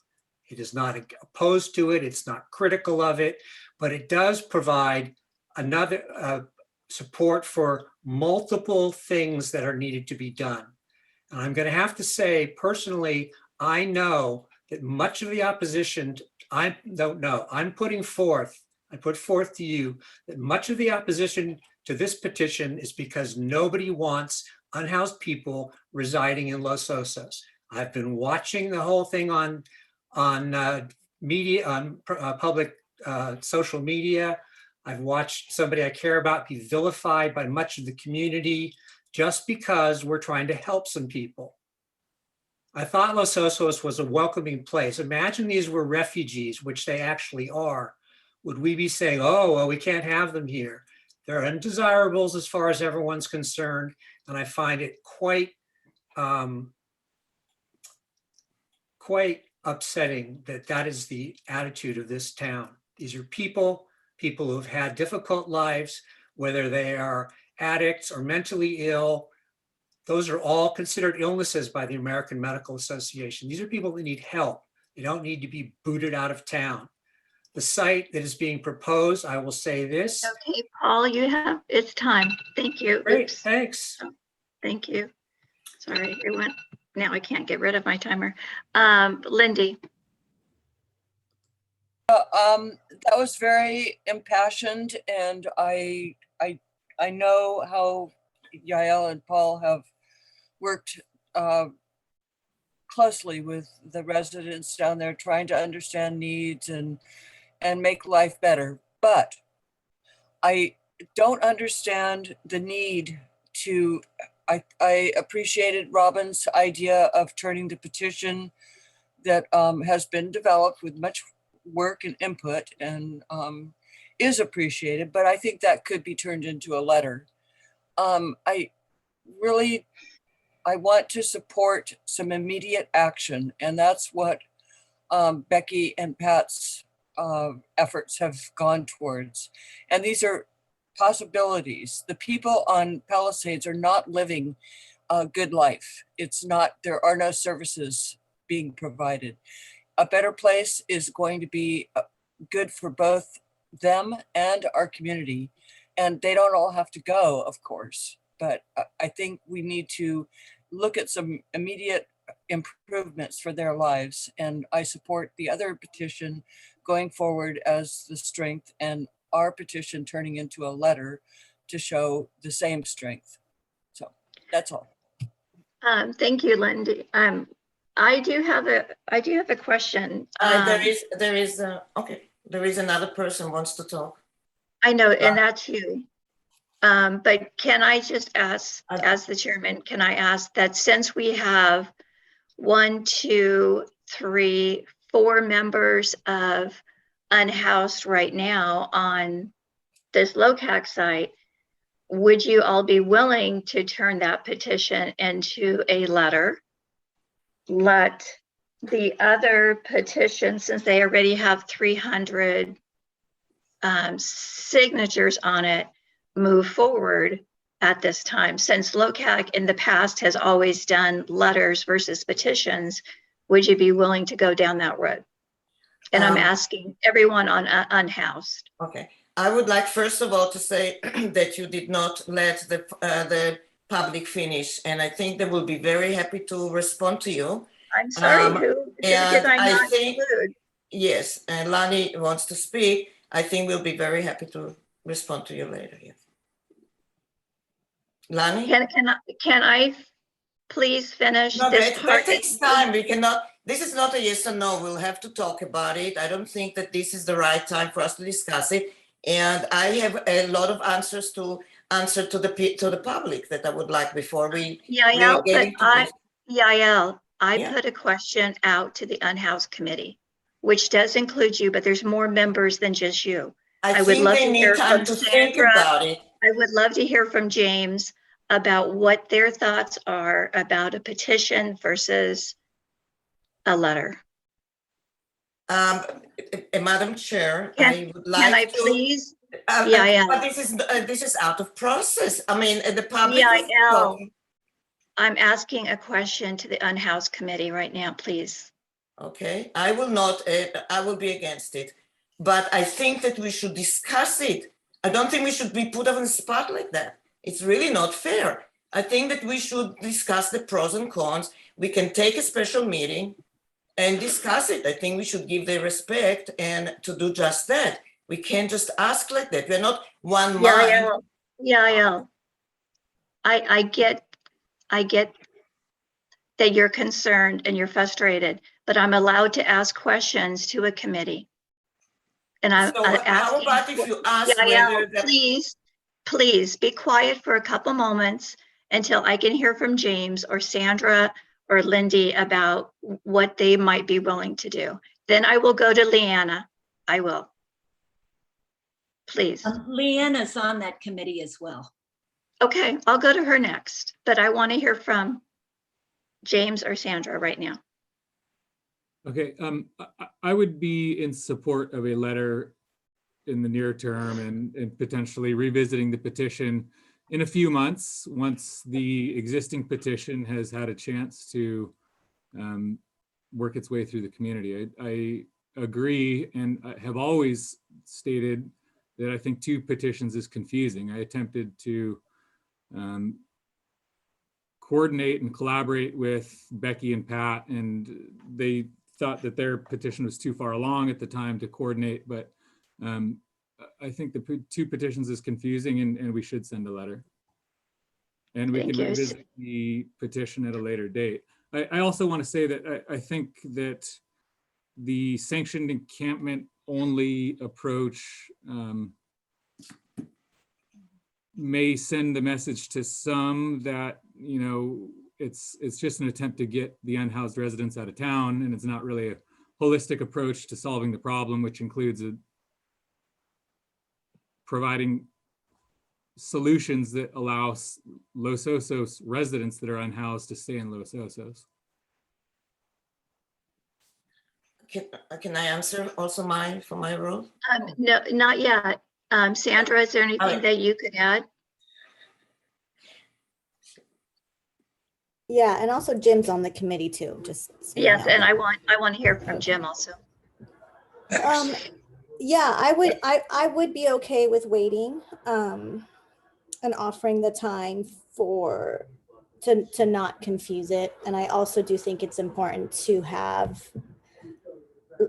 It is not opposed to it. It's not critical of it, but it does provide another support for multiple things that are needed to be done. And I'm going to have to say, personally, I know that much of the opposition, I put forth to you that much of the opposition to this petition is because nobody wants unhoused people residing in Los Osos. I've been watching the whole thing on media, on public social media. I've watched somebody I care about be vilified by much of the community just because we're trying to help some people. I thought Los Osos was a welcoming place. Imagine these were refugees, which they actually are. Would we be saying, oh, well, we can't have them here? They're undesirables as far as everyone's concerned. And I find it quite upsetting that that is the attitude of this town. These are people who have had difficult lives, whether they are addicts or mentally ill. Those are all considered illnesses by the American Medical Association. These are people that need help. They don't need to be booted out of town. The site that is being proposed, I will say this. Okay, Paul, it's time. Thank you. Great, Oops. thanks. Thank you. Sorry, it went. Now I can't get rid of my timer. Lindy. That was very impassioned, and I know how Yael and Paul have worked closely with the residents down there, trying to understand needs and make life better. But I don't understand the need to. I appreciated Robin's idea of turning the petition that has been developed with much work and input and is appreciated, but I think that could be turned into a letter. I want to support some immediate action, and that's what Becky and Pat's efforts have gone towards. And these are possibilities. The people on Palisades are not living a good life. There are no services being provided. A better place is going to be good for both them and our community. And they don't all have to go, of course, but I think we need to look at some immediate improvements for their lives. And I support the other petition going forward as the strength, and our petition turning into a letter to show the same strength. That's all. Thank you, Lindy. I do have a question. There is another person wants to talk. I know, and that's you. But can I just ask, as the chairman, can I ask that since we have 1, 2, 3, 4 members of unhoused right now on this Locac site, would you all be willing to turn that petition into a letter? Let the other petition, since they already have 300 signatures on it, move forward at this time. Since Locac in the past has always done letters versus petitions, would you be willing to go down that road? And I'm asking everyone on unhoused. Okay. I would like, first of all, to say that you did not let the public finish, and I think they will be very happy to respond to you. I'm sorry, who did I not include? Yes, and Lani wants to speak. I think we'll be very happy to respond to you later. Yes. Lani? Can I please finish No, this that part? takes time. We cannot, this is not a yes or no. We'll have to talk about it. I don't think that this is the right time for us to discuss it. And I have a lot of answers to answer to the public that I would like before we Yael, get into this. Yael, I put a question out to the unhoused committee, which does include you, but there's more members than just you. I would love to hear from Sandra. I would love to hear from James about what their thoughts are about a petition versus a letter. Madam Chair, I would like can I to, please? but this is out of process. I mean, the public. I'm asking a question to the unhoused committee right now, please. Okay, I will not, I will be against it, but I think that we should discuss it. I don't think we should be put on the spot like that. It's really not fair. I think that we should discuss the pros and cons. We can take a special meeting and discuss it. I think we should give the respect and to do just that. We can't just ask like that. We're not one mind. Yeah. I get that you're concerned and you're frustrated, but I'm allowed to ask questions to a committee. And I'm asking, how about if you ask whether please be quiet for a couple moments until I can hear from James or Sandra or Lindy about what they might be willing to do. Then I will go to Leanna. I will. Please. Leanna's on that committee as well. Okay, I'll go to her next, but I want to hear from James or Sandra right now. Okay, I would be in support of a letter in the near term and potentially revisiting the petition in a few months once the existing petition has had a chance to work its way through the community. I agree and I have always stated that I think 2 petitions is confusing. I attempted to coordinate and collaborate with Becky and Pat, and they thought that their petition was too far along at the time to coordinate, but I think the 2 petitions is confusing and we should send a letter. And we can revisit the petition at a later date. I also want to say that I think that the sanctioned encampment only approach may send the message to some that, you know, it's just an attempt to get the unhoused residents out of town, and it's not really a holistic approach to solving the problem, which includes providing solutions that allow Los Osos residents that are unhoused to stay in Los Osos. Can I answer also for my role? No, not yet. Sandra, is there anything that you could add? Yeah, and also Jim's on the committee too, just so yes, you know. and I want to hear from Jim also. Yeah, I would be okay with waiting and offering the time to not confuse it. And I also do think it's important to have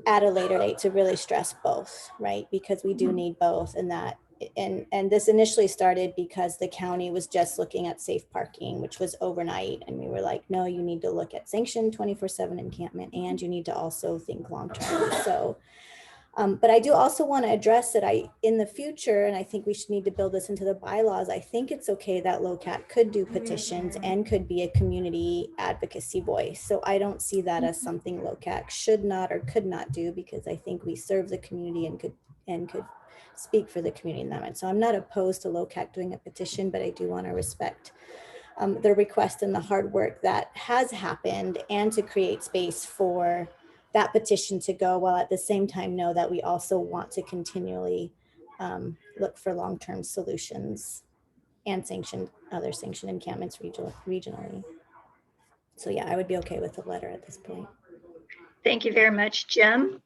at a later date to really stress both, right? Because we do need both, and that and this initially started because the county was just looking at safe parking, which was overnight. And we were like, no, you need to look at sanctioned 24/7 encampment, and you need to also think long-term. So, but I do also want to address that in the future, and I think we should need to build this into the bylaws, I think it's okay that Locac could do petitions and could be a community advocacy voice. So I don't see that as something Locac should not or could not do, because I think we serve the community and could speak for the community in that way. So I'm not opposed to Locac doing a petition, but I do want to respect the request and the hard work that has happened, and to create space for that petition to go, while at the same time know that we also want to continually look for long-term solutions and other sanctioned encampments regionally. So yeah, I would be okay with the letter at this point. Thank you very much, Jim.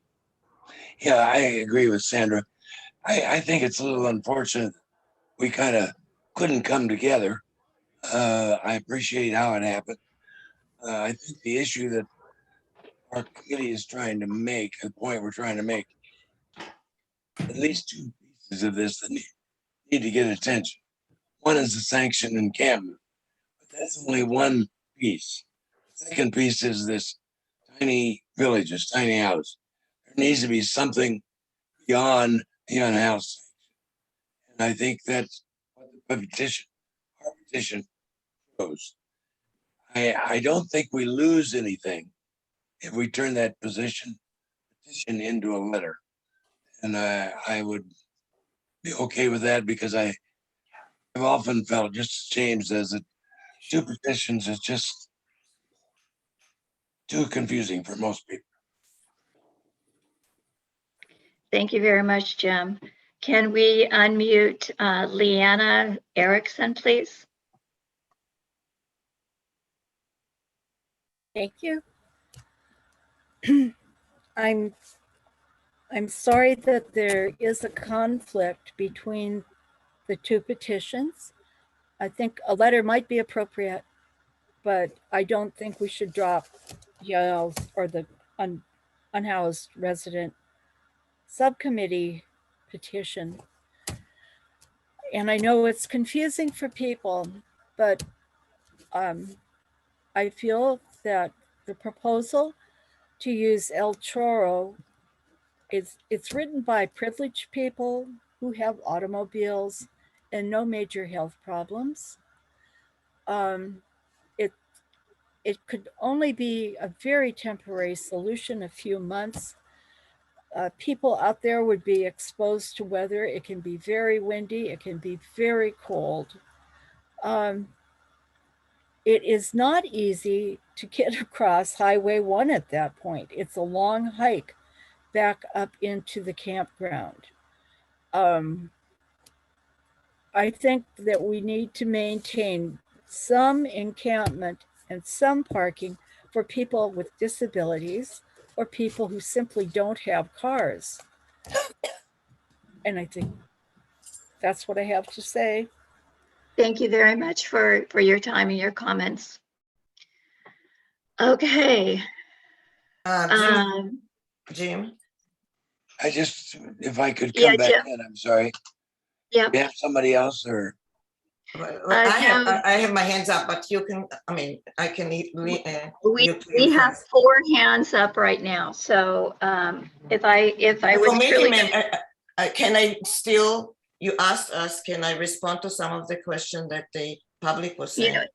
Yeah, I agree with Sandra. I think it's a little unfortunate we kind of couldn't come together. I appreciate how it happened. I think the issue that our committee is trying to make, the point we're trying to make, at least two pieces of this that need to get attention. One is the sanction encampment, but that's only one piece. The second piece is this tiny village, this tiny house. There needs to be something beyond the unhoused. And I think that's what the petition, our petition shows. I don't think we lose anything if we turn that petition into a letter. And I would be okay with that, because I've often felt, just as James says, that two petitions is just too confusing for most people. Thank you very much, Jim. Can we unmute Leanna Erickson, please? Thank you. I'm sorry that there is a conflict between the two petitions. I think a letter might be appropriate, but I don't think we should drop Yael's or the unhoused resident subcommittee petition. And I know it's confusing for people, but I feel that the proposal to use El Chorro it's written by privileged people who have automobiles and no major health problems. It could only be a very temporary solution, a few months. People out there would be exposed to weather. It can be very windy. It can be very cold. It is not easy to get across Highway 1 at that point. It's a long hike back up into the campground. I think that we need to maintain some encampment and some parking for people with disabilities or people who simply don't have cars. And I think that's what I have to say. Thank you very much for your time and your comments. Okay. Jim? I just, if I could come back in, I'm sorry. Yeah. You have somebody else, or? I have my hands up, but you can, I can. We have 4 hands up right now. So if I was truly. Can I still, you asked us, can I respond to some of the questions that the public was saying?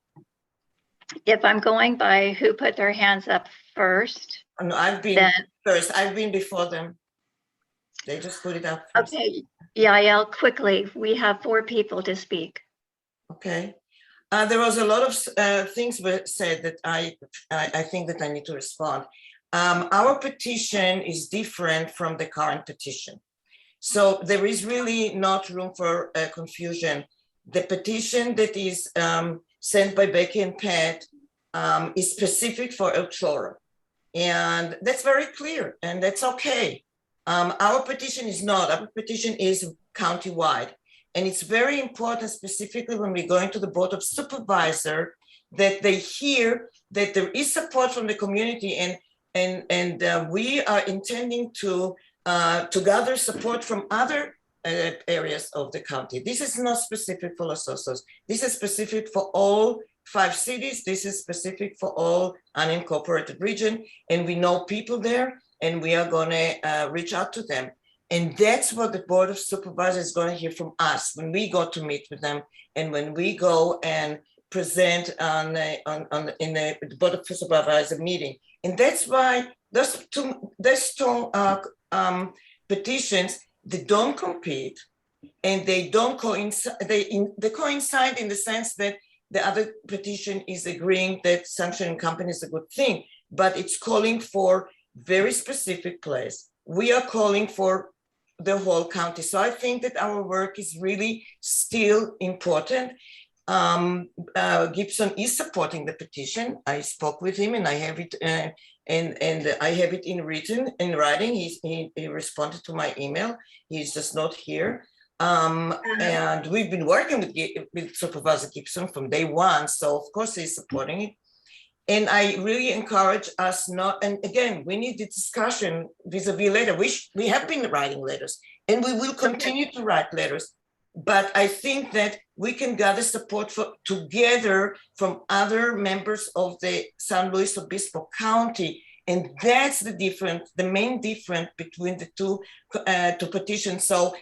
If I'm going by who put their hands up first. No, I've been first. I've been before them. They just put it up first. Okay, Yael, quickly, we have 4 people to speak. Okay. There was a lot of things were said that I think that I need to respond. Our petition is different from the current petition. So there is really not room for confusion. The petition that is sent by Becky and Pat is specific for El Chorro. And that's very clear, and that's okay. Our petition is not. Our petition is countywide. And it's very important, specifically when we go into the Board of Supervisors, that they hear that there is support from the community, and we are intending to gather support from other areas of the county. This is not specific for Los Osos. This is specific for all 5 cities. This is specific for all unincorporated region. And we know people there, and we are going to reach out to them. And that's what the Board of Supervisors is going to hear from us when we go to meet with them, and when we go and present in the Board of Supervisors meeting. And that's why those two petitions, they don't compete, and they don't coincide. They coincide in the sense that the other petition is agreeing that sanctioning company is a good thing, but it's calling for very specific place. We are calling for the whole county. So I think that our work is really still important. Gibson is supporting the petition. I spoke with him, and I have it, and I have it in writing. He responded to my email. He's just not here. And we've been working with Supervisor Gibson from day one. So of course he's supporting it. And I really encourage us not, and again, we need the discussion vis-a-vis later. We have been writing letters, and we will continue to write letters. But I think that we can gather support together from other members of the San Luis Obispo County. And that's the difference, the main difference between the two petitions. So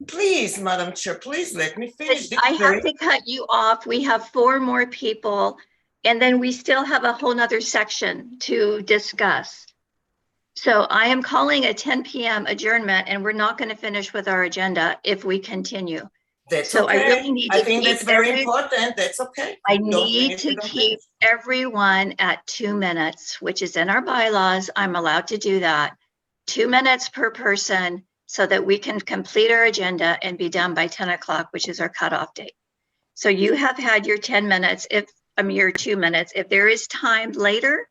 please, Madam Chair, please let me finish. I have to cut you off. We have 4 more people, and then we still have a whole nother section to discuss. So I am calling a 10 p.m. adjournment, and we're not going to finish with our agenda if we continue. That's so okay. I really need to think that's very important. That's okay. I need to keep everyone at 2 minutes, which is in our bylaws. I'm allowed to do that. 2 minutes per person so that we can complete our agenda and be done by 10 o'clock, which is our cutoff date. So you have had your 10 minutes, your 2 minutes. If there is time later,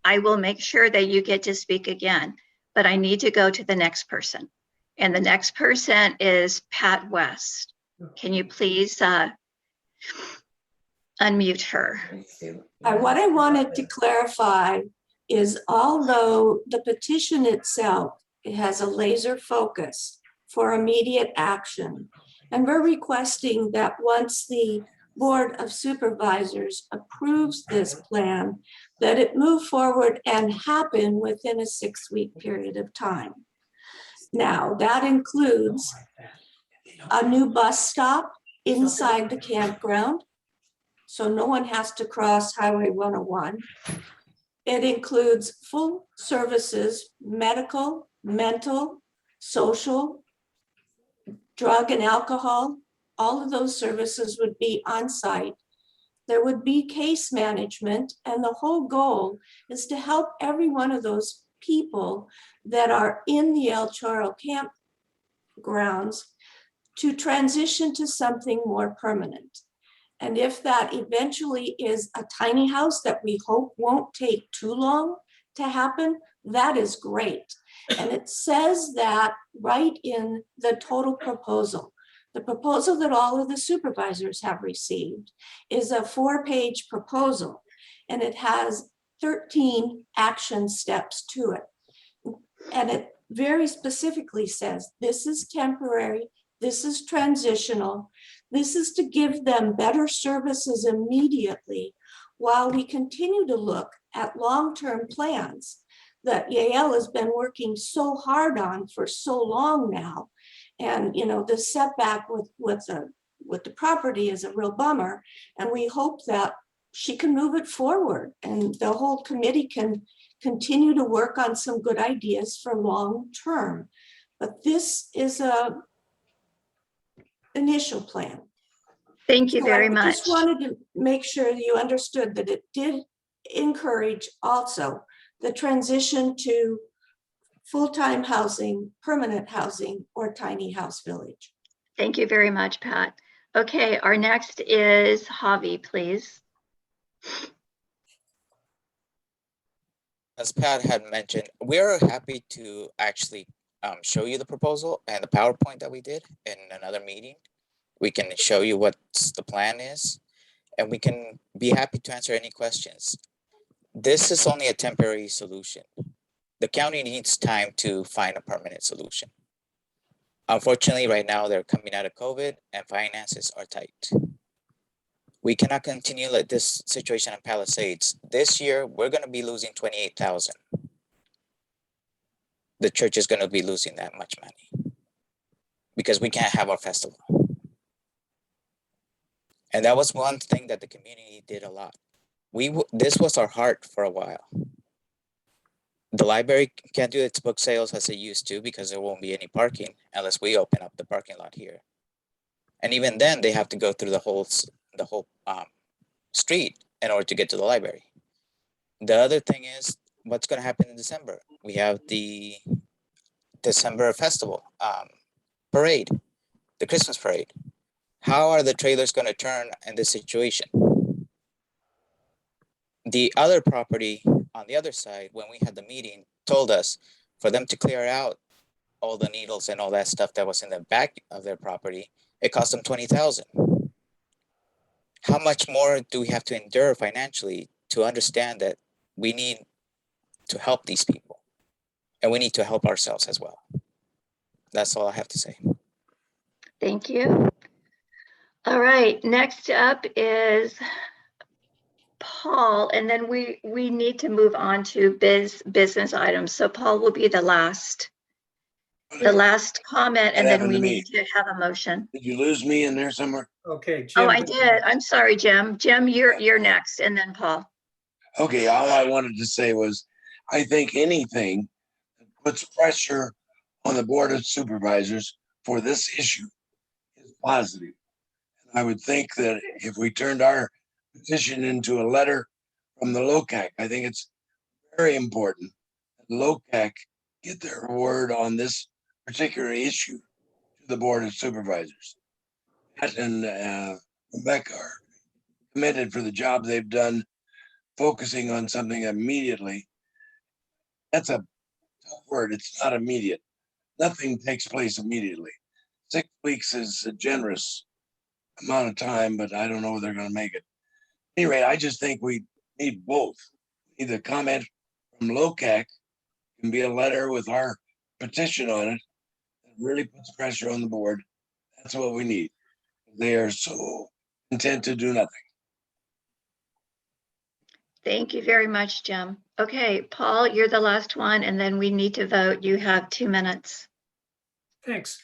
I will make sure that you get to speak again, but I need to go to the next person. And the next person is Pat West. Can you please unmute her? What I wanted to clarify is, although the petition itself, it has a laser focus for immediate action, and we're requesting that once the Board of Supervisors approves this plan, that it move forward and happen within a 6-week period of time. Now, that includes a new bus stop inside the campground, so no one has to cross Highway 101. It includes full services, medical, mental, social, drug and alcohol. All of those services would be on site. There would be case management, and the whole goal is to help every one of those people that are in the El Chorro campgrounds to transition to something more permanent. And if that eventually is a tiny house that we hope won't take too long to happen, that is great. And it says that right in the total proposal. The proposal that all of the supervisors have received is a 4-page proposal, and it has 13 action steps to it. And it very specifically says, this is temporary, this is transitional, this is to give them better services immediately while we continue to look at long-term plans that Yael has been working so hard on for so long now. And the setback with the property is a real bummer, and we hope that she can move it forward and the whole committee can continue to work on some good ideas for long term. But this is a initial plan. Thank you very much. I just wanted to make sure that you understood that it did encourage also the transition to full-time housing, permanent housing, or tiny house village. Thank you very much, Pat. Okay, our next is Javi, please. As Pat had mentioned, we're happy to actually show you the proposal and the PowerPoint that we did in another meeting. We can show you what the plan is, and we can be happy to answer any questions. This is only a temporary solution. The county needs time to find a permanent solution. Unfortunately, right now they're coming out of COVID and finances are tight. We cannot continue like this situation in Palisades. This year, we're going to be losing 28,000. The church is going to be losing that much money because we can't have our festival. And that was one thing that the community did a lot. This was our heart for a while. The library can't do its book sales as it used to because there won't be any parking unless we open up the parking lot here. And even then, they have to go through the whole street in order to get to the library. The other thing is what's going to happen in December. We have the December festival parade, the Christmas parade. How are the trailers going to turn in this situation? The other property on the other side, when we had the meeting, told us for them to clear out all the needles and all that stuff that was in the back of their property, it cost them 20,000. How much more do we have to endure financially to understand that we need to help these people and we need to help ourselves as well? That's all I have to say. Thank you. All right, next up is Paul, and then we need to move on to business items. So Paul will be the last comment, and then we need to have a motion. Did you lose me in there somewhere? Okay, Jim. Oh, I did. I'm sorry, Jim. Jim, you're next, and then Paul. Okay, all I wanted to say was, I think anything that puts pressure on the Board of Supervisors for this issue is positive. And I would think that if we turned our petition into a letter from the Locac, I think it's very important that Locac get their word on this particular issue to the Board of Supervisors. Matt and Rebecca are committed for the job they've done, focusing on something immediately. That's a tough word. It's not immediate. Nothing takes place immediately. 6 weeks is a generous amount of time, but I don't know if they're going to make it. Anyway, I just think we need both. We need the comment from Locac, can be a letter with our petition on it that really puts pressure on the board. That's what we need. They are so intent to do nothing. Thank you very much, Jim. Okay, Paul, you're the last one, and then we need to vote. You have 2 minutes. Thanks.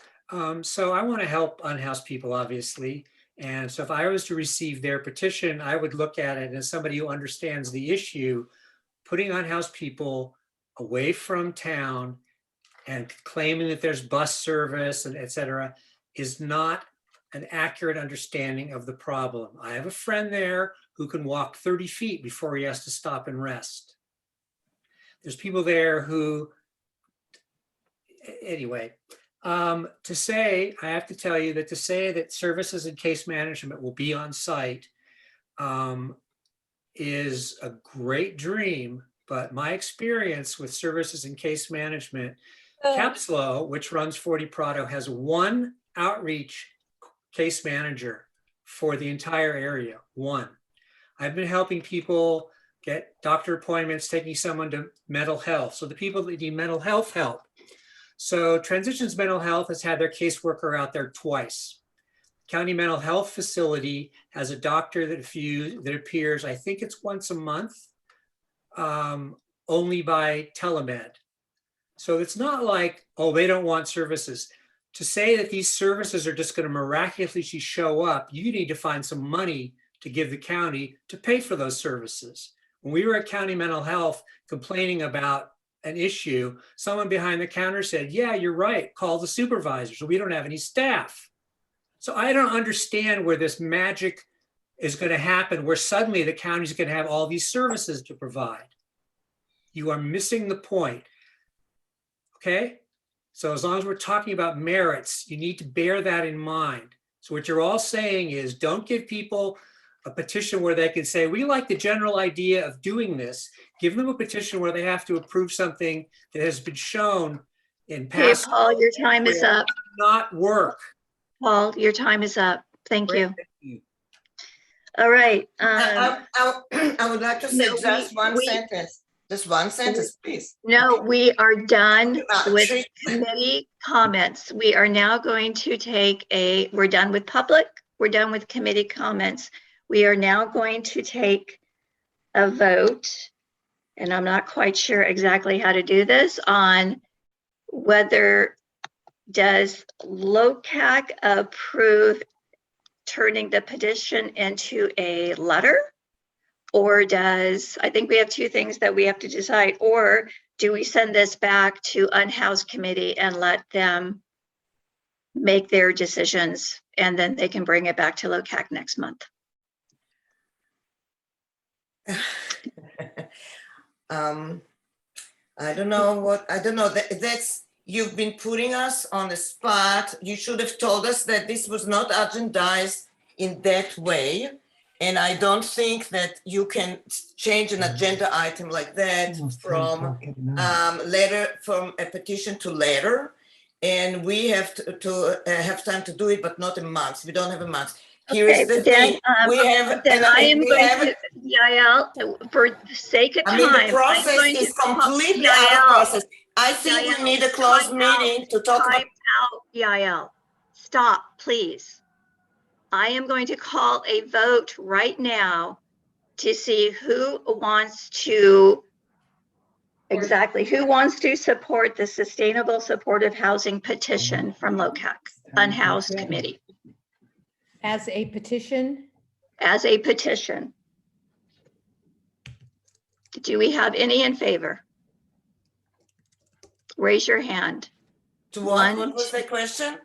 So I want to help unhoused people, obviously. And so if I was to receive their petition, I would look at it as somebody who understands the issue. Putting unhoused people away from town and claiming that there's bus service and et cetera is not an accurate understanding of the problem. I have a friend there who can walk 30 feet before he has to stop and rest. There's people there who, anyway, I have to tell you that to say that services and case management will be on site is a great dream, but my experience with services and case management, Capslo, which runs 40 Prado, has one outreach case manager for the entire area, one. I've been helping people get doctor appointments, taking someone to mental health. So the people that need mental health help. So Transitions Mental Health has had their caseworker out there twice. County Mental Health Facility has a doctor that appears, I think it's once a month, only by telemed. So it's not like, oh, they don't want services. To say that these services are just going to miraculously show up, you need to find some money to give the county to pay for those services. When we were at County Mental Health complaining about an issue, someone behind the counter said, yeah, you're right, call the supervisors. We don't have any staff. So I don't understand where this magic is going to happen, where suddenly the county is going to have all these services to provide. You are missing the point. Okay? So as long as we're talking about merits, you need to bear that in mind. So what you're all saying is don't give people a petition where they can say, we like the general idea of doing this. Give them a petition where they have to approve something that has been shown in past. Okay, Paul, your time is up. Not work. Paul, your time is up. Thank you. All right. I would like to say just one sentence. Just one sentence, please. No, we are done with Three. committee comments. We are now going to take we're done with public, we're done with committee comments. We are now going to take a vote, and I'm not quite sure exactly how to do this, on whether does Locac approve turning the petition into a letter? Or I think we have two things that we have to decide, or do we send this back to Unhoused Committee and let them make their decisions and then they can bring it back to Locac next month? I don't know. That's, you've been putting us on the spot. You should have told us that this was not agendized in that way. And I don't think that you can change an agenda item like that from a petition to letter. And we have to have time to do it, but not a month. We don't have a month. Here is the thing. We have, then I am going to, Yael, for the sake of time. I mean, the process is completely out of process. I think we need a closed meeting to talk about. Time out, Yael. Stop, please. I am going to call a vote right now to see who wants to support the Sustainable Supportive Housing petition from Locac, Unhoused Committee. As a petition? As a petition. Do we have any in favor? Raise your hand. What was the question?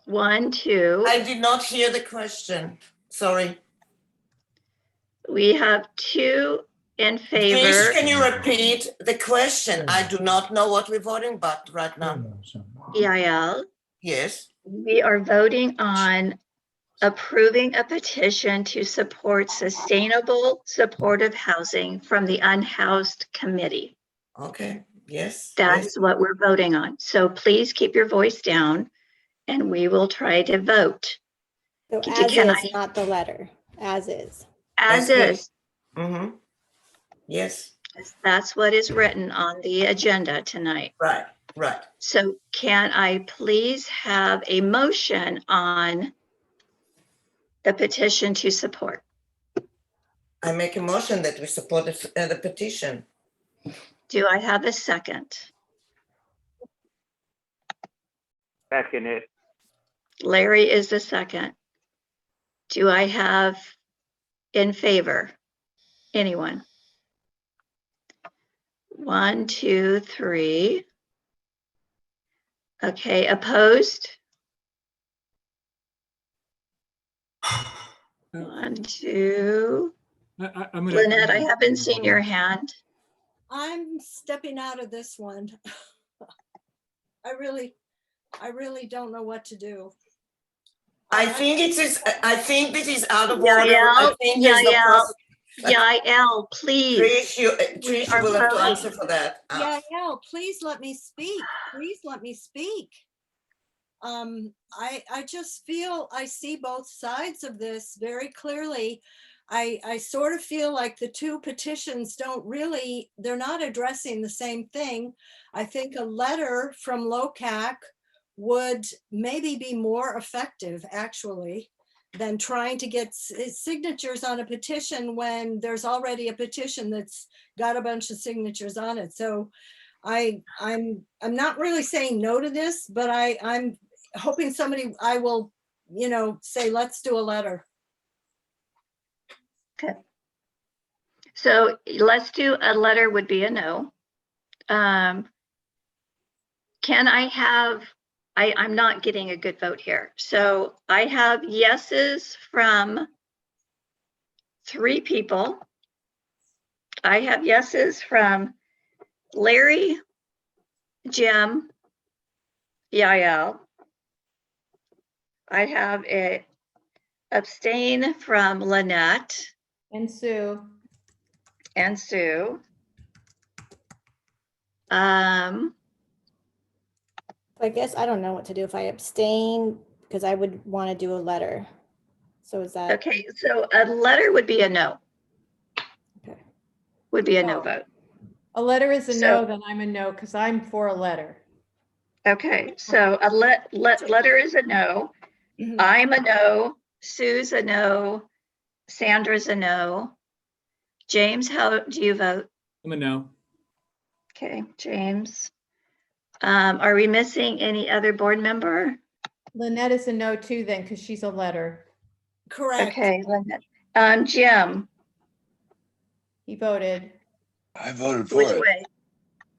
1, 2. I did not hear the question. Sorry. We have 2 in favor. Please, can you repeat the question? I do not know what we're voting about right now. Yael? Yes. We are voting on approving a petition to support sustainable supportive housing from the Unhoused Committee. Okay, yes. That's what we're voting on. So please keep your voice down and we will try to vote. So as is, not the letter, as is. As is. Mm-hmm. Yes. That's what is written on the agenda tonight. Right. So can I please have a motion on the petition to support? I make a motion that we support the petition. Do I have a second? Second it. Larry is the second. Do I have in favor? Anyone? 1, 2, 3. Okay, opposed? 1, 2. Lynette, I haven't seen your hand. I'm stepping out of this one. I really don't know what to do. I think this is out of order. I think there's no process. Yael, please. Trish will have to answer for that. Yael, please let me speak. I just feel I see both sides of this very clearly. I sort of feel like the two petitions they're not addressing the same thing. I think a letter from Locac would maybe be more effective actually than trying to get signatures on a petition when there's already a petition that's got a bunch of signatures on it. So I'm not really saying no to this, but I'm hoping I will, say, let's do a letter. Okay. So let's do a letter would be a no. Can I have, I'm not getting a good vote here. So I have yeses from 3 people. I have yeses from Larry, Jim, Yael. I have a abstain from Lynette. And Sue. I guess I don't know what to do if I abstain because I would want to do a letter. So is that okay? So a letter would be a no. Okay. Would be a no vote. A letter is a So- no, then I'm a no, because I'm for a letter. Okay, so a letter is a no. I'm a no. Sue's a no. Sandra's a no. James, how do you vote? I'm a no. Okay, James. Are we missing any other board member? Lynette is a no too then, because she's a letter. Correct. Okay, Linda. Jim, He voted. I voted which for it. way?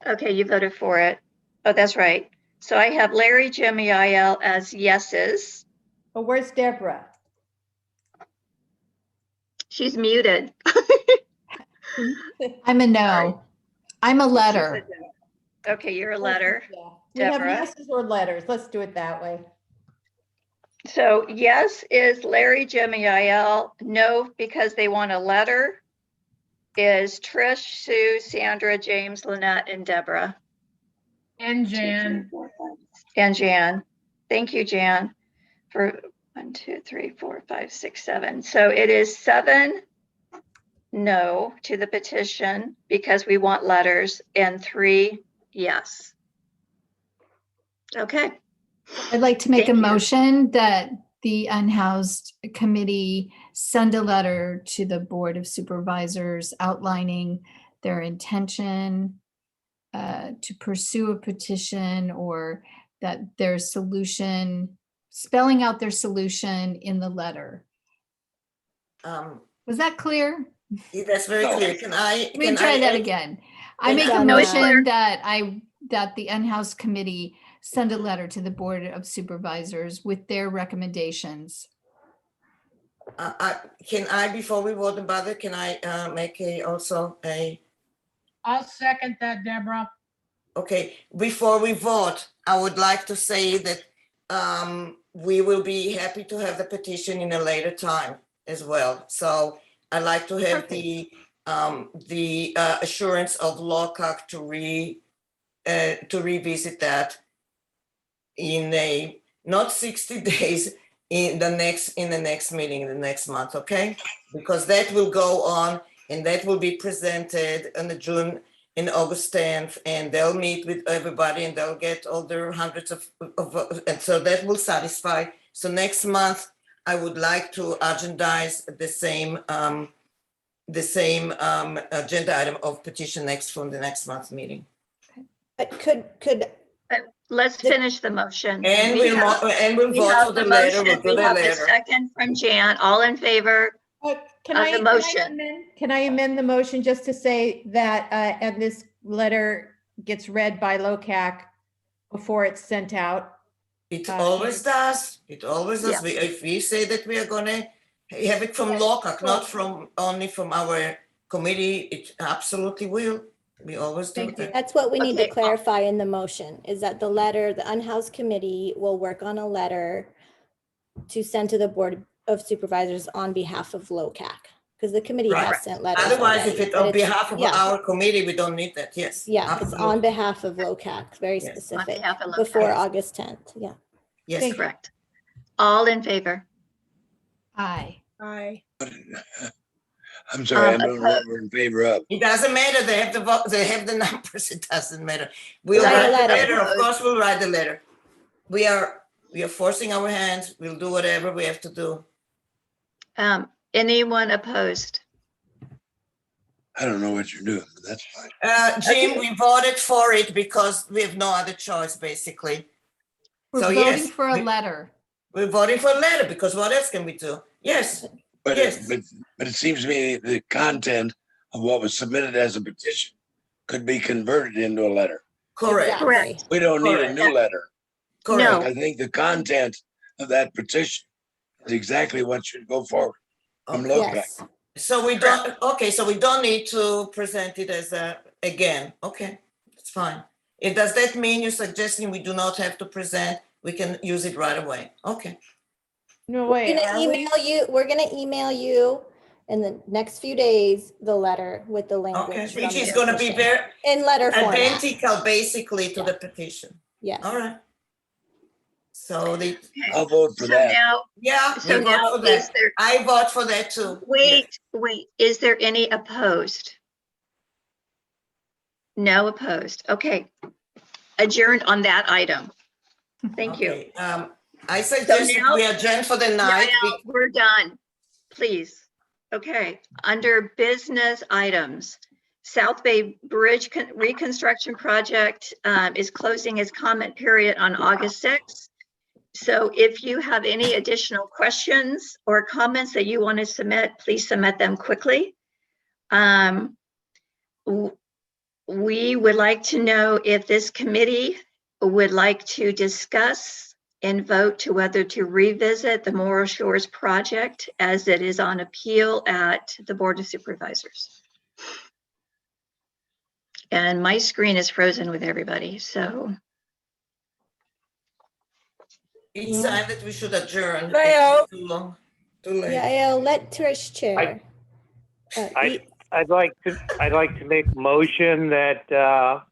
Okay, you voted for it. Oh, that's right. So I have Larry, Jim, Yael as yeses. But where's Deborah? She's muted. I'm a no. I'm a She's a letter. no. Okay, you're a letter. Yeah. We have Deborah. yeses or letters. Let's do it that way. So yes is Larry, Jim, Yael. No, because they want a letter, is Trish, Sue, Sandra, James, Lynette, and Deborah. And 1, 2, 3, Jan. 4, 5. And Jan. Thank you, Jan, for 1, 2, 3, 4, 5, 6, 7. So it is 7 no to the petition because we want letters, and 3 yes. Okay. I'd like to make a Thank you. motion that the unhoused committee send a letter to the Board of Supervisors outlining their intention to pursue a petition, or that their solution, spelling out their solution in the letter. Was that clear? That's very clear. Let me try that again. I make a Can motion that the unhoused committee send a letter to the Board of Supervisors with their recommendations. Can I, before we vote about it, can I make also a, I'll second that, Deborah. okay, before we vote, I would like to say that we will be happy to have the petition in a later time as well. So I'd like to have the assurance of Locac to revisit that in a, not 60 days, in the next meeting, in the next month, okay? Because that will go on and that will be presented in the June and August 10th, and they'll meet with everybody and they'll get all their hundreds of and so that will satisfy. So next month, I would like to agendize the same agenda item of petition next from the next month's meeting. Could Let's finish the motion. And We we'll have- vote we have for the the letter. motion. We'll do We the have the letter. second from Jan. All in favor? Can the motion. Can I amend the motion just to say that, and this letter gets read by Locac before it's sent out? It always does. It always does. Yeah. If we say that we are gonna have it from Locac, not from only from our committee, it absolutely will. We always do that. That's what we need to Okay. clarify in the motion, is that the letter, the unhoused committee will work on a letter to send to the Board of Supervisors on behalf of Locac, because the committee Right. has sent letters. Otherwise, if already, it's but on behalf of yeah, our committee, we don't need that. Yes. yeah, it's absolutely. on behalf of Locac, very Yes. On specific, behalf of Locac. before August 10th, yeah. Yes. Correct. All in favor? Aye. Aye. I'm sorry, I'm opposed. no longer in favor of. It doesn't matter. They have the vote. They have the numbers. It doesn't matter. We'll Write a write the letter. letter. Of course, we'll write the letter. We are forcing our hands. We'll do whatever we have to do. Anyone opposed? I don't know what you're doing, but that's fine. Jim, we voted for it because we have no other choice, basically. We're So, voting yes, for a letter. We're voting for a letter because what else can we do? Yes. But Yes. but it seems to me the content of what was submitted as a petition could be converted into a letter. Correct. Correct. We don't need a Correct. new letter. Correct. I think the content of that petition is exactly what should go forward from Locac. Yes, So we don't, okay, so we don't need to present it as again. Okay, it's fine. Does that mean you're suggesting we do not have to present? We can use it right away. Okay. No we're way. gonna email you in the next few days, the letter with the Okay, language. which from is the gonna be petition. very In letter format, identical basically to the petition. yes. All right. So I'll vote for So that. now, yeah, so we vote now for that. is there, I vote for that too. wait, is there any opposed? No opposed. Okay. Adjourned on that item. Thank you. Okay, I suggest now- we adjourn for the night. We're done, please. Okay, under business items, South Bay Bridge Reconstruction Project is closing its comment period on August 6th. So if you have any additional questions or comments that you want to submit, please submit them quickly. We would like to know if this committee would like to discuss and vote to whether to revisit the Morro Shores project as it is on appeal at the Board of Supervisors. And my screen is frozen with everybody, so. It's time that we should adjourn. Leo. It's too long, too late. Yeah, I'll let Trish chair. I'd like to make a motion that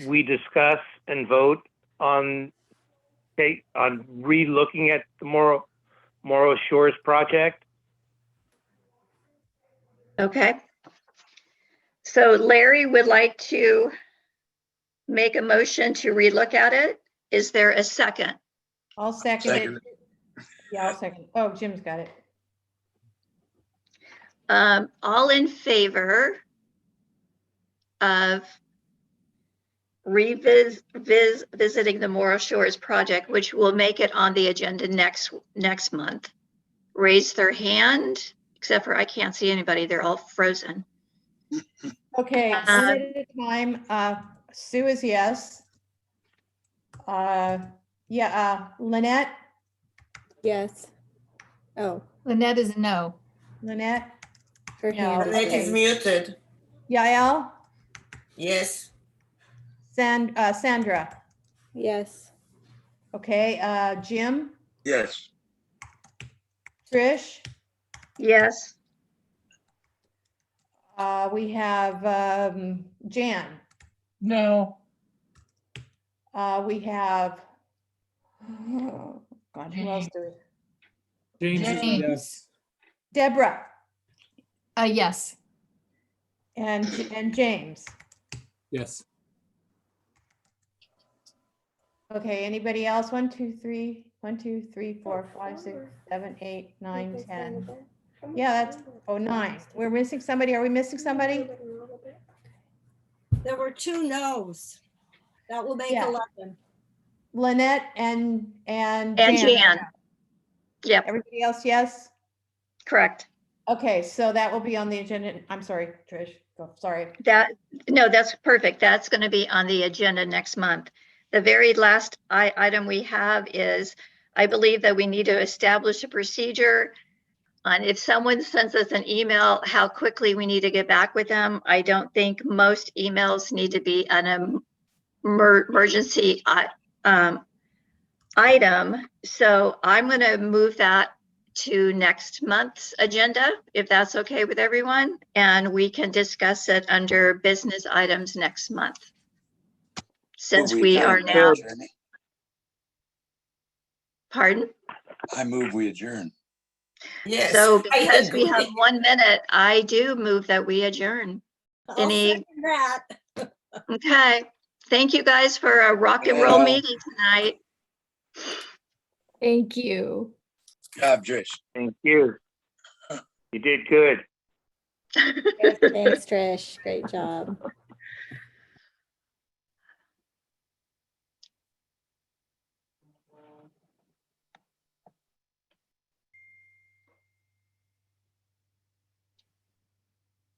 we discuss and vote on re-looking at the Morro Shores project. Okay. So Larry would like to make a motion to relook at it. Is there a second? I'll second it. Yeah, I'll second. Oh, Jim's got it. All in favor of visiting the Morro Shores project, which will make it on the agenda next month, raise their hand, except for I can't see anybody. They're all frozen. Okay, one at a time. Sue is yes. Lynette? Yes. Oh, Lynette is no. Lynette? her No. hand Lynette is raised. muted. Yael? Yes. Sandra? Yes. Okay, Jim? Yes. Trish? Yes. We have Jan. No. We have, oh, God, who else do we? James is a yes. Deborah Yes. and James. Yes. Okay, anybody else? 1, 2, 3, 4, 5, 6, 7, 8, 9, 10. Yeah, that's, 9. We're missing somebody. Are we missing somebody? There were 2 no's. That will make Yeah. 11. Lynette and Jan. Yep. Everybody else, yes? Correct. Okay, so that will be on the agenda. I'm sorry, Trish. Oh, sorry. No, that's perfect. That's going to be on the agenda next month. The very last item we have is, I believe that we need to establish a procedure on if someone sends us an email, how quickly we need to get back with them. I don't think most emails need to be an emergency item. So I'm going to move that to next month's agenda, if that's okay with everyone, and we can discuss it under business items next month. Since we are now, pardon? I move we adjourn. Yes. So because we have 1 minute, I do move that we adjourn. I'll second that. Okay. Thank you guys for a rock and roll meeting tonight. Thank you. Good job, Trish. Thank you. You did good. Thanks, Trish. Great job.